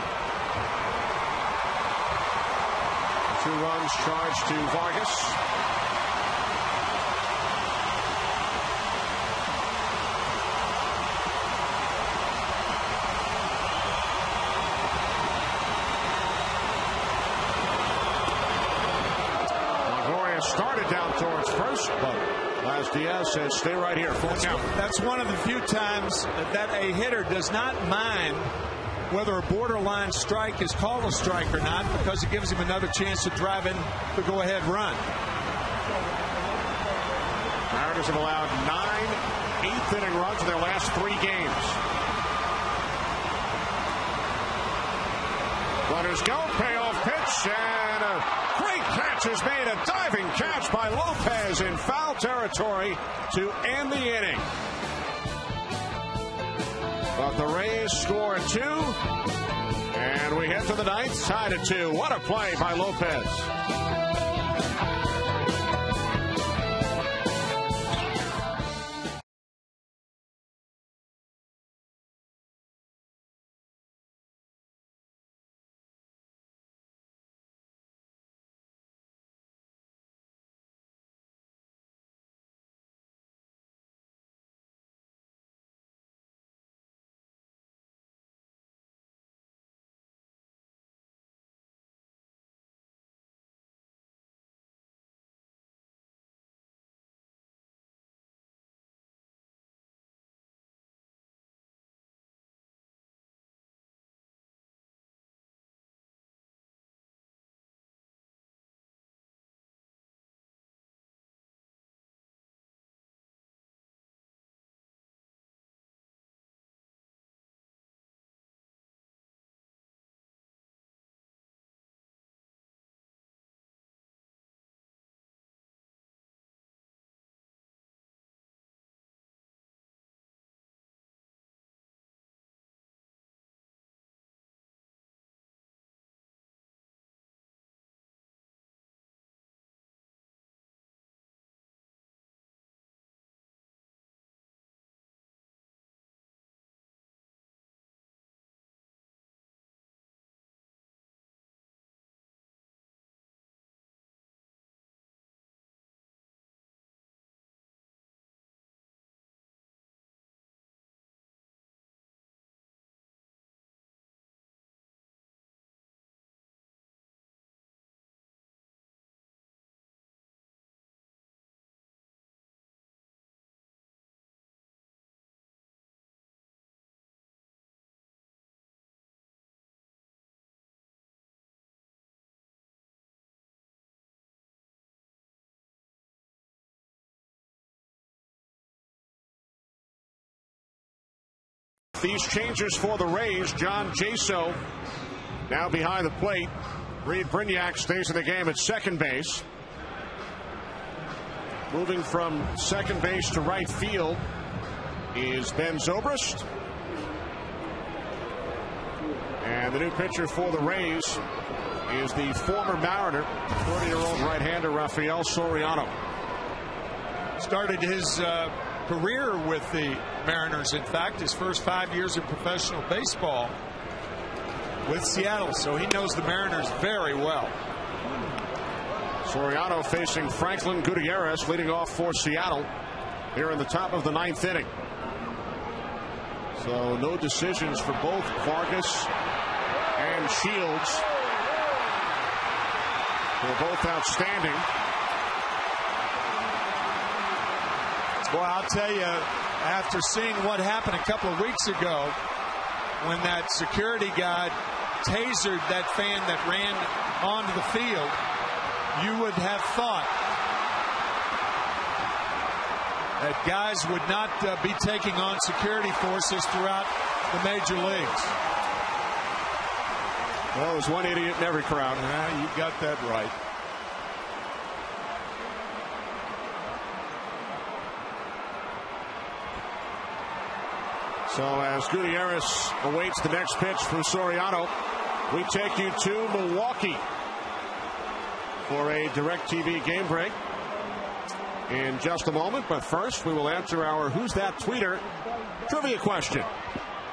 runs charged to Vargas. Started down towards first, but Laz Diaz says stay right here. Full count. That's one of the few times that a hitter does not mind whether a borderline strike is called a strike or not, because it gives him another chance to drive in the go-ahead run. Mariners have allowed 9 eighth-inning runs in their last 3 games. Runners go, payoff pitch, and a great catch is made. A diving catch by Lopez in foul territory to end the inning. But the Rays score 2, and we head to the 9th, tied at 2. What a play by Lopez. these changes for the Rays. John Jaso now behind the plate. Reed Brignac stays in the game at second base. Moving from second base to right field is Ben Zobrist. And the new pitcher for the Rays is the former Mariner, 30-year-old right-hander Rafael Soriano. Started his career with the Mariners. In fact, his first 5 years in professional baseball with Seattle, so he knows the Mariners very well. Soriano facing Franklin Gutierrez, leading off for Seattle here in the top of the ninth inning. So no decisions for both Vargas and Shields. They're both outstanding. Well, I'll tell you, after seeing what happened a couple of weeks ago when that security guard tasered that fan that ran onto the field, you would have thought that guys would not be taking on security forces throughout the major leagues. Well, there's one idiot in every crowd. Yeah, you got that right. So as Gutierrez awaits the next pitch from Soriano, we take you to Milwaukee for a DirecTV game break in just a moment. But first, we will answer our Who's That Tweeter trivia question.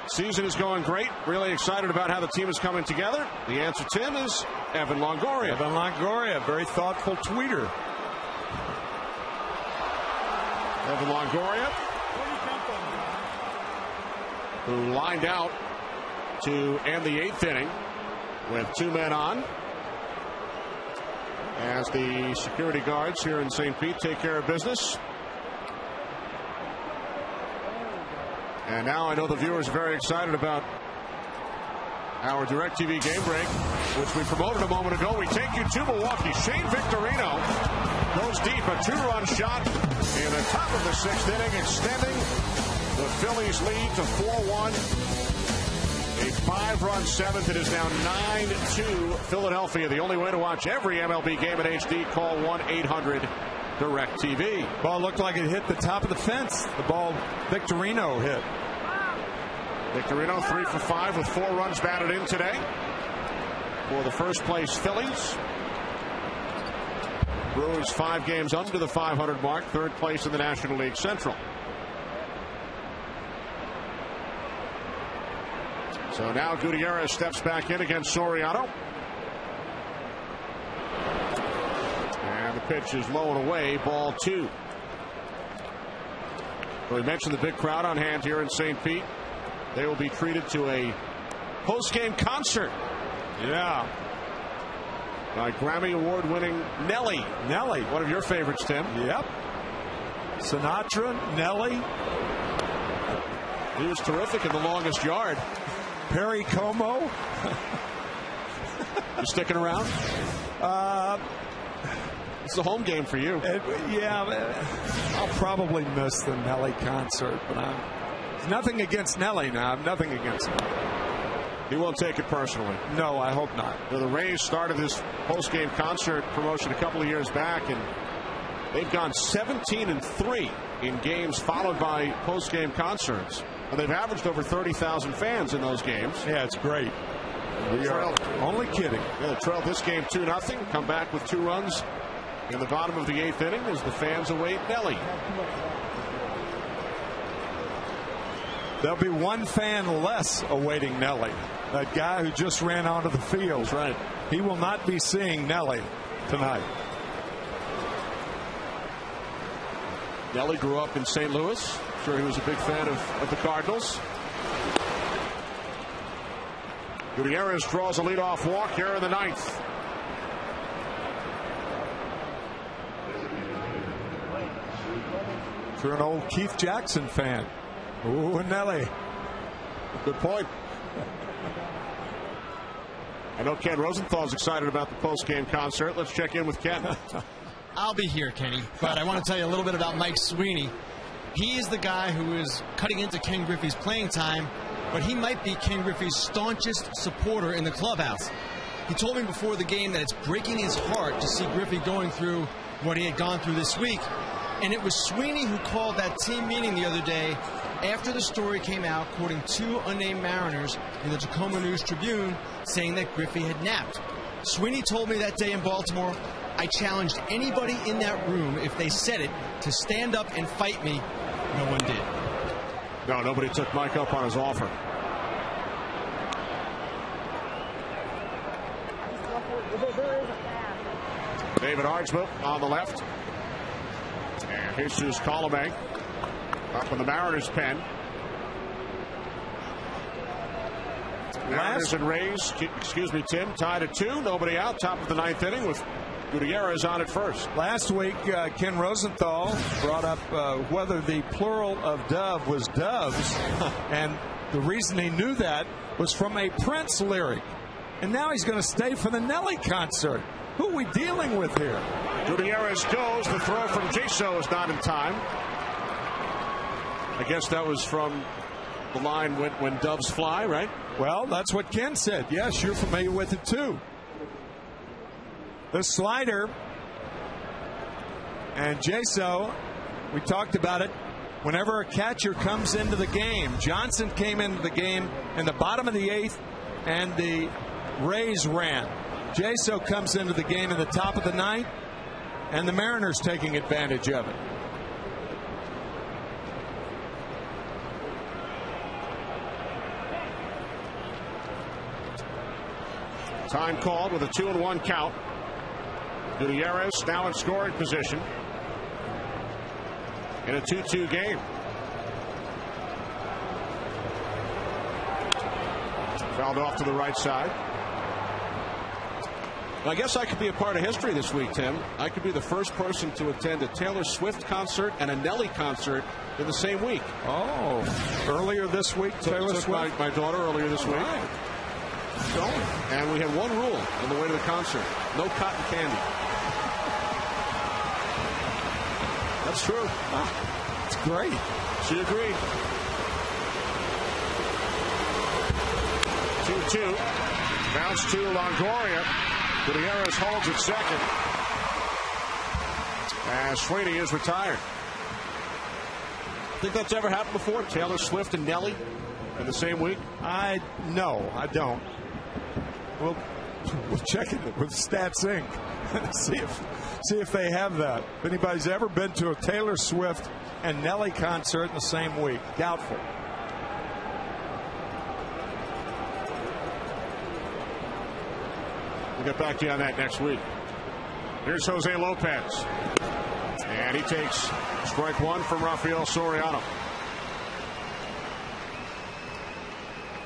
Season is going great. Really excited about how the team is coming together. The answer, Tim, is Evan Longoria. Evan Longoria, very thoughtful tweeter. Evan Longoria, who lined out to end the eighth inning with two men on, as the security guards here in St. Pete take care of business. And now I know the viewers are very excited about our DirecTV game break, which we promoted a moment ago. We take you to Milwaukee. Shane Victorino goes deep, a two-run shot in the top of the sixth inning, extending the Phillies lead to 4-1. A 5-run seventh. It is now 9-2 Philadelphia. The only way to watch every MLB game in HD, call 1-800-DirecTV. Ball looked like it hit the top of the fence. The ball Victorino hit. Victorino 3 for 5 with 4 runs batted in today for the first place Phillies. Brewers 5 games under the 500 mark, third place in the National League Central. So now Gutierrez steps back in against Soriano. And the pitch is low and away, ball 2. Well, we mentioned the big crowd on hand here in St. Pete. They will be treated to a post-game concert. Yeah. By Grammy Award-winning Nelly. Nelly. One of your favorites, Tim. Yep. Sinatra, Nelly. He was terrific in The Longest Yard. Perry Como. You sticking around? It's a home game for you. Yeah, I'll probably miss the Nelly concert, but nothing against Nelly now. Nothing against him. He won't take it personally. No, I hope not. The Rays started this post-game concert promotion a couple of years back, and they've gone 17-3 in games followed by post-game concerts. And they've averaged over 30,000 fans in those games. Yeah, it's great. We are only kidding. Yeah, they trailed this game 2-0. Come back with 2 runs in the bottom of the eighth inning as the fans await Nelly. There'll be one fan less awaiting Nelly. That guy who just ran onto the field. That's right. He will not be seeing Nelly tonight. Nelly grew up in St. Louis. I'm sure he was a big fan of the Cardinals. Gutierrez draws a leadoff walk here in the ninth. If you're an old Keith Jackson fan. Ooh, Nelly. Good point. I know Ken Rosenthal's excited about the post-game concert. Let's check in with Ken. I'll be here, Kenny, but I want to tell you a little bit about Mike Sweeney. He is the guy who is cutting into Ken Griffey's playing time but he might be Ken Griffey's staunchest supporter in the clubhouse. He told me before the game that it's breaking his heart to see Griffey going through what he had gone through this week. And it was Sweeney who called that team meeting the other day after the story came out, quoting 2 unnamed Mariners in the Tacoma News-Tribune, saying that Griffey had napped. Sweeney told me that day in Baltimore, I challenged anybody in that room, if they said it, to stand up and fight me. No one did. No, nobody took Mike up on his offer. David Archbold on the left. And Jesus Colomé up in the Mariners' pen. Mariners and Rays, excuse me, Tim, tied at 2. Nobody out. Top of the 9th inning with Gutierrez on at first. Last week, Ken Rosenthal brought up whether the plural of dove was doves. And the reason he knew that was from a Prince lyric. And now he's going to stay for the Nelly concert. Who are we dealing with here? Gutierrez goes. The throw from Jaso is not in time. I guess that was from the line when doves fly, right? Well, that's what Ken said. Yes, you're familiar with it too. The slider and Jaso, we talked about it. Whenever a catcher comes into the game, Johnson came into the game in the bottom of the 8th, and the Rays ran. Jaso comes into the game in the top of the 9th, and the Mariners taking advantage of it. Time called with a 2-1 count. Gutierrez now in scoring position in a 2-2 game. Fouled off to the right side. I guess I could be a part of history this week, Tim. I could be the first person to attend a Taylor Swift concert and a Nelly concert in the same week. Oh, earlier this week, Taylor Swift? My daughter earlier this week. Right. And we had one rule on the way to the concert: no cotton candy. That's true. It's great. She agreed. 2-2. Bounce to Longoria. Gutierrez holds at second. As Sweeney is retired. Think that's ever happened before? Taylor Swift and Nelly in the same week? No, I don't. We'll check it with Stats Inc. see if they have that. If anybody's ever been to a Taylor Swift and Nelly concert in the same week, doubtful. We'll get back to you on that next week. Here's Jose Lopez. And he takes strike 1 from Rafael Soriano.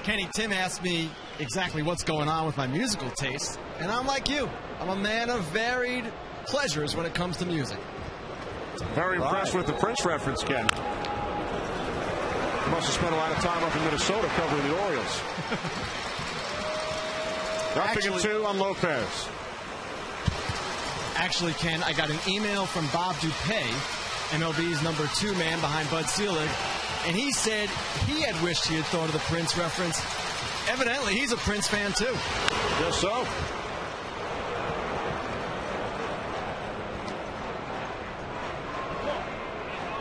Kenny, Tim asked me exactly what's going on with my musical taste, and I'm like you. I'm a man of varied pleasures when it comes to music. Very impressed with the Prince reference, Ken. You must have spent a lot of time up in Minnesota covering the Orioles. Nothing 2 on Lopez. Actually, Ken, I got an email from Bob Dupay, MLB's number 2 man behind Bud Selig, and he said he had wished he had thought of the Prince reference. Evidently, he's a Prince fan, too. Guess so.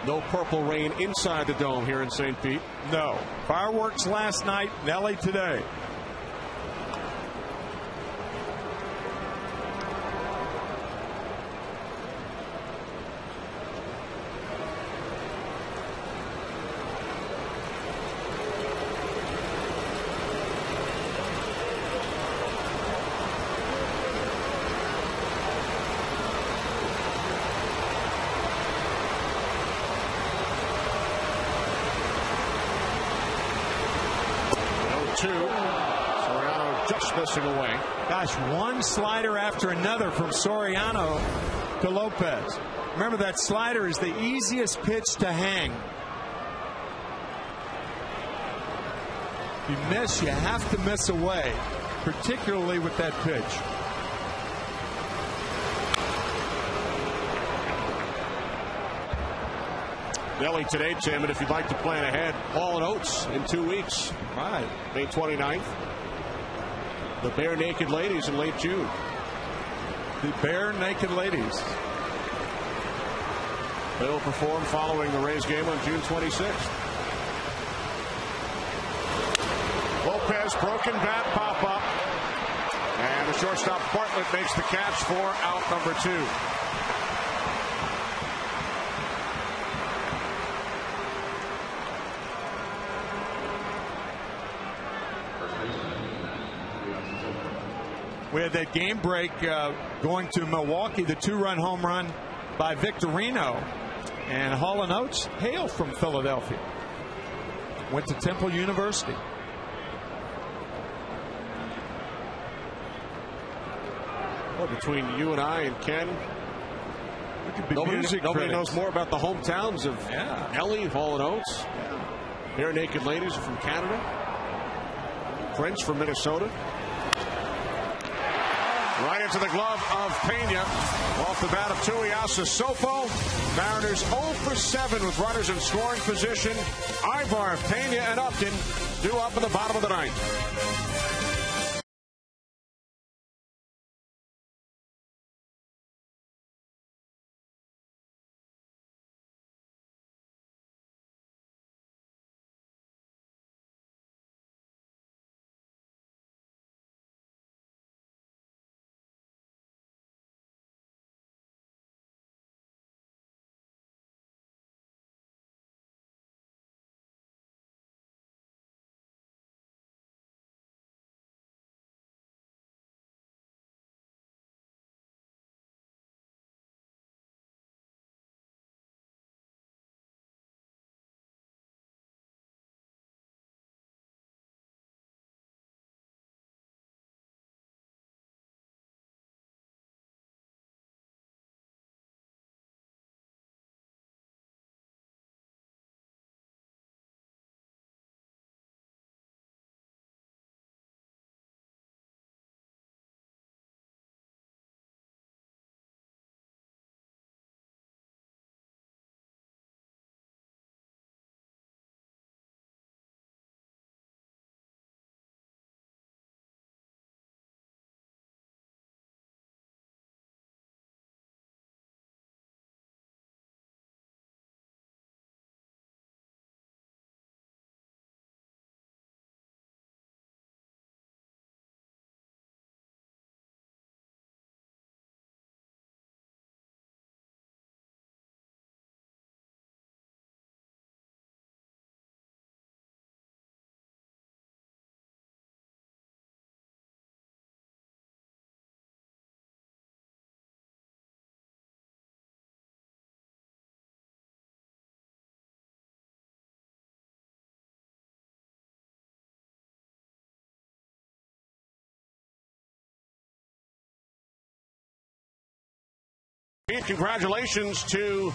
No Purple Rain inside the dome here in St. Pete. No. Fireworks last night, Nelly today. Soriano just missing away. Gosh, one slider after another from Soriano to Lopez. Remember, that slider is the easiest pitch to hang. If you miss, you have to miss away, particularly with that pitch. Delhi today, Tim, and if you'd like to plan ahead, Hall & Oates in 2 weeks. Right. May 29th. The Bare Naked Ladies in late June. The Bare Naked Ladies. They will perform following the Rays game on June 26th. Lopez, broken bat, pop up. And the shortstop Bartlett makes the catch for out number 2. We had that game break going to Milwaukee, the 2-run home run by Victorino. And Hall & Oates hail from Philadelphia. Went to Temple University. Well, between you and I and Ken, nobody knows more about the hometowns of Ellie, Hall & Oates. Bare Naked Ladies are from Canada. Prince from Minnesota. Right into the glove of Pena. Off the bat of Tuiasa Sopo. Mariners 0 for 7 with runners in scoring position. Ivar, Pena, and Upton due up in the bottom of the ninth. Congratulations to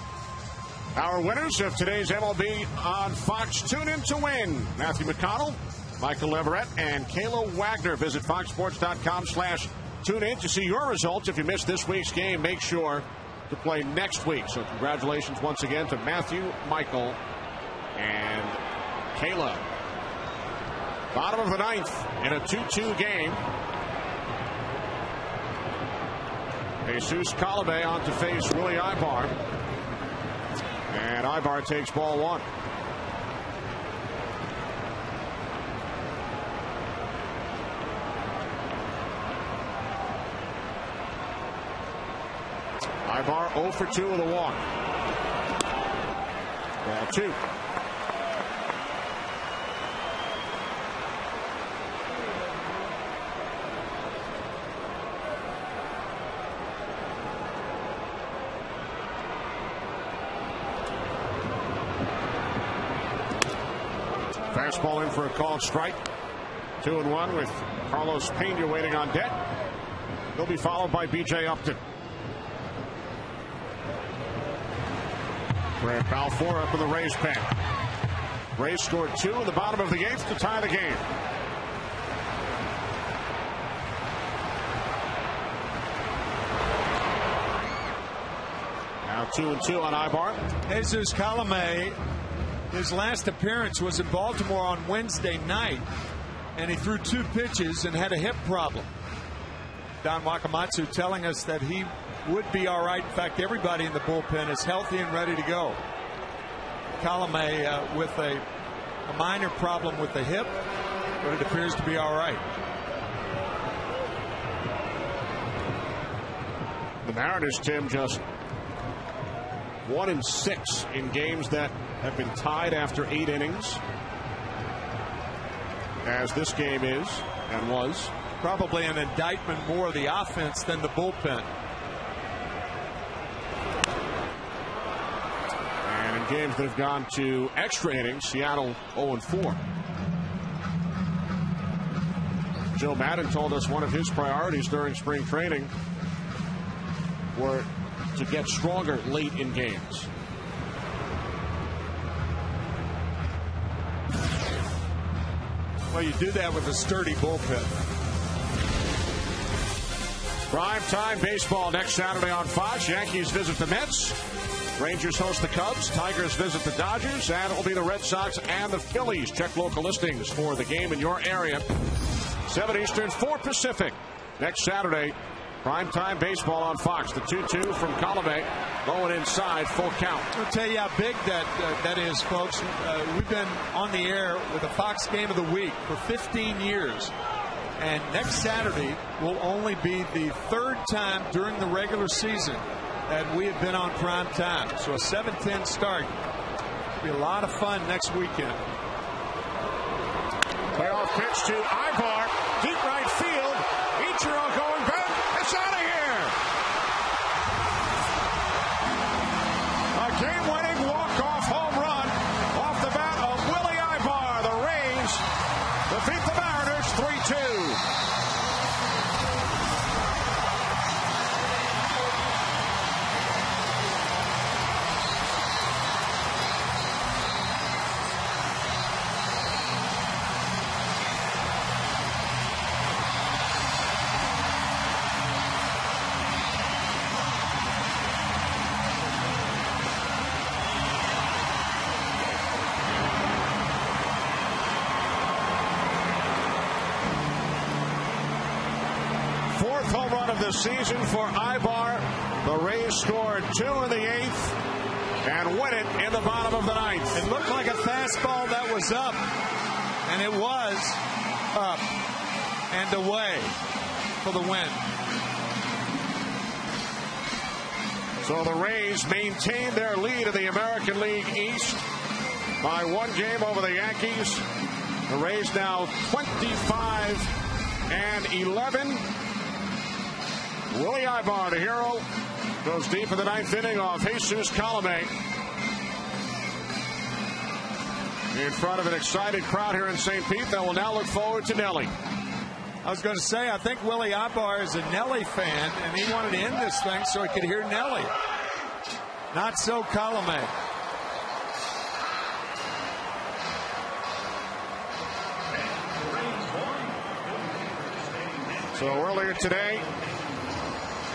our winners of today's MLB on Fox. Tune in to win. Matthew McConnell, Michael Leverett, and Kayla Wagner. Visit foxsports.com/tune in to see your results. If you missed this week's game, make sure to play next week. So congratulations once again to Matthew, Michael, and Kayla. Bottom of the ninth in a 2-2 game. Jesus Calabe on to face Rui Ibar. And Ibar takes ball one. Ibar 0 for 2 with a walk. Ball 2. Fastball in for a called strike. 2-1 with Carlos Pena waiting on deck. He'll be followed by B.J. Upton. Grant Balfour up in the Rays pen. Rays scored 2 in the bottom of the 8th to tie the game. Now 2-2 on Ibar. Jesus Colomé, his last appearance was in Baltimore on Wednesday night, and he threw 2 pitches and had a hip problem. Don Wakamatsu telling us that he would be all right. In fact, everybody in the bullpen is healthy and ready to go. Colomé with a minor problem with the hip, but it appears to be all right. The Mariners, Tim, just 1-6 in games that have been tied after 8 innings, as this game is and was. Probably an indictment more of the offense than the bullpen. And in games that have gone to extra innings, Seattle 0-4. Joe Maddon told us one of his priorities during spring training were to get stronger late in games. Well, you do that with a sturdy bullpen. Prime time baseball next Saturday on Fox. Yankees visit the Mets. Rangers host the Cubs. Tigers visit the Dodgers. And it'll be the Red Sox and the Phillies. Check local listings for the game in your area. 7 Eastern, 4 Pacific. Next Saturday, prime time baseball on Fox. The 2-2 from Colomé going inside, full count. I'll tell you how big that is, folks. We've been on the air with the Fox Game of the Week for 15 years. And next Saturday will only be the 3rd time during the regular season that we have been on prime time. So a 7:10 start. It'll be a lot of fun next weekend. Playoff pitch to Ibar. Deep right field. Ichiro going back. It's out of here. A game-winning walk-off home run off the bat of Willie Ibar. The Rays defeat the Mariners 3-2. Home run of the season for Ibar. The Rays scored 2 in the 8th and win it in the bottom of the 9th. It looked like a fastball that was up, and it was up and away for the win. So the Rays maintain their lead in the American League East by 1 game over the Yankees. The Rays now 25-11. Willie Ibar, the hero, goes deep in the 9th inning off Jesus Colomé. In front of an excited crowd here in St. Pete that will now look forward to Nelly. I was going to say, I think Willie Ibar is a Nelly fan, and he wanted to end this thing so he could hear Nelly. Not so Colomé. So earlier today,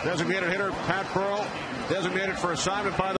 designated hitter Pat Burrell, designated for assignment by the